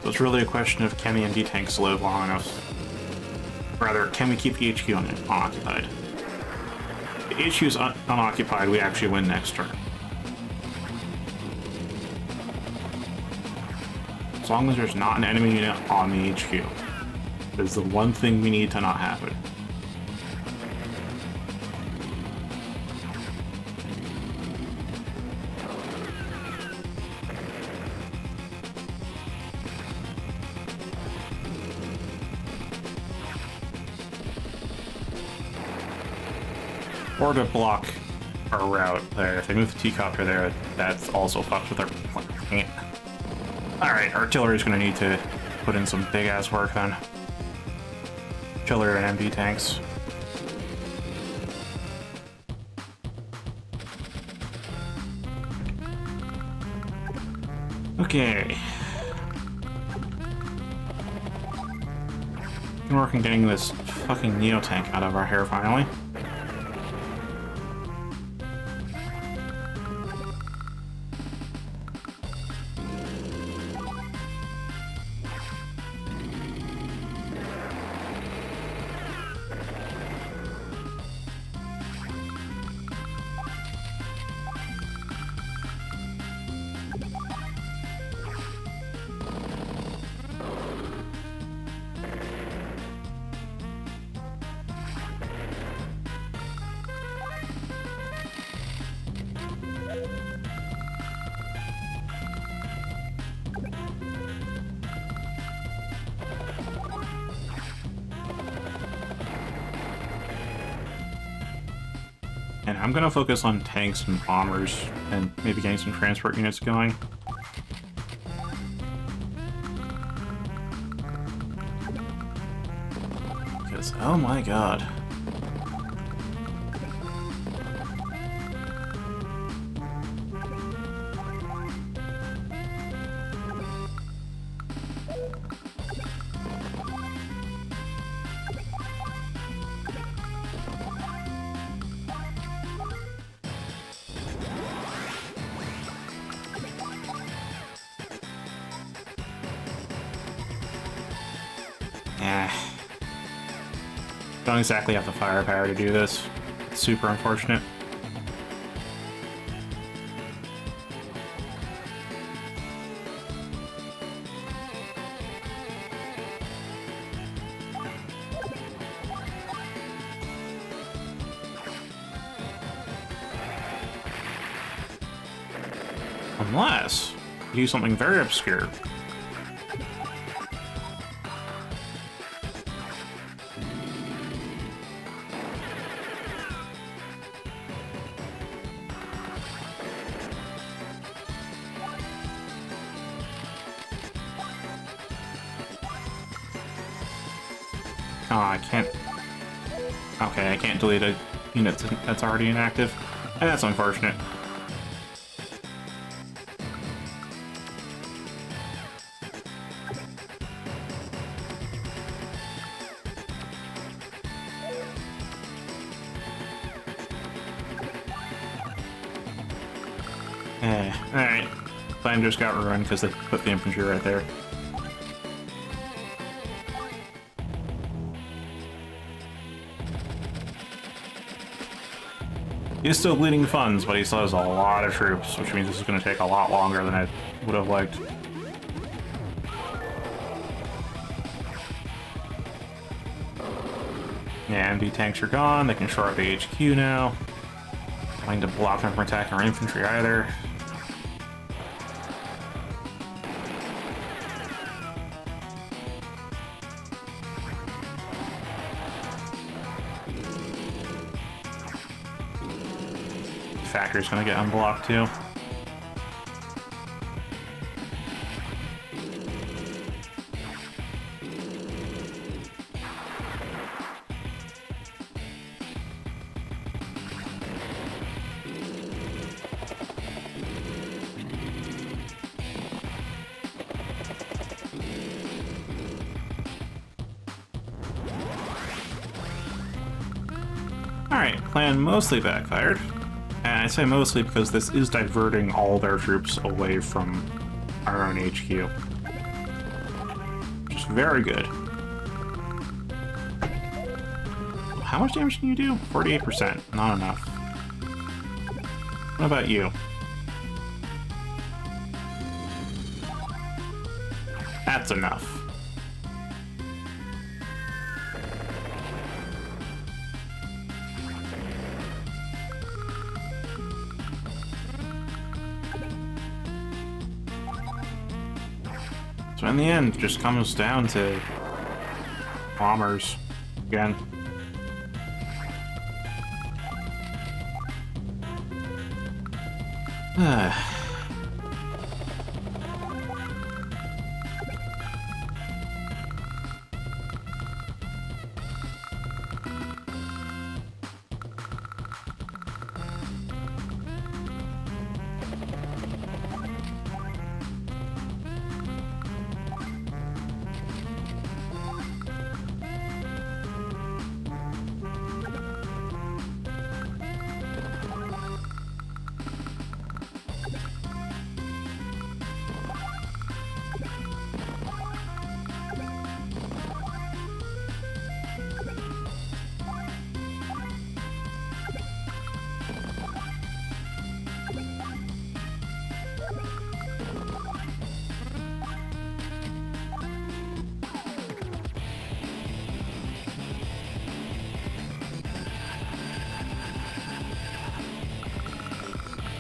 So it's really a question of can the MD tanks live long enough? Rather, can we keep the HQ unoccupied? If the HQ is unoccupied, we actually win next turn. As long as there's not an enemy unit on the HQ. That is the one thing we need to not happen. Or to block our route there. If they move the T-copter there, that's also fucked with our plan. Alright, artillery's gonna need to put in some big-ass work then. Artillery and MB tanks. Okay. Been working getting this fucking Neo tank out of our hair finally. And I'm gonna focus on tanks and bombers and maybe getting some transport units going. Because, oh my god. Don't exactly have the firepower to do this. It's super unfortunate. Unless you do something very obscure. Oh, I can't... Okay, I can't delete a unit that's already inactive. And that's unfortunate. Alright. Plan just got ruined because they put the infantry right there. He's still bleeding funds, but he still has a lot of troops, which means this is going to take a lot longer than I would have liked. Yeah, MB tanks are gone. They can shore up the HQ now. Trying to block them from attacking our infantry either. Factory's gonna get unblocked too. Alright, plan mostly backfired. And I say mostly because this is diverting all their troops away from our own HQ. Which is very good. How much damage can you do? 48%. Not enough. What about you? That's enough. So in the end, it just comes down to bombers again.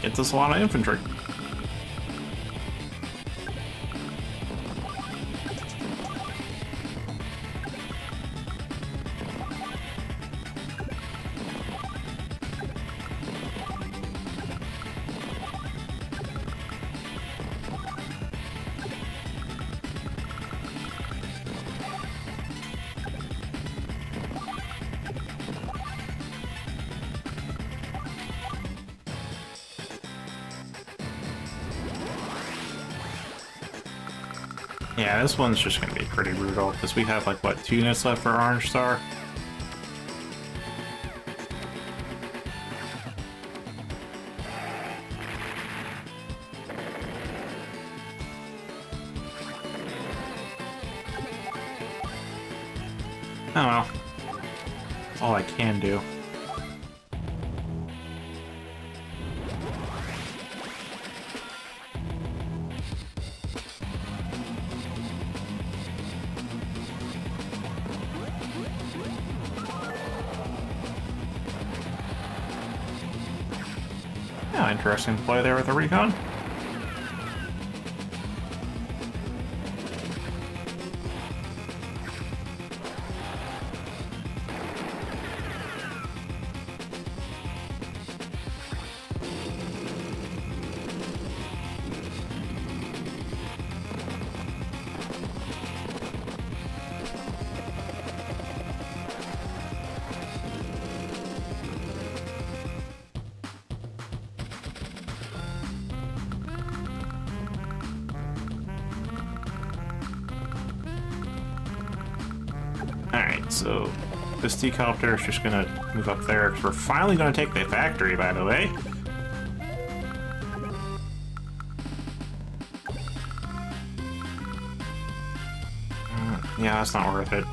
Gets us a lot of infantry. Yeah, this one's just gonna be pretty brutal, because we have, like, what, 2 units left for Orange Star? Oh well. That's all I can do. Yeah, interesting play there with the recon. Alright, so this T-copter is just gonna move up there, because we're finally gonna take the factory, by the way. Yeah, that's not worth it.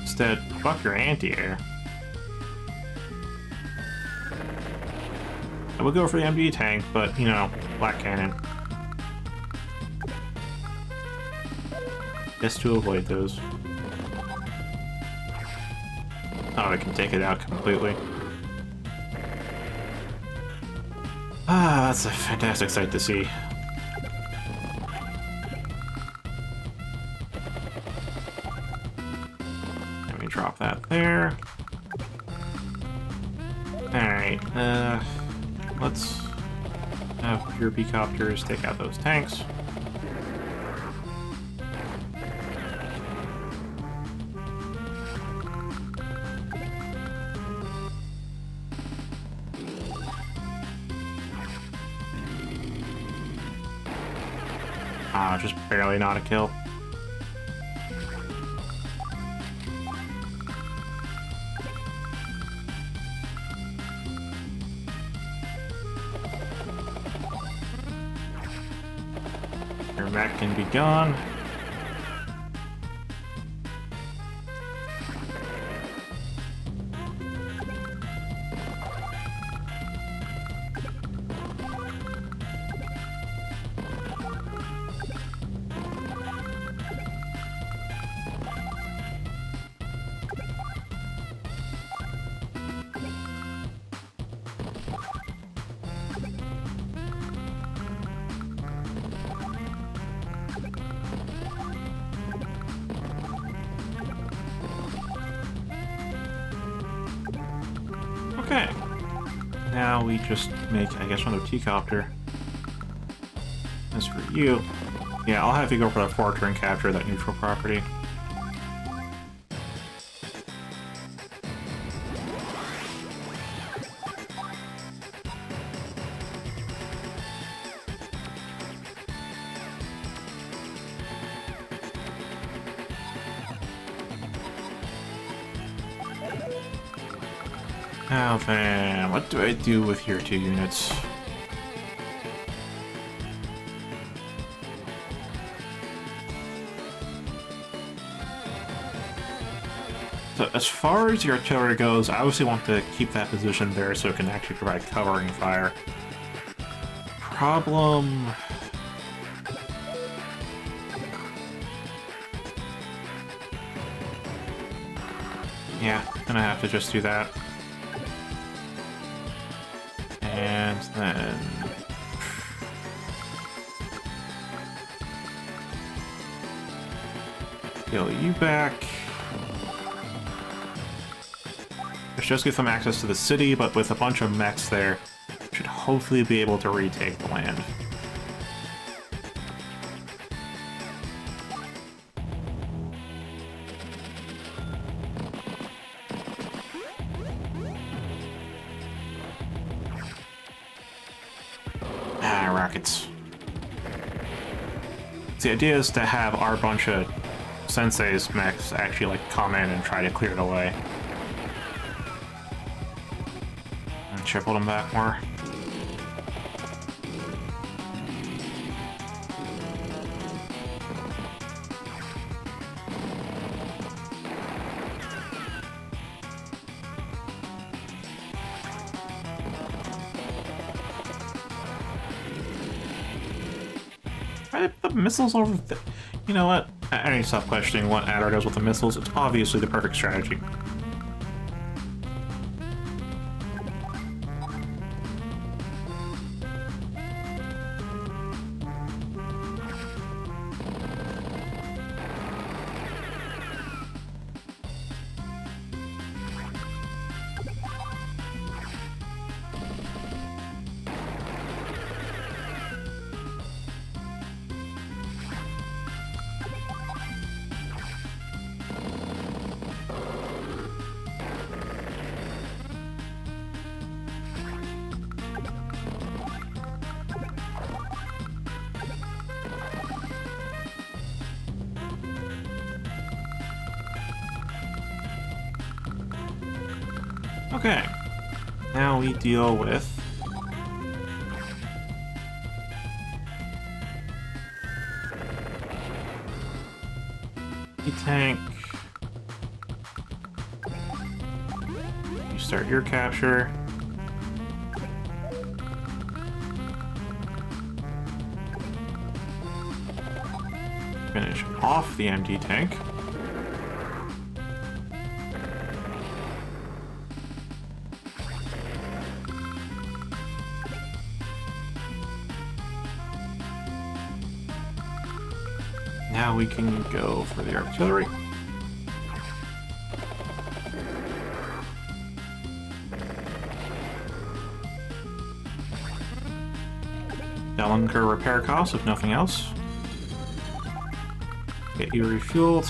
Instead, fuck your anti-air. I would go for the MD tank, but, you know, Black Cannon. Just to avoid those. Oh, I can take it out completely. Ah, that's a fantastic sight to see. Let me drop that there. Alright, let's have your B-copters take out those tanks. Ah, just barely not a kill. Your mech can be gone. Okay. Now we just make, I guess, another T-copter. As for you, yeah, I'll have you go for that forward turn capture that neutral property. Now then, what do I do with your 2 units? So as far as your artillery goes, I obviously want to keep that position there so it can actually provide covering fire. Problem... Yeah, gonna have to just do that. And then... Heal you back. Which just gives them access to the city, but with a bunch of mechs there, should hopefully be able to retake the land. rockets. The idea is to have our bunch of Sensei's mechs actually like come in and try to clear it away. And triple them back more. The missiles over the... You know what? I need to stop questioning what Adar does with the missiles. It's obviously the perfect strategy. Okay, now we deal with the tank. You start your capture. Finish off the MD tank. Now we can go for the artillery. That'll incur repair costs, if nothing else. Get you refueled.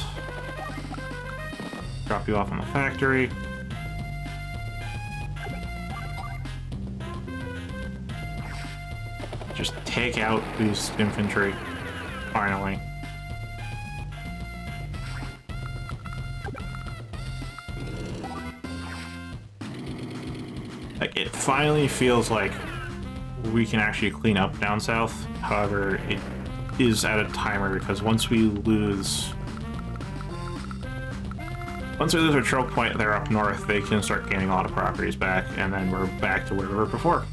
Drop you off on the factory. Just take out these infantry, finally. Like, it finally feels like we can actually clean up down south. However, it is at a timer because once we lose our choke point there up north, they can start gaining a lot of properties back, and then we're back to where we were before.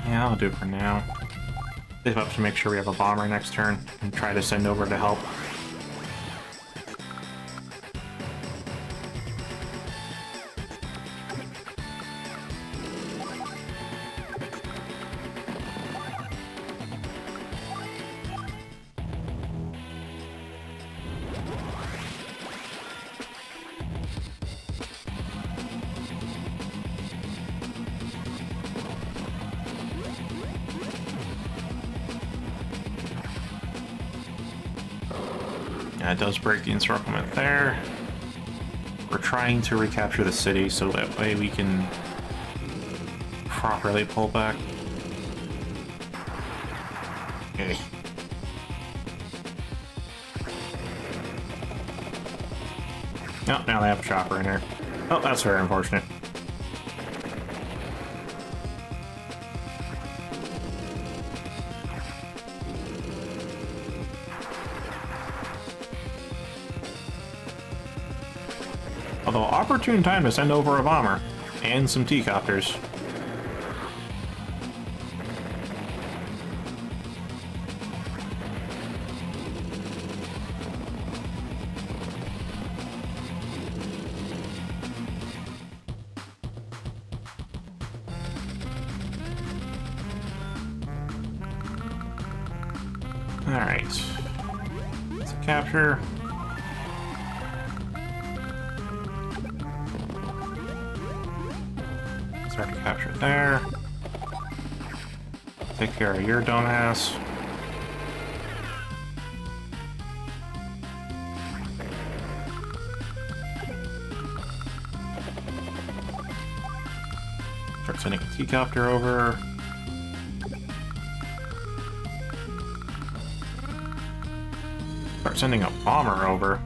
Yeah, I'll do it for now. Save up to make sure we have a bomber next turn and try to send over to help. Yeah, it does break the encirclement there. We're trying to recapture the city so that way we can properly pull back. Okay. Oh, now they have a chopper in here. Oh, that's very unfortunate. Although, opportune time to send over a bomber and some T-copters. Alright. It's a capture. Start to capture there. Take care of your dumbass. Start sending a T-copter over. Start sending a bomber over.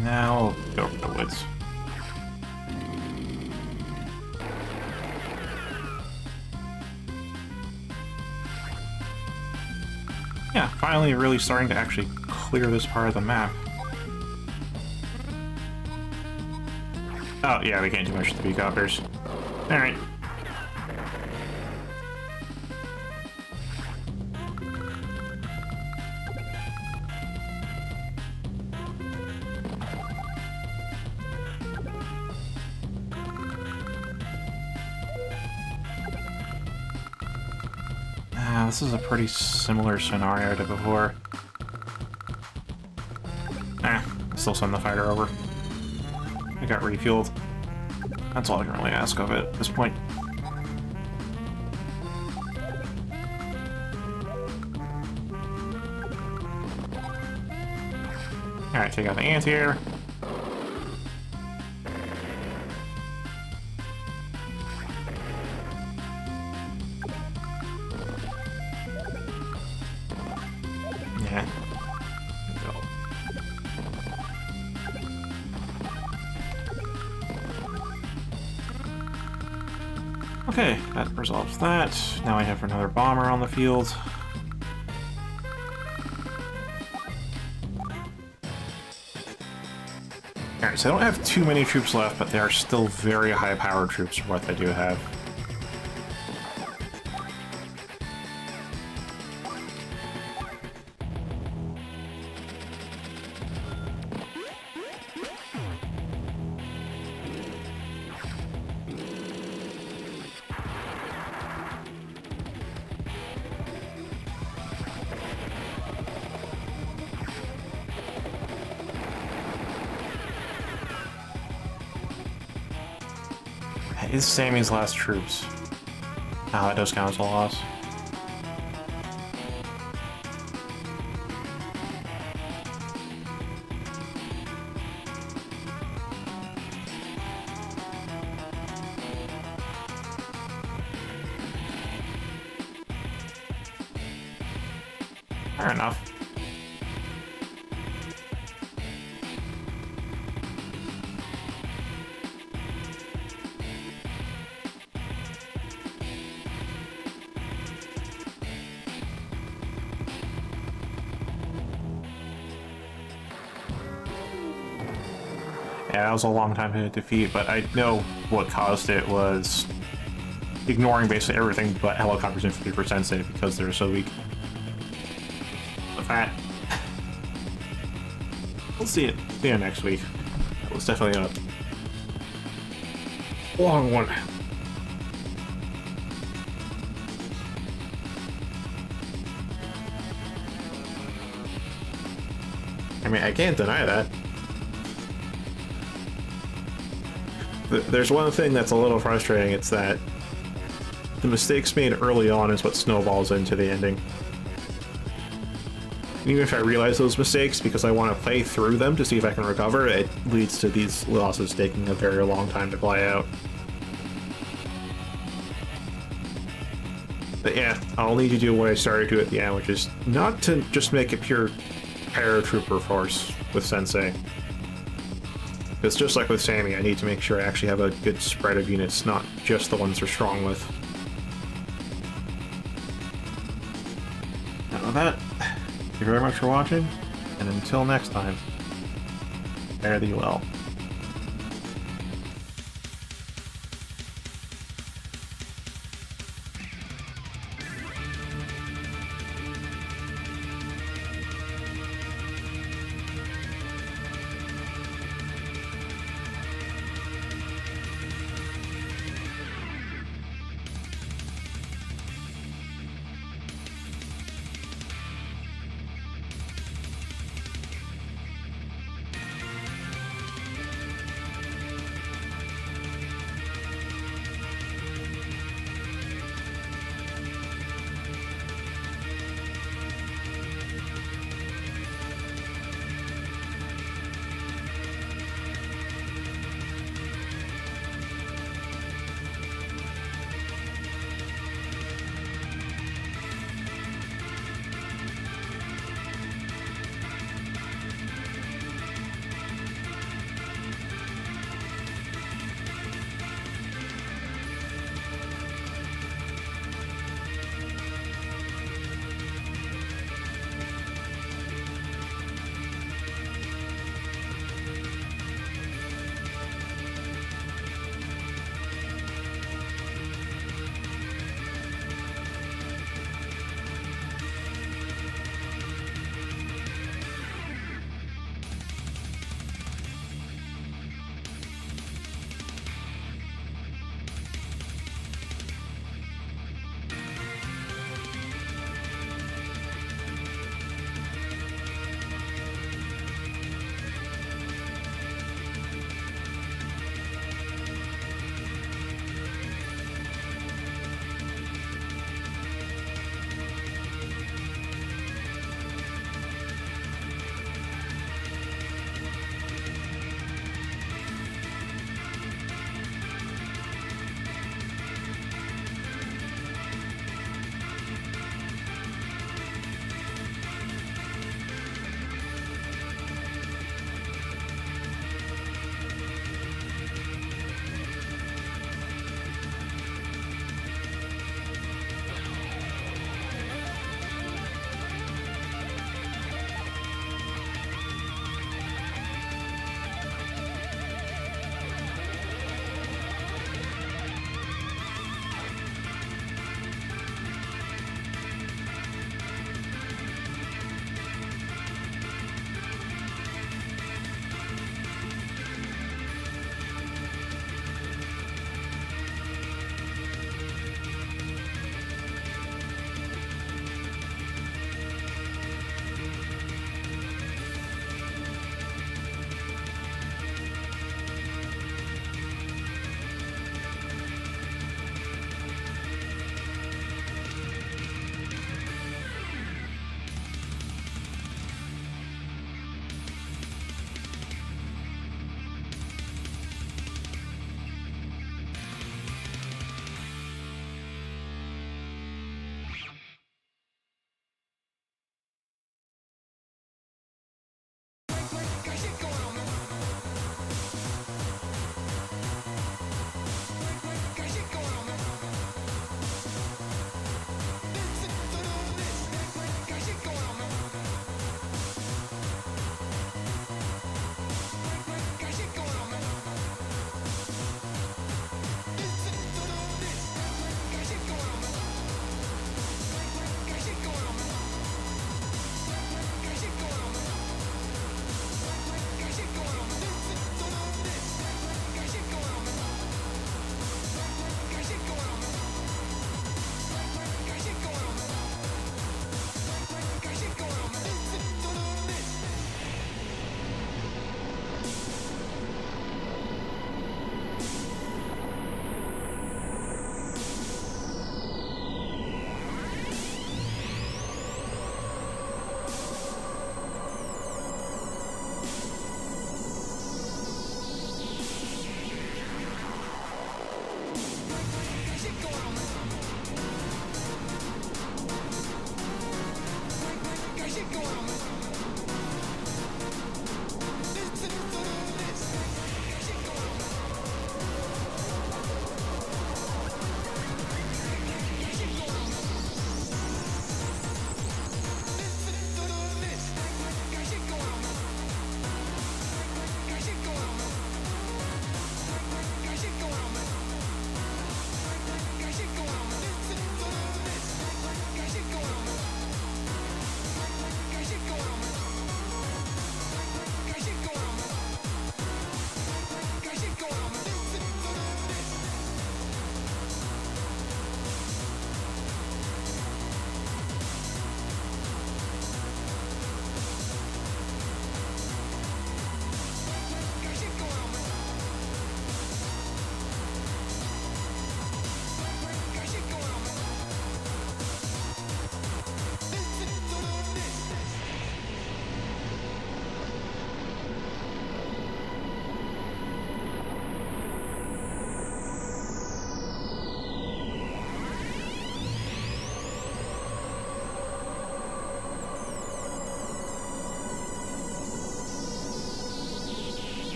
Now, go over the woods. Yeah, finally really starting to actually clear this part of the map. Oh, yeah, we can't do much with the B-coppers. Alright. This is a pretty similar scenario to before. Still send the fighter over. I got refueled. That's all I can really ask of it at this point. Alright, take out the anti-air. Yeah. Okay, that resolves that. Now I have another bomber on the field. Alright, so I don't have too many troops left, but they are still very high-powered troops for what they do have. Is Sammy's last troops. That does count as a loss. Fair enough. Yeah, that was a long time to defeat, but I know what caused it was ignoring basically everything but helicopters and 50% save because they're so weak. But that... We'll see you next week. That was definitely a long one. I mean, I can't deny that. There's one thing that's a little frustrating, it's that the mistakes made early on is what snowballs into the ending. Even if I realize those mistakes because I want to play through them to see if I can recover, it leads to these losses taking a very long time to play out. But yeah, I'll need to do what I started to do at the end, which is not to just make a pure paratrooper force with Sensei. Because just like with Sammy, I need to make sure I actually have a good spread of units, not just the ones they're strong with. And with that, thank you very much for watching, and until next time, fare thee well.